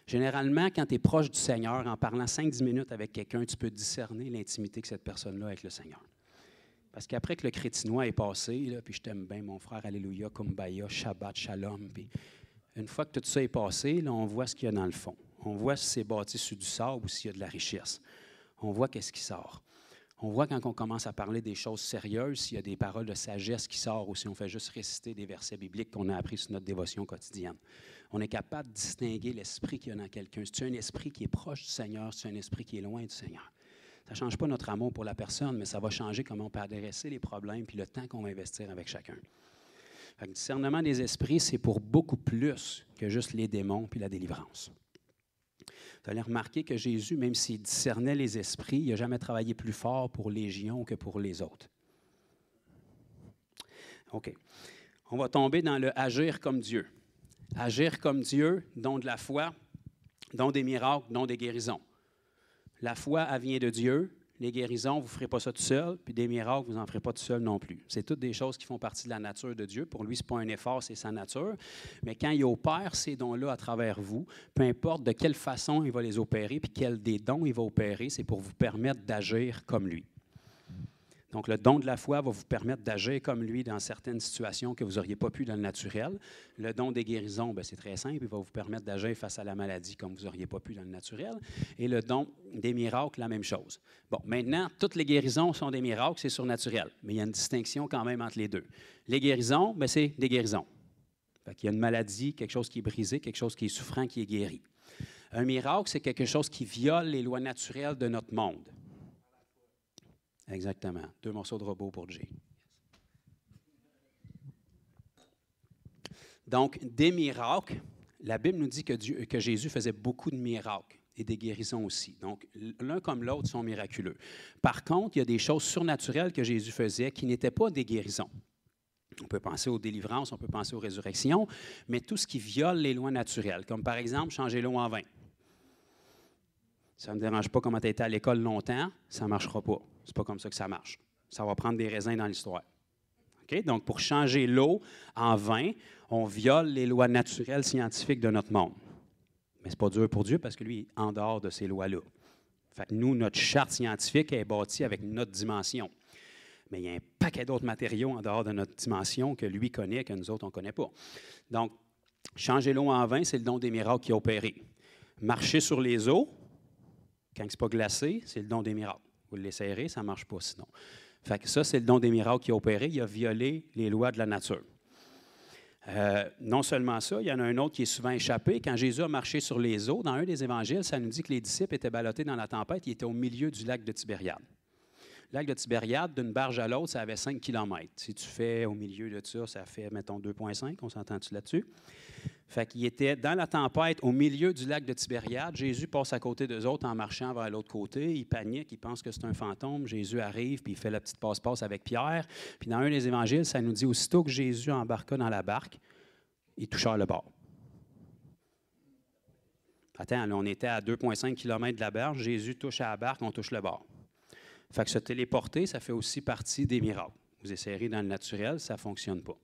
Généralement, quand tu es proche du Seigneur, en parlant 5-10 minutes avec quelqu'un, tu peux discerner l'intimité que cette personne-là a avec le Seigneur. Parce qu'après que le crétinois est passé, là, puis je t'aime bien, mon frère, alléluia, kumbaya, shabbat, shalom, puis une fois que tout ça est passé, là, on voit ce qu'il y a dans le fond. On voit si c'est bâti sur du sable ou s'il y a de la richesse. On voit qu'est-ce qui sort. On voit quand on commence à parler des choses sérieuses, s'il y a des paroles de sagesse qui sortent ou si on fait juste réciter des versets bibliques qu'on a appris sur notre dévotion quotidienne. On est capable de distinguer l'esprit qu'il y a dans quelqu'un. C'est un esprit qui est proche du Seigneur, c'est un esprit qui est loin du Seigneur. Ça ne change pas notre amour pour la personne, mais ça va changer comment on peut adresser les problèmes puis le temps qu'on va investir avec chacun. Fait que le discernement des esprits, c'est pour beaucoup plus que juste les démons puis la délivrance. Vous allez remarquer que Jésus, même s'il discernait les esprits, il n'a jamais travaillé plus fort pour les légions que pour les autres. OK. On va tomber dans le agir comme Dieu. Agir comme Dieu, don de la foi, don des miracles, don des guérisons. La foi, elle vient de Dieu. Les guérisons, vous ne ferez pas ça tout seul, puis des miracles, vous n'en ferez pas tout seul non plus. C'est toutes des choses qui font partie de la nature de Dieu. Pour lui, ce n'est pas un effort, c'est sa nature. Mais quand il opère ces dons-là à travers vous, peu importe de quelle façon il va les opérer, puis quel des dons il va opérer, c'est pour vous permettre d'agir comme lui. Donc, le don de la foi va vous permettre d'agir comme lui dans certaines situations que vous n'auriez pas pu dans le naturel. Le don des guérisons, bien, c'est très simple. Il va vous permettre d'agir face à la maladie comme vous n'auriez pas pu dans le naturel. Et le don des miracles, la même chose. Bon, maintenant, toutes les guérisons sont des miracles, c'est surnaturel. Mais il y a une distinction quand même entre les deux. Les guérisons, bien, c'est des guérisons. Fait qu'il y a une maladie, quelque chose qui est brisé, quelque chose qui est souffrant, qui est guéri. Un miracle, c'est quelque chose qui viole les lois naturelles de notre monde. Exactement. 2 morceaux de robot pour Jay. Donc, des miracles, la Bible nous dit que Jésus faisait beaucoup de miracles et des guérisons aussi. Donc, l'un comme l'autre sont miraculeux. Par contre, il y a des choses surnaturelles que Jésus faisait qui n'étaient pas des guérisons. On peut penser aux délivrances, on peut penser aux résurrections, mais tout ce qui viole les lois naturelles, comme par exemple changer l'eau en vin. Ça ne me dérange pas comment tu as été à l'école longtemps, ça ne marchera pas. C'est pas comme ça que ça marche. Ça va prendre des raisins dans l'histoire. Okay? Donc, pour changer l'eau en vin, on viole les lois naturelles scientifiques de notre monde. Mais ce n'est pas dur pour Dieu parce que lui, il est en dehors de ces lois-là. Fait que nous, notre charte scientifique est bâtie avec notre dimension. Mais il y a un paquet d'autres matériaux en dehors de notre dimension que lui connaît, que nous autres, on ne connaît pas. Donc, changer l'eau en vin, c'est le don des miracles qui a opéré. Marcher sur les eaux, quand ce n'est pas glacé, c'est le don des miracles. Vous le serrez, ça ne marche pas sinon. Fait que ça, c'est le don des miracles qui a opéré. Il a violé les lois de la nature. Non seulement ça, il y en a un autre qui est souvent échappé. Quand Jésus a marché sur les eaux, dans un des évangiles, ça nous dit que les disciples étaient ballottés dans la tempête. Ils étaient au milieu du lac de Tibériade. Le lac de Tibériade, d'une berge à l'autre, ça avait 5 km. Si tu fais au milieu de ça, ça fait, mettons, 2,5. On s'entend-tu là-dessus? Fait qu'il était dans la tempête, au milieu du lac de Tibériade. Jésus passe à côté d'eux autres en marchant vers l'autre côté. Il panique, il pense que c'est un fantôme. Jésus arrive, puis il fait la petite passe-passe avec Pierre. Puis dans un des évangiles, ça nous dit aussitôt que Jésus embarqua dans la barque, il toucha le bord. Attends, là, on était à 2,5 km de la berge. Jésus touche à la barque, on touche le bord. Fait que se téléporter, ça fait aussi partie des miracles. Vous essayerez dans le naturel, ça ne fonctionne pas.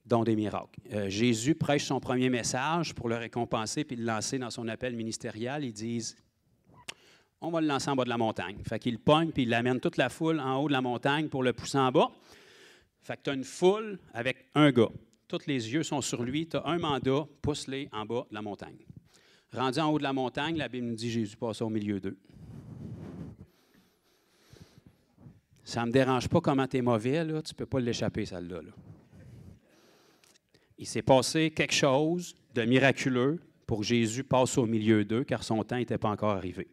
Don des miracles. Jésus prêche son premier message pour le récompenser puis le lancer dans son appel ministériel. Ils disent, on va le lancer en bas de la montagne. Fait qu'il pogne puis il amène toute la foule en haut de la montagne pour le pousser en bas. Fait que tu as une foule avec un gars. Tous les yeux sont sur lui. Tu as un mandat, pousse-les en bas de la montagne. Rendu en haut de la montagne, la Bible nous dit Jésus passe au milieu d'eux. Ça ne me dérange pas comment tu es mauvais, là, tu ne peux pas l'échapper, celle-là. Là. Il s'est passé quelque chose de miraculeux pour que Jésus passe au milieu d'eux, car son temps n'était pas encore arrivé.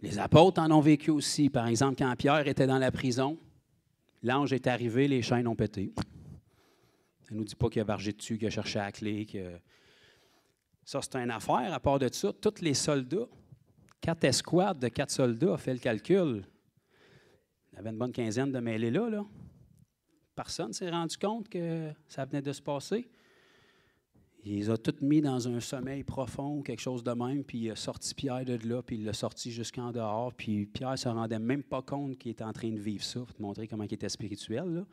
Les apôtres en ont vécu aussi. Par exemple, quand Pierre était dans la prison, l'ange est arrivé, les chaînes ont pété. Ça ne nous dit pas qu'il a vargé dessus, qu'il a cherché à la clé. Ça, c'est une affaire. À part de ça, tous les soldats, 4 escouades de 4 soldats, fait le calcul. Il y avait une bonne quinzaine de mêlés là. Personne ne s'est rendu compte que ça venait de se passer. Il les a tous mis dans un sommeil profond, quelque chose de même, puis il a sorti Pierre de là, puis il l'a sorti jusqu'en dehors, puis Pierre ne se rendait même pas compte qu'il était en train de vivre ça, pour te montrer comment il était spirituel. Là.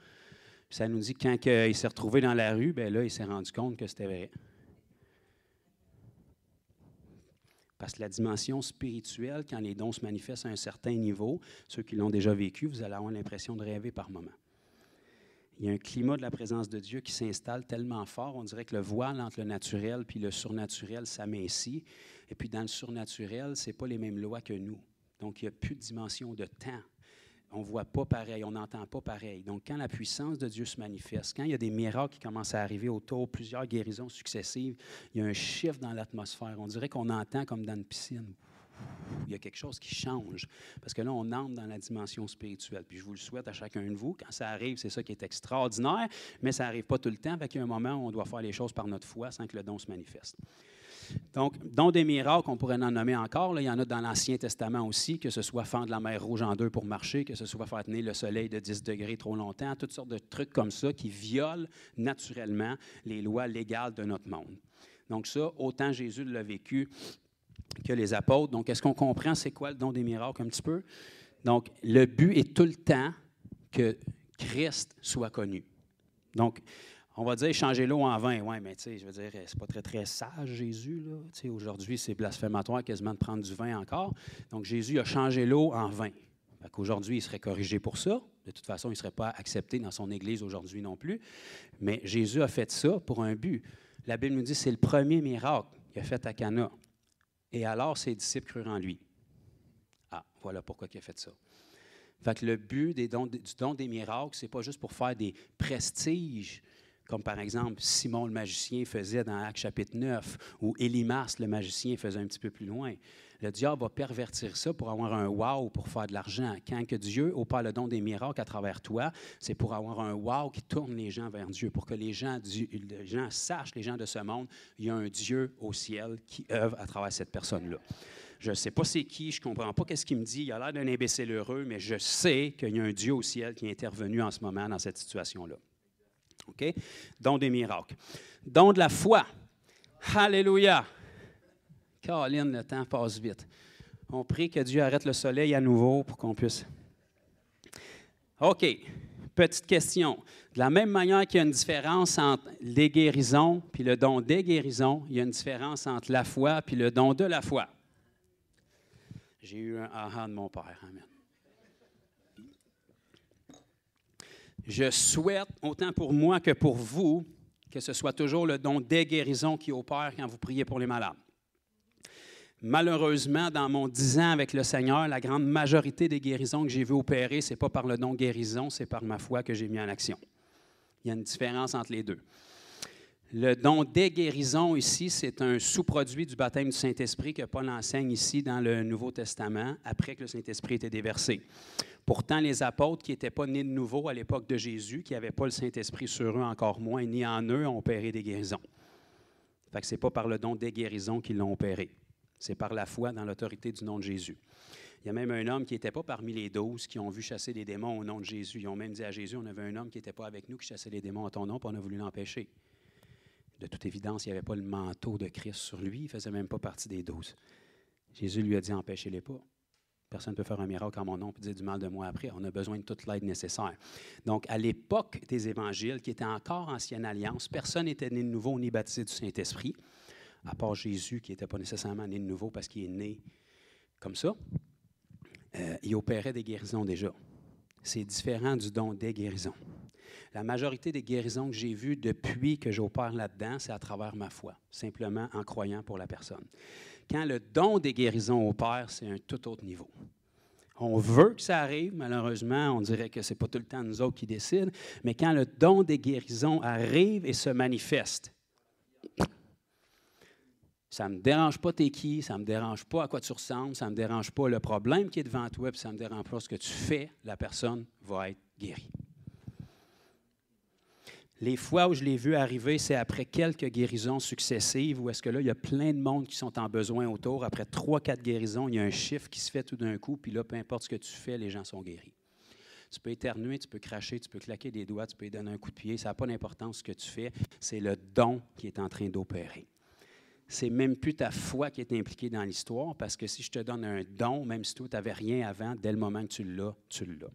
Puis ça nous dit que quand il s'est retrouvé dans la rue, bien là, il s'est rendu compte que c'était vrai. Parce que la dimension spirituelle, quand les dons se manifestent à un certain niveau, ceux qui l'ont déjà vécu, vous allez avoir l'impression de rêver par moments. Il y a un climat de la présence de Dieu qui s'installe tellement fort, on dirait que le voile entre le naturel et le surnaturel s'amincit. Et puis dans le surnaturel, ce n'est pas les mêmes lois que nous. Donc il n'y a plus de dimension de temps. On ne voit pas pareil, on n'entend pas pareil. Donc quand la puissance de Dieu se manifeste, quand il y a des miracles qui commencent à arriver autour, plusieurs guérisons successives, il y a un chiffre dans l'atmosphère. On dirait qu'on entend comme dans une piscine. Il y a quelque chose qui change. Parce que là, on entre dans la dimension spirituelle. Puis je vous le souhaite à chacun de vous. Quand ça arrive, c'est ça qui est extraordinaire, mais ça n'arrive pas tout le temps. Fait qu'il y a un moment où on doit faire les choses par notre foi sans que le don se manifeste. Donc, don des miracles, on pourrait en nommer encore. Là, il y en a dans l'Ancien Testament aussi, que ce soit fendre la mer Rouge en deux pour marcher, que ce soit faire tenir le soleil de 10 degrés trop longtemps, toutes sortes de trucs comme ça qui violent naturellement les lois légales de notre monde. Donc ça, autant Jésus l'a vécu que les apôtres. Donc, est-ce qu'on comprend c'est quoi le don des miracles un petit peu? Donc, le but est tout le temps que Christ soit connu. Donc, on va dire changer l'eau en vin. Oui, mais tu sais, je veux dire, c'est pas très, très sage, Jésus, là. Tu sais, aujourd'hui, c'est blasphématoire quasiment de prendre du vin encore. Donc, Jésus a changé l'eau en vin. Fait qu'aujourd'hui, il serait corrigé pour ça. De toute façon, il ne serait pas accepté dans son Église aujourd'hui non plus. Mais Jésus a fait ça pour un but. La Bible nous dit que c'est le premier miracle qu'il a fait à Cana. Et alors, ses disciples crurent en lui. Ah, voilà pourquoi il a fait ça. Fait que le but du don des miracles, ce n'est pas juste pour faire des prestiges, comme par exemple Simon le magicien faisait dans Actes chapitre 9, ou Élymas le magicien faisait un petit peu plus loin. Le diable va pervertir ça pour avoir un wow, pour faire de l'argent. Quand que Dieu opère le don des miracles à travers toi, c'est pour avoir un wow qui tourne les gens vers Dieu, pour que les gens sachent, les gens de ce monde, il y a un Dieu au ciel qui œuvre à travers cette personne-là. Je ne sais pas c'est qui, je ne comprends pas qu'est-ce qu'il me dit, il a l'air d'un imbécile heureux, mais je sais qu'il y a un Dieu au ciel qui est intervenu en ce moment dans cette situation-là. OK? Don des miracles. Don de la foi. Alléluia! Caroline, le temps passe vite. On prie que Dieu arrête le soleil à nouveau pour qu'on puisse... OK. Petite question. De la même manière qu'il y a une différence entre les guérisons puis le don des guérisons, il y a une différence entre la foi puis le don de la foi. J'ai eu un aha de mon Père. Amen. Je souhaite, autant pour moi que pour vous, que ce soit toujours le don des guérisons qui opère quand vous priez pour les malades. Malheureusement, dans mon 10 ans avec le Seigneur, la grande majorité des guérisons que j'ai vues opérer, ce n'est pas par le don guérison, c'est par ma foi que j'ai mis en action. Il y a une différence entre les deux. Le don des guérisons ici, c'est un sous-produit du baptême du Saint-Esprit que Paul enseigne ici dans le Nouveau Testament, après que le Saint-Esprit était déversé. Pourtant, les apôtres qui n'étaient pas nés de nouveau à l'époque de Jésus, qui n'avaient pas le Saint-Esprit sur eux encore moins, ni en eux, ont opéré des guérisons. Fait que ce n'est pas par le don des guérisons qu'ils l'ont opéré. C'est par la foi dans l'autorité du nom de Jésus. Il y a même un homme qui n'était pas parmi les 12 qui ont vu chasser des démons au nom de Jésus. Ils ont même dit à Jésus, on avait un homme qui n'était pas avec nous qui chassait les démons à ton nom, puis on a voulu l'empêcher. De toute évidence, il n'y avait pas le manteau de Christ sur lui. Il ne faisait même pas partie des 12. Jésus lui a dit, empêchez-les pas. Personne ne peut faire un miracle en mon nom et dire du mal de moi après. On a besoin de toute l'aide nécessaire. Donc, à l'époque des évangiles, qui était encore ancienne alliance, personne n'était né de nouveau ni baptisé du Saint-Esprit, à part Jésus qui n'était pas nécessairement né de nouveau parce qu'il est né comme ça. il opérait des guérisons déjà. C'est différent du don des guérisons. La majorité des guérisons que j'ai vues depuis que j'opère là-dedans, c'est à travers ma foi, simplement en croyant pour la personne. Quand le don des guérisons opère, c'est un tout autre niveau. On veut que ça arrive, malheureusement, on dirait que ce n'est pas tout le temps nous autres qui décident, mais quand le don des guérisons arrive et se manifeste, ça ne me dérange pas t'es qui, ça ne me dérange pas à quoi tu ressembles, ça ne me dérange pas le problème qui est devant toi, puis ça ne me dérange pas ce que tu fais, la personne va être guérie. Les fois où je l'ai vu arriver, c'est après quelques guérisons successives, où est-ce que là, il y a plein de monde qui sont en besoin autour. Après 3-4 guérisons, il y a un chiffre qui se fait tout d'un coup, puis là, peu importe ce que tu fais, les gens sont guéris. Tu peux éternuer, tu peux cracher, tu peux claquer des doigts, tu peux lui donner un coup de pied, ça n'a pas d'importance ce que tu fais, c'est le don qui est en train d'opérer. C'est même plus ta foi qui est impliquée dans l'histoire, parce que si je te donne un don, même si toi, tu n'avais rien avant, dès le moment que tu l'as, tu l'as.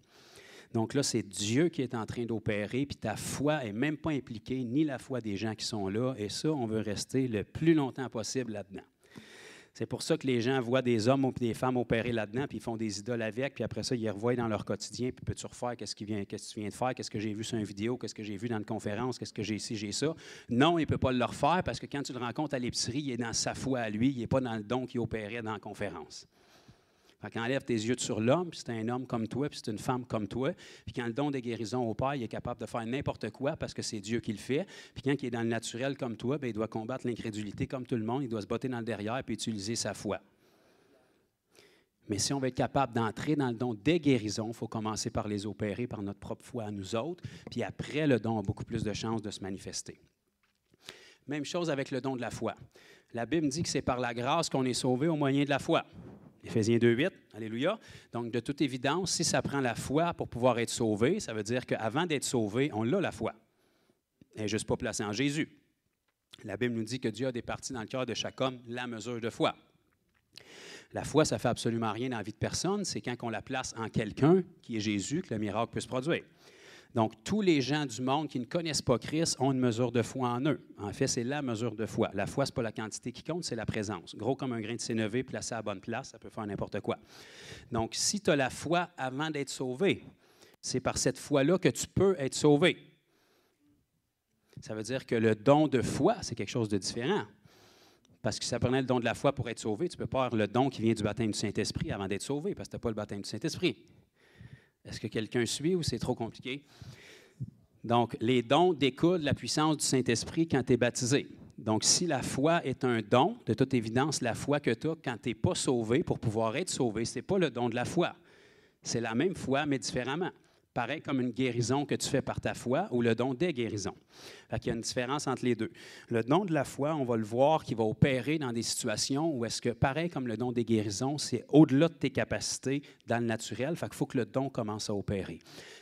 Donc là, c'est Dieu qui est en train d'opérer, puis ta foi n'est même pas impliquée, ni la foi des gens qui sont là, et ça, on veut rester le plus longtemps possible là-dedans. C'est pour ça que les gens voient des hommes ou des femmes opérer là-dedans, puis ils font des idoles avec, puis après ça, ils les revoient dans leur quotidien, puis peux-tu refaire qu'est-ce que tu viens de faire, qu'est-ce que j'ai vu sur une vidéo, qu'est-ce que j'ai vu dans une conférence, qu'est-ce que j'ai ici, j'ai ça. Non, il ne peut pas le refaire, parce que quand tu le rencontres à l'épicerie, il est dans sa foi à lui, il n'est pas dans le don qu'il opérait dans la conférence. Fait qu'enlève tes yeux sur l'homme, puis c'est un homme comme toi, puis c'est une femme comme toi. Puis quand le don des guérisons opère, il est capable de faire n'importe quoi parce que c'est Dieu qui le fait. Puis quand il est dans le naturel comme toi, bien, il doit combattre l'incrédulité comme tout le monde. Il doit se botter dans le derrière puis utiliser sa foi. Mais si on veut être capable d'entrer dans le don des guérisons, il faut commencer par les opérer par notre propre foi à nous autres. Puis après, le don a beaucoup plus de chances de se manifester. Même chose avec le don de la foi. La Bible dit que c'est par la grâce qu'on est sauvé au moyen de la foi. Éphésiens 2,8, alléluia. Donc, de toute évidence, si ça prend la foi pour pouvoir être sauvé, ça veut dire qu'avant d'être sauvé, on a la foi. Elle n'est juste pas placée en Jésus. La Bible nous dit que Dieu a départi dans le cœur de chaque homme la mesure de foi. La foi, ça ne fait absolument rien dans la vie de personne. C'est quand on la place en quelqu'un, qui est Jésus, que le miracle peut se produire. Donc, tous les gens du monde qui ne connaissent pas Christ ont une mesure de foi en eux. En fait, c'est la mesure de foi. La foi, ce n'est pas la quantité qui compte, c'est la présence. Gros comme un grain de sénévé placé à la bonne place, ça peut faire n'importe quoi. Donc, si tu as la foi avant d'être sauvé, c'est par cette foi-là que tu peux être sauvé. Ça veut dire que le don de foi, c'est quelque chose de différent. Parce que si ça prenait le don de la foi pour être sauvé, tu ne peux pas avoir le don qui vient du baptême du Saint-Esprit avant d'être sauvé, parce que tu n'as pas le baptême du Saint-Esprit. Est-ce que quelqu'un suit ou c'est trop compliqué? Donc, les dons découlent de la puissance du Saint-Esprit quand tu es baptisé. Donc, si la foi est un don, de toute évidence, la foi que tu as quand tu n'es pas sauvé, pour pouvoir être sauvé, ce n'est pas le don de la foi. C'est la même foi, mais différemment. Pareil comme une guérison que tu fais par ta foi ou le don des guérisons. Fait qu'il y a une différence entre les deux. Le don de la foi, on va le voir, qui va opérer dans des situations où est-ce que, pareil comme le don des guérisons, c'est au-delà de tes capacités dans le naturel. Fait qu'il faut que le don commence à opérer.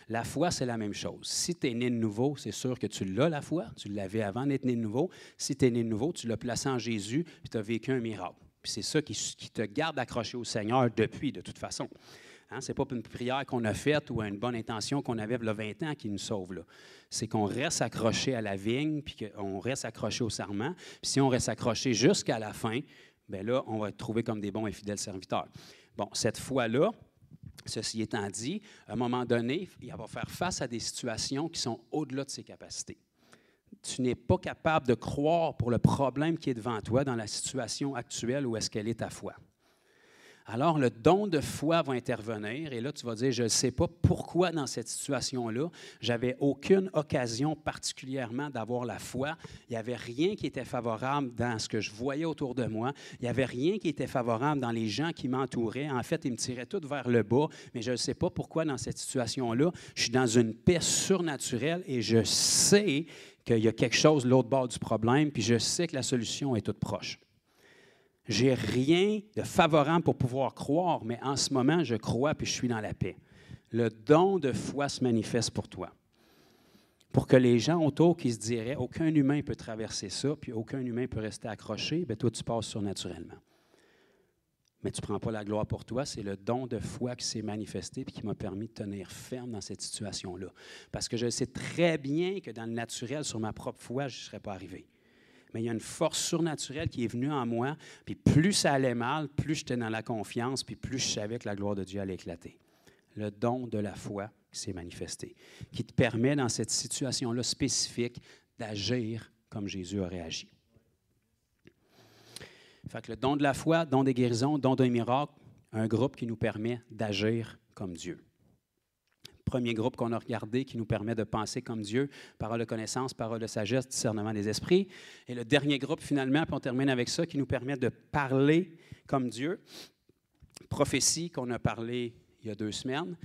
La foi, c'est la même chose. Si tu es né de nouveau, c'est sûr que tu l'as, la foi. Tu l'avais avant d'être né de nouveau. Si tu es né de nouveau, tu l'as placé en Jésus, puis tu as vécu un miracle. Puis c'est ça qui te garde accroché au Seigneur depuis, de toute façon. Hein, ce n'est pas une prière qu'on a faite ou une bonne intention qu'on avait il y a 20 ans qui nous sauve. Là. C'est qu'on reste accroché à la vigne, puis qu'on reste accroché au serment. Puis si on reste accroché jusqu'à la fin, bien là, on va être trouvé comme des bons et fidèles serviteurs. Bon, cette foi-là, ceci étant dit, à un moment donné, il va faire face à des situations qui sont au-delà de ses capacités. Tu n'es pas capable de croire pour le problème qui est devant toi dans la situation actuelle où est-ce qu'elle est ta foi. Alors, le don de foi va intervenir et là, tu vas dire, je ne sais pas pourquoi dans cette situation-là, j'avais aucune occasion particulièrement d'avoir la foi. Il n'y avait rien qui était favorable dans ce que je voyais autour de moi. Il n'y avait rien qui était favorable dans les gens qui m'entouraient. En fait, ils me tiraient tout vers le bas, mais je ne sais pas pourquoi dans cette situation-là, je suis dans une paix surnaturelle et je sais qu'il y a quelque chose de l'autre bord du problème, puis je sais que la solution est toute proche. J'ai rien de favorable pour pouvoir croire, mais en ce moment, je crois puis je suis dans la paix. Le don de foi se manifeste pour toi. Pour que les gens autour qui se diraient « aucun humain peut traverser ça, puis aucun humain peut rester accroché », bien toi, tu passes surnaturellement. Mais tu ne prends pas la gloire pour toi, c'est le don de foi qui s'est manifesté et qui m'a permis de tenir ferme dans cette situation-là. Parce que je sais très bien que dans le naturel, sur ma propre foi, je ne serais pas arrivé. Mais il y a une force surnaturelle qui est venue en moi, puis plus ça allait mal, plus j'étais dans la confiance, puis plus je savais que la gloire de Dieu allait éclater. Le don de la foi qui s'est manifesté, qui te permet dans cette situation-là spécifique d'agir comme Jésus aurait agi. Fait que le don de la foi, don des guérisons, don d'un miracle, un groupe qui nous permet d'agir comme Dieu. Premier groupe qu'on a regardé qui nous permet de penser comme Dieu, parole de connaissance, parole de sagesse, discernement des esprits. Et le dernier groupe, finalement, puis on termine avec ça, qui nous permet de parler comme Dieu. Prophétie qu'on a parlé il y a 2 semaines,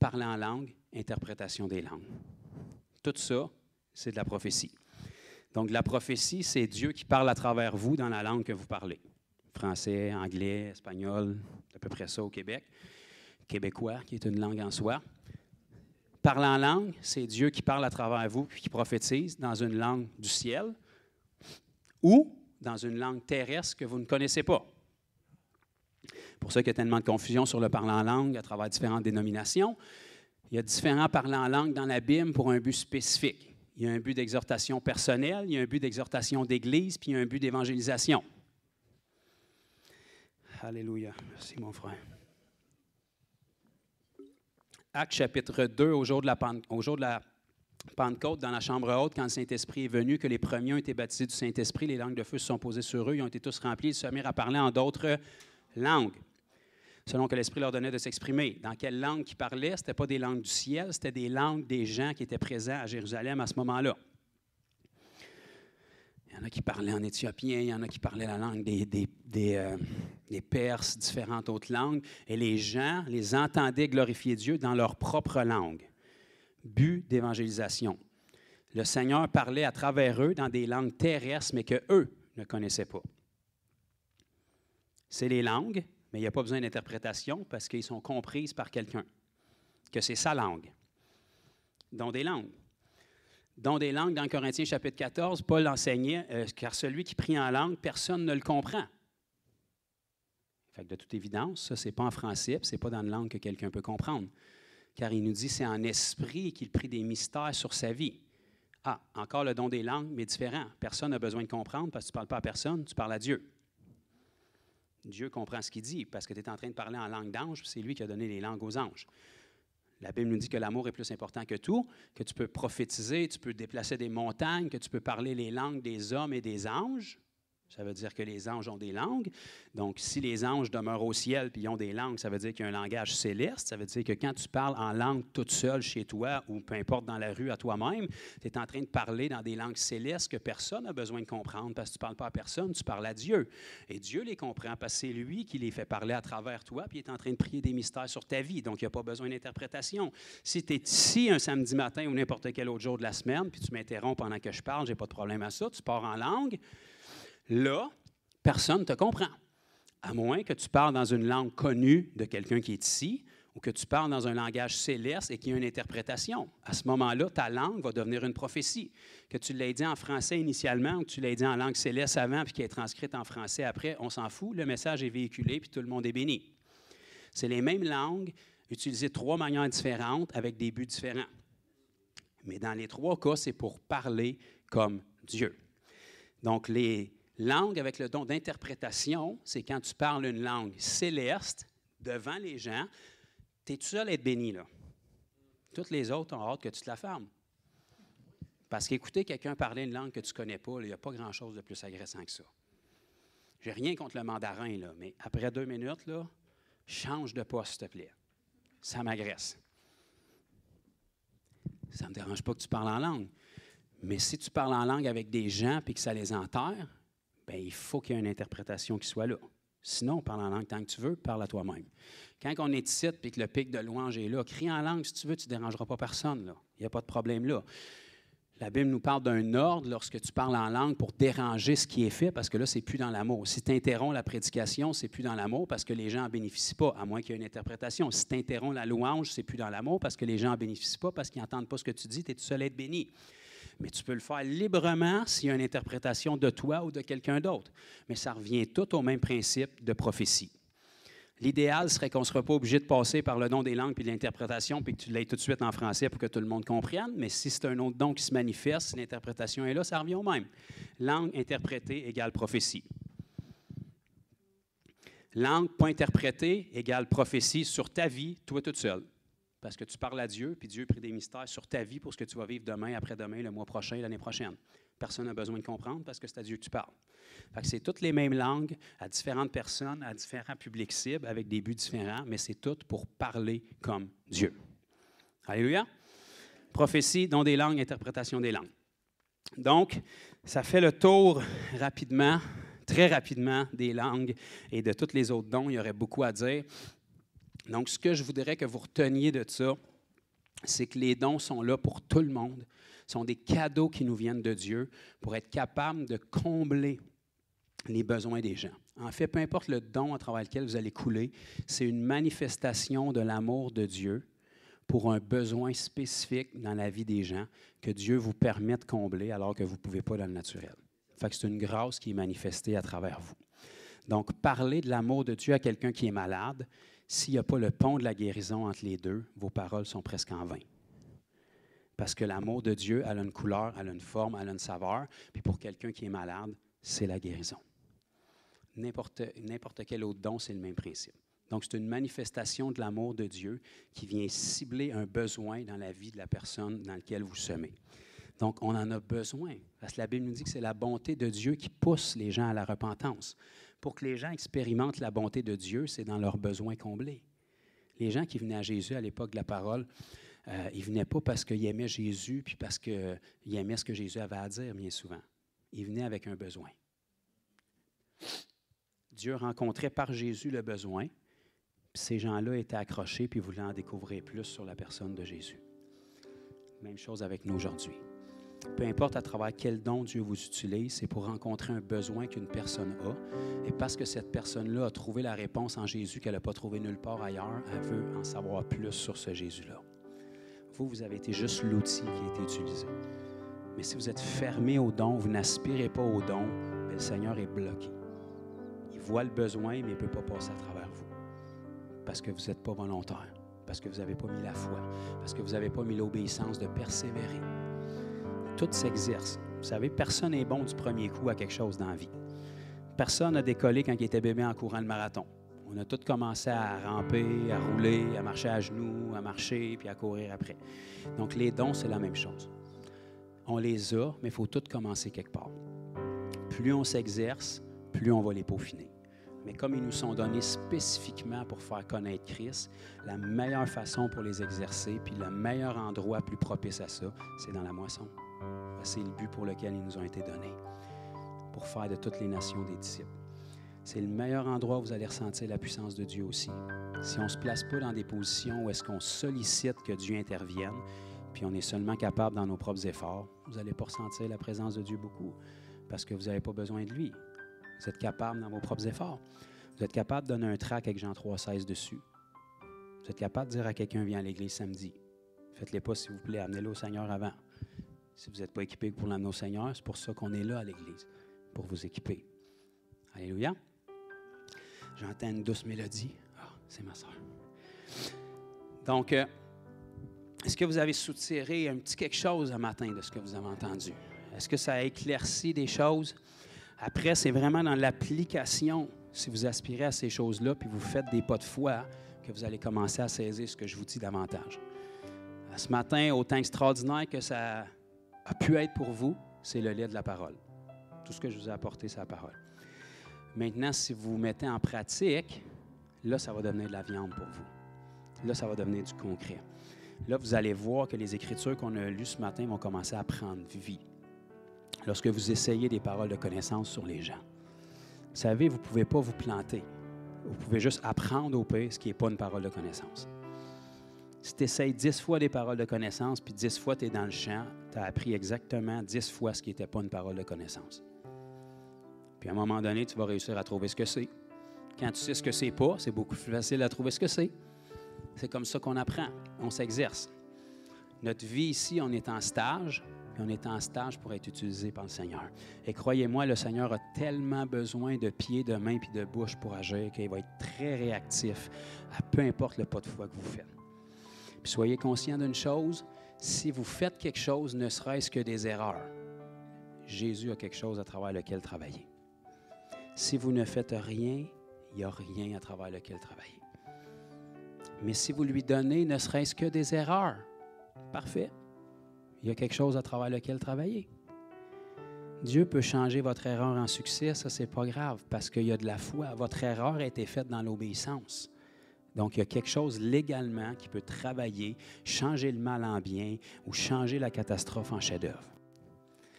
parler en langue, interprétation des langues. Tout ça, c'est de la prophétie. Donc, la prophétie, c'est Dieu qui parle à travers vous dans la langue que vous parlez. Français, anglais, espagnol, à peu près ça au Québec. Québécois, qui est une langue en soi. Parler en langue, c'est Dieu qui parle à travers vous puis qui prophétise dans une langue du ciel ou dans une langue terrestre que vous ne connaissez pas. Pour ça qu'il y a tellement de confusion sur le parler en langue à travers différentes dénominations. Il y a différents parlers en langue dans la Bible pour un but spécifique. Il y a un but d'exhortation personnelle, il y a un but d'exhortation d'Église, puis il y a un but d'évangélisation. Alléluia. Merci, mon frère. Actes chapitre 2, au jour de la Pentecôte, dans la chambre haute, quand le Saint-Esprit est venu, que les premiers ont été baptisés du Saint-Esprit, les langues de feu se sont posées sur eux, ils ont été tous remplis, ils se mirent à parler en d'autres langues, selon que l'Esprit leur donnait de s'exprimer. Dans quelle langue ils parlaient? Ce n'était pas des langues du ciel, c'était des langues des gens qui étaient présents à Jérusalem à ce moment-là. Il y en a qui parlaient en éthiopien, il y en a qui parlaient la langue des Perses, différentes autres langues, et les gens les entendaient glorifier Dieu dans leur propre langue. But d'évangélisation. Le Seigneur parlait à travers eux dans des langues terrestres, mais qu'eux ne connaissaient pas. C'est les langues, mais il n'y a pas besoin d'interprétation parce qu'ils sont comprises par quelqu'un, que c'est sa langue. Don des langues. Don des langues, dans Corinthiens chapitre 14, Paul enseignait, car celui qui prie en langue, personne ne le comprend. Fait que de toute évidence, ça, ce n'est pas en français, ce n'est pas dans une langue que quelqu'un peut comprendre. Car il nous dit c'est en esprit qu'il prie des mystères sur sa vie. Ah, encore le don des langues, mais différent. Personne n'a besoin de comprendre parce que tu ne parles pas à personne, tu parles à Dieu. Dieu comprend ce qu'il dit parce que tu es en train de parler en langue d'ange, c'est lui qui a donné les langues aux anges. La Bible nous dit que l'amour est plus important que tout, que tu peux prophétiser, tu peux déplacer des montagnes, que tu peux parler les langues des hommes et des anges. Ça veut dire que les anges ont des langues. Donc, si les anges demeurent au ciel et ils ont des langues, ça veut dire qu'il y a un langage céleste. Ça veut dire que quand tu parles en langue toute seule chez toi ou peu importe dans la rue à toi-même, tu es en train de parler dans des langues célestes que personne n'a besoin de comprendre parce que tu ne parles pas à personne, tu parles à Dieu. Et Dieu les comprend parce que c'est lui qui les fait parler à travers toi puis il est en train de prier des mystères sur ta vie. Donc, il n'y a pas besoin d'interprétation. Si tu es ici un samedi matin ou n'importe quel autre jour de la semaine puis tu m'interromps pendant que je parle, je n'ai pas de problème à ça, tu pars en langue. Là, personne ne te comprend, à moins que tu parles dans une langue connue de quelqu'un qui est ici ou que tu parles dans un langage céleste et qu'il y a une interprétation. À ce moment-là, ta langue va devenir une prophétie. Que tu l'aies dit en français initialement ou que tu l'aies dit en langue céleste avant puis qu'elle est transcrite en français après, on s'en fout, le message est véhiculé puis tout le monde est béni. C'est les mêmes langues utilisées de 3 manières différentes avec des buts différents. Mais dans les 3 cas, c'est pour parler comme Dieu. Donc, les langue avec le don d'interprétation, c'est quand tu parles une langue céleste devant les gens, tu es tout seul à être béni, là. Toutes les autres ont hâte que tu te la fermes. Parce qu'écouter quelqu'un parler une langue que tu ne connais pas, il n'y a pas grand-chose de plus agressant que ça. J'ai rien contre le mandarin, là, mais après 2 minutes, là, change de poste, s'il te plaît. Ça m'agresse. Ça ne me dérange pas que tu parles en langue. Mais si tu parles en langue avec des gens et que ça les enterre, bien, il faut qu'il y ait une interprétation qui soit là. Sinon, parle en langue tant que tu veux, parle à toi-même. Quand on est ici et que le pic de louange est là, crie en langue si tu veux, tu ne dérangeras pas personne, là. Il n'y a pas de problème là. La Bible nous parle d'un ordre lorsque tu parles en langue pour déranger ce qui est fait, parce que là, ce n'est plus dans l'amour. Si tu interromps la prédication, ce n'est plus dans l'amour parce que les gens n'en bénéficient pas, à moins qu'il y ait une interprétation. Si tu interromps la louange, ce n'est plus dans l'amour parce que les gens n'en bénéficient pas, parce qu'ils n'entendent pas ce que tu dis, tu es tout seul à être béni. Mais tu peux le faire librement s'il y a une interprétation de toi ou de quelqu'un d'autre. Mais ça revient tout au même principe de prophétie. L'idéal serait qu'on ne soit pas obligé de passer par le don des langues puis de l'interprétation, puis que tu l'aies tout de suite en français pour que tout le monde comprenne. Mais si c'est un autre don qui se manifeste, si l'interprétation est là, ça revient au même. Langue interprétée égale prophétie. Langue pas interprétée égale prophétie sur ta vie, toi toute seule. Parce que tu parles à Dieu, puis Dieu a pris des mystères sur ta vie pour ce que tu vas vivre demain, après-demain, le mois prochain, l'année prochaine. Personne n'a besoin de comprendre parce que c'est à Dieu que tu parles. Fait que c'est toutes les mêmes langues à différentes personnes, à différents publics cibles, avec des buts différents, mais c'est tout pour parler comme Dieu. Alléluia. Prophétie, don des langues, interprétation des langues. Donc, ça fait le tour rapidement, très rapidement, des langues et de tous les autres dons. Il y aurait beaucoup à dire. Donc, ce que je voudrais que vous reteniez de ça, c'est que les dons sont là pour tout le monde. Ce sont des cadeaux qui nous viennent de Dieu pour être capables de combler les besoins des gens. En fait, peu importe le don à travers lequel vous allez couler, c'est une manifestation de l'amour de Dieu pour un besoin spécifique dans la vie des gens que Dieu vous permet de combler alors que vous ne pouvez pas dans le naturel. Fait que c'est une grâce qui est manifestée à travers vous. Donc, parler de l'amour de Dieu à quelqu'un qui est malade, s'il n'y a pas le pont de la guérison entre les deux, vos paroles sont presque en vain. Parce que l'amour de Dieu, elle a une couleur, elle a une forme, elle a une saveur. Puis pour quelqu'un qui est malade, c'est la guérison. N'importe quel autre don, c'est le même principe. Donc, c'est une manifestation de l'amour de Dieu qui vient cibler un besoin dans la vie de la personne dans laquelle vous semez. Donc, on en a besoin. Parce que la Bible nous dit que c'est la bonté de Dieu qui pousse les gens à la repentance. Pour que les gens expérimentent la bonté de Dieu, c'est dans leurs besoins comblés. Les gens qui venaient à Jésus à l'époque de la parole, ils ne venaient pas parce qu'ils aimaient Jésus puis parce qu'ils aimaient ce que Jésus avait à dire, bien souvent. Ils venaient avec un besoin. Dieu rencontrait par Jésus le besoin, puis ces gens-là étaient accrochés puis voulaient en découvrir plus sur la personne de Jésus. Même chose avec nous aujourd'hui. Peu importe à travers quel don Dieu vous utilise, c'est pour rencontrer un besoin qu'une personne a. Et parce que cette personne-là a trouvé la réponse en Jésus qu'elle n'a pas trouvé nulle part ailleurs, elle veut en savoir plus sur ce Jésus-là. Vous avez été juste l'outil qui a été utilisé. Mais si vous êtes fermé au don, vous n'aspirez pas au don, bien, le Seigneur est bloqué. Il voit le besoin, mais il ne peut pas passer à travers vous. Parce que vous n'êtes pas volontaire, parce que vous n'avez pas mis la foi, parce que vous n'avez pas mis l'obéissance de persévérer. Tout s'exerce. Vous savez, personne n'est bon du premier coup à quelque chose dans la vie. Personne n'a décollé quand il était bébé en courant le marathon. On a tous commencé à ramper, à rouler, à marcher à genoux, à marcher, puis à courir après. Donc, les dons, c'est la même chose. On les a, mais il faut tous commencer quelque part. Plus on s'exerce, plus on va les peaufiner. Mais comme ils nous sont donnés spécifiquement pour faire connaître Christ, la meilleure façon pour les exercer, puis le meilleur endroit plus propice à ça, c'est dans la moisson. C'est le but pour lequel ils nous ont été donnés, pour faire de toutes les nations des disciples. C'est le meilleur endroit où vous allez ressentir la puissance de Dieu aussi. Si on ne se place pas dans des positions où est-ce qu'on sollicite que Dieu intervienne, puis on est seulement capable dans nos propres efforts, vous n'allez pas ressentir la présence de Dieu beaucoup, parce que vous n'avez pas besoin de lui. Vous êtes capable dans vos propres efforts. Vous êtes capable de donner un tract avec Jean 3,16 dessus. Vous êtes capable de dire à quelqu'un, viens à l'église samedi. Faites-les pas, s'il vous plaît, amenez-le au Seigneur avant. Si vous n'êtes pas équipé pour l'amener au Seigneur, c'est pour ça qu'on est là à l'église, pour vous équiper. Alléluia. J'entends une douce mélodie. Ah, c'est ma soeur. Donc, est-ce que vous avez soutiré un petit quelque chose ce matin de ce que vous avez entendu? Est-ce que ça a éclairci des choses? Après, c'est vraiment dans l'application, si vous aspirez à ces choses-là, puis vous faites des pas de foi, que vous allez commencer à saisir ce que je vous dis davantage. Ce matin, autant extraordinaire que ça a pu être pour vous, c'est le lait de la parole. Tout ce que je vous ai apporté, c'est la parole. Maintenant, si vous vous mettez en pratique, là, ça va devenir de la viande pour vous. Là, ça va devenir du concret. Là, vous allez voir que les Écritures qu'on a lues ce matin vont commencer à prendre vie. Lorsque vous essayez des paroles de connaissance sur les gens. Vous savez, vous ne pouvez pas vous planter. Vous pouvez juste apprendre au pire ce qui n'est pas une parole de connaissance. Si tu essayes 10 fois des paroles de connaissance, puis 10 fois tu es dans le champ, tu as appris exactement 10 fois ce qui n'était pas une parole de connaissance. Puis à un moment donné, tu vas réussir à trouver ce que c'est. Quand tu sais ce que c'est pas, c'est beaucoup plus facile à trouver ce que c'est. C'est comme ça qu'on apprend, on s'exerce. Notre vie ici, on est en stage, puis on est en stage pour être utilisé par le Seigneur. Et croyez-moi, le Seigneur a tellement besoin de pieds, de mains puis de bouche pour agir qu'il va être très réactif à peu importe le pas de foi que vous faites. Puis soyez conscients d'une chose, si vous faites quelque chose, ne serait-ce que des erreurs, Jésus a quelque chose à travers lequel travailler. Si vous ne faites rien, il n'y a rien à travers lequel travailler. Mais si vous lui donnez ne serait-ce que des erreurs, parfait. Il y a quelque chose à travers lequel travailler. Dieu peut changer votre erreur en succès, ça, c'est pas grave, parce qu'il y a de la foi. Votre erreur a été faite dans l'obéissance. Donc, il y a quelque chose légalement qui peut travailler, changer le mal en bien ou changer la catastrophe en chef-d'œuvre.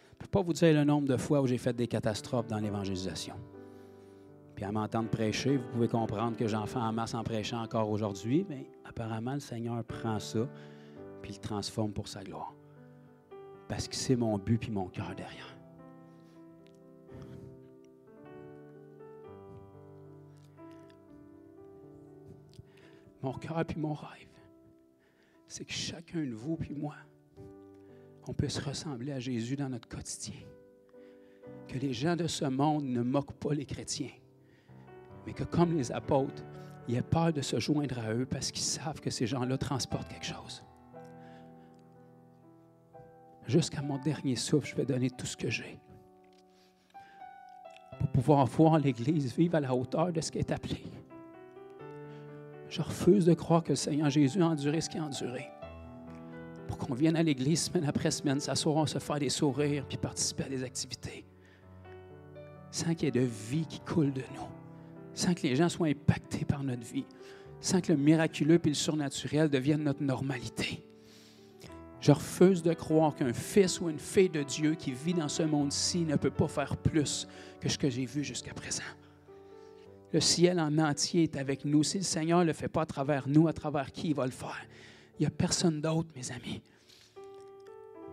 Je ne peux pas vous dire le nombre de fois où j'ai fait des catastrophes dans l'évangélisation. Puis à m'entendre prêcher, vous pouvez comprendre que j'en fais en masse en prêchant encore aujourd'hui, mais apparemment, le Seigneur prend ça puis le transforme pour sa gloire. Parce que c'est mon but puis mon cœur derrière. Mon cœur puis mon rêve, c'est que chacun de vous puis moi, on puisse ressembler à Jésus dans notre quotidien. Que les gens de ce monde ne moquent pas les chrétiens, mais que comme les apôtres, ils aient peur de se joindre à eux parce qu'ils savent que ces gens-là transportent quelque chose. Jusqu'à mon dernier souffle, je vais donner tout ce que j'ai pour pouvoir voir l'Église vivre à la hauteur de ce qui est appelé. Je refuse de croire que le Seigneur Jésus a enduré ce qu'il a enduré. Pour qu'on vienne à l'Église semaine après semaine, s'asseoir, se faire des sourires puis participer à des activités. Sans qu'il y ait de vie qui coule de nous. Sans que les gens soient impactés par notre vie. Sans que le miraculeux et le surnaturel deviennent notre normalité. Je refuse de croire qu'un fils ou une fille de Dieu qui vit dans ce monde-ci ne peut pas faire plus que ce que j'ai vu jusqu'à présent. Le ciel en entier est avec nous. Si le Seigneur ne le fait pas à travers nous, à travers qui il va le faire? Il n'y a personne d'autre, mes amis.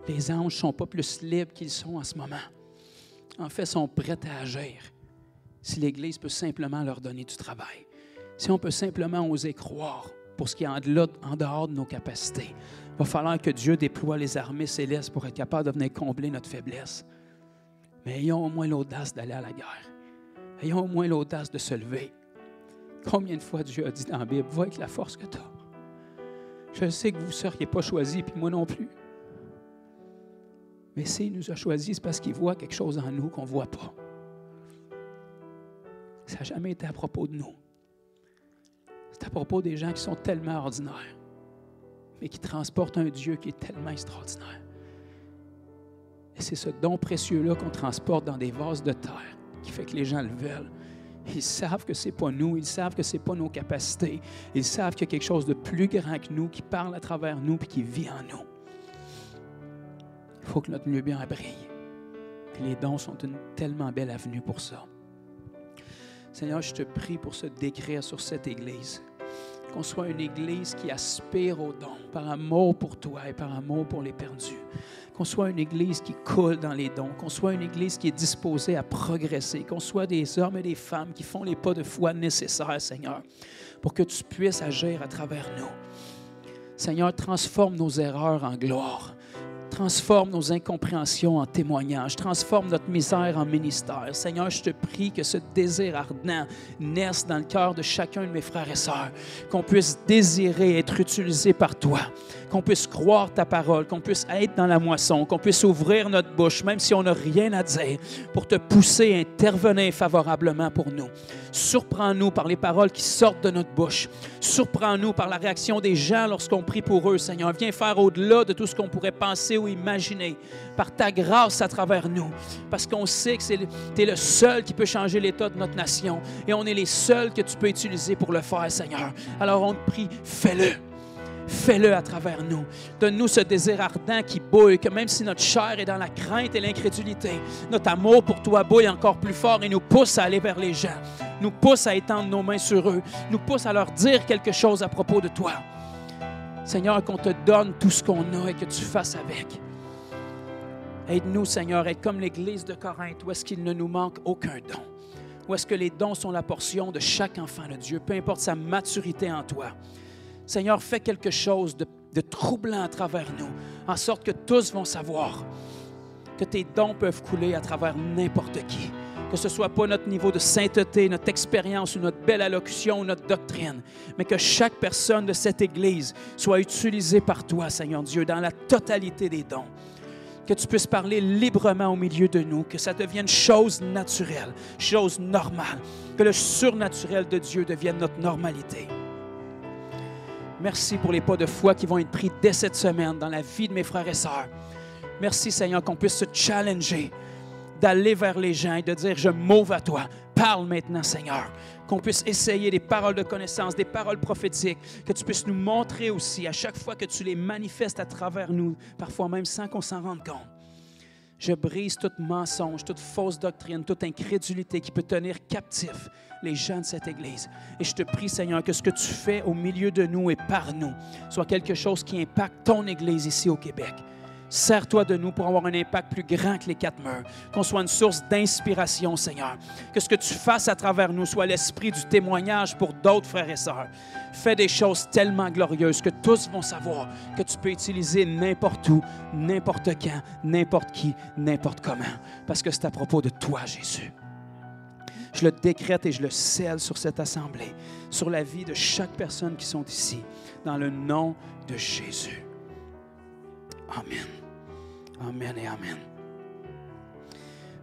Les anges ne sont pas plus libres qu'ils sont en ce moment. En fait, ils sont prêts à agir. Si l'Église peut simplement leur donner du travail. Si on peut simplement oser croire pour ce qui est en dehors de nos capacités. Il va falloir que Dieu déploie les armées célestes pour être capable de venir combler notre faiblesse. Mais ayons au moins l'audace d'aller à la guerre. Ayons au moins l'audace de se lever. Combien de fois Dieu a dit dans la Bible, va avec la force que tu as. Je sais que vous ne seriez pas choisis, puis moi non plus. Mais s'il nous a choisis, c'est parce qu'il voit quelque chose en nous qu'on ne voit pas. Ça n'a jamais été à propos de nous. C'est à propos des gens qui sont tellement ordinaires, mais qui transportent un Dieu qui est tellement extraordinaire. Et c'est ce don précieux-là qu'on transporte dans des vases de terre qui fait que les gens le veulent. Ils savent que ce n'est pas nous, ils savent que ce n'est pas nos capacités. Ils savent qu'il y a quelque chose de plus grand que nous, qui parle à travers nous et qui vit en nous. Il faut que notre lumière brille. Puis les dons sont une tellement belle avenue pour ça. Seigneur, je te prie pour ce décret sur cette Église. Qu'on soit une Église qui aspire aux dons, par amour pour toi et par amour pour les perdus. Qu'on soit une Église qui coule dans les dons, qu'on soit une Église qui est disposée à progresser, qu'on soit des hommes et des femmes qui font les pas de foi nécessaires, Seigneur, pour que tu puisses agir à travers nous. Seigneur, transforme nos erreurs en gloire. Transforme nos incompréhensions en témoignages. Transforme notre misère en ministère. Seigneur, je te prie que ce désir ardent naisse dans le cœur de chacun de mes frères et sœurs. Qu'on puisse désirer être utilisé par toi. Qu'on puisse croire ta parole. Qu'on puisse être dans la moisson. Qu'on puisse ouvrir notre bouche, même si on n'a rien à dire, pour te pousser à intervenir favorablement pour nous. Surprends-nous par les paroles qui sortent de notre bouche. Surprends-nous par la réaction des gens lorsqu'on prie pour eux, Seigneur. Viens faire au-delà de tout ce qu'on pourrait penser ou imaginer, par ta grâce à travers nous. Parce qu'on sait que tu es le seul qui peut changer l'état de notre nation. Et on est les seuls que tu peux utiliser pour le faire, Seigneur. Alors on te prie, fais-le. Fais-le à travers nous. Donne-nous ce désir ardent qui bouille, que même si notre chair est dans la crainte et l'incrédulité, notre amour pour toi bouille encore plus fort et nous pousse à aller vers les gens, nous pousse à étendre nos mains sur eux, nous pousse à leur dire quelque chose à propos de toi. Seigneur, qu'on te donne tout ce qu'on a et que tu fasses avec. Aide-nous, Seigneur, à être comme l'Église de Corinthe, où est-ce qu'il ne nous manque aucun don, où est-ce que les dons sont la portion de chaque enfant de Dieu, peu importe sa maturité en toi. Seigneur, fais quelque chose de troublant à travers nous. en sorte que tous vont savoir que tes dons peuvent couler à travers n'importe qui. Que ce ne soit pas notre niveau de sainteté, notre expérience ou notre belle allocution ou notre doctrine, mais que chaque personne de cette Église soit utilisée par toi, Seigneur Dieu, dans la totalité des dons. Que tu puisses parler librement au milieu de nous, que ça devienne chose naturelle, chose normale, que le surnaturel de Dieu devienne notre normalité. Merci pour les pas de foi qui vont être pris dès cette semaine dans la vie de mes frères et sœurs. Merci, Seigneur, qu'on puisse se challenger, d'aller vers les gens et de dire « Je m'ouvre à toi, parle maintenant, Seigneur ». Qu'on puisse essayer des paroles de connaissance, des paroles prophétiques, que tu puisses nous montrer aussi à chaque fois que tu les manifestes à travers nous, parfois même sans qu'on s'en rende compte. Je brise tout mensonge, toute fausse doctrine, toute incrédulité qui peut tenir captif les gens de cette Église. Et je te prie, Seigneur, que ce que tu fais au milieu de nous et par nous soit quelque chose qui impacte ton Église ici au Québec. Sers-toi de nous pour avoir un impact plus grand que les 4 murs, qu'on soit une source d'inspiration, Seigneur. Que ce que tu fasses à travers nous soit l'esprit du témoignage pour d'autres frères et sœurs. Fais des choses tellement glorieuses que tous vont savoir que tu peux utiliser n'importe où, n'importe quand, n'importe qui, n'importe comment. Parce que c'est à propos de toi, Jésus. Je le décrète et je le scelle sur cette assemblée, sur la vie de chaque personne qui sont ici, dans le nom de Jésus. Amen. Amen et amen.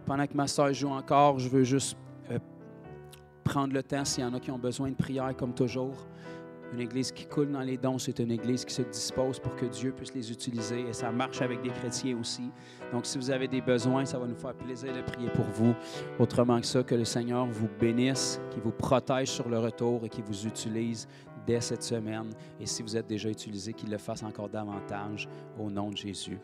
Pendant que ma sœur joue encore, je veux juste prendre le temps, s'il y en a qui ont besoin de prière, comme toujours. Une église qui coule dans les dons, c'est une église qui se dispose pour que Dieu puisse les utiliser. Et ça marche avec des chrétiens aussi. Donc, si vous avez des besoins, ça va nous faire plaisir de prier pour vous. Autrement que ça, que le Seigneur vous bénisse, qu'il vous protège sur le retour et qu'il vous utilise dès cette semaine. Et si vous êtes déjà utilisé, qu'il le fasse encore davantage au nom de Jésus.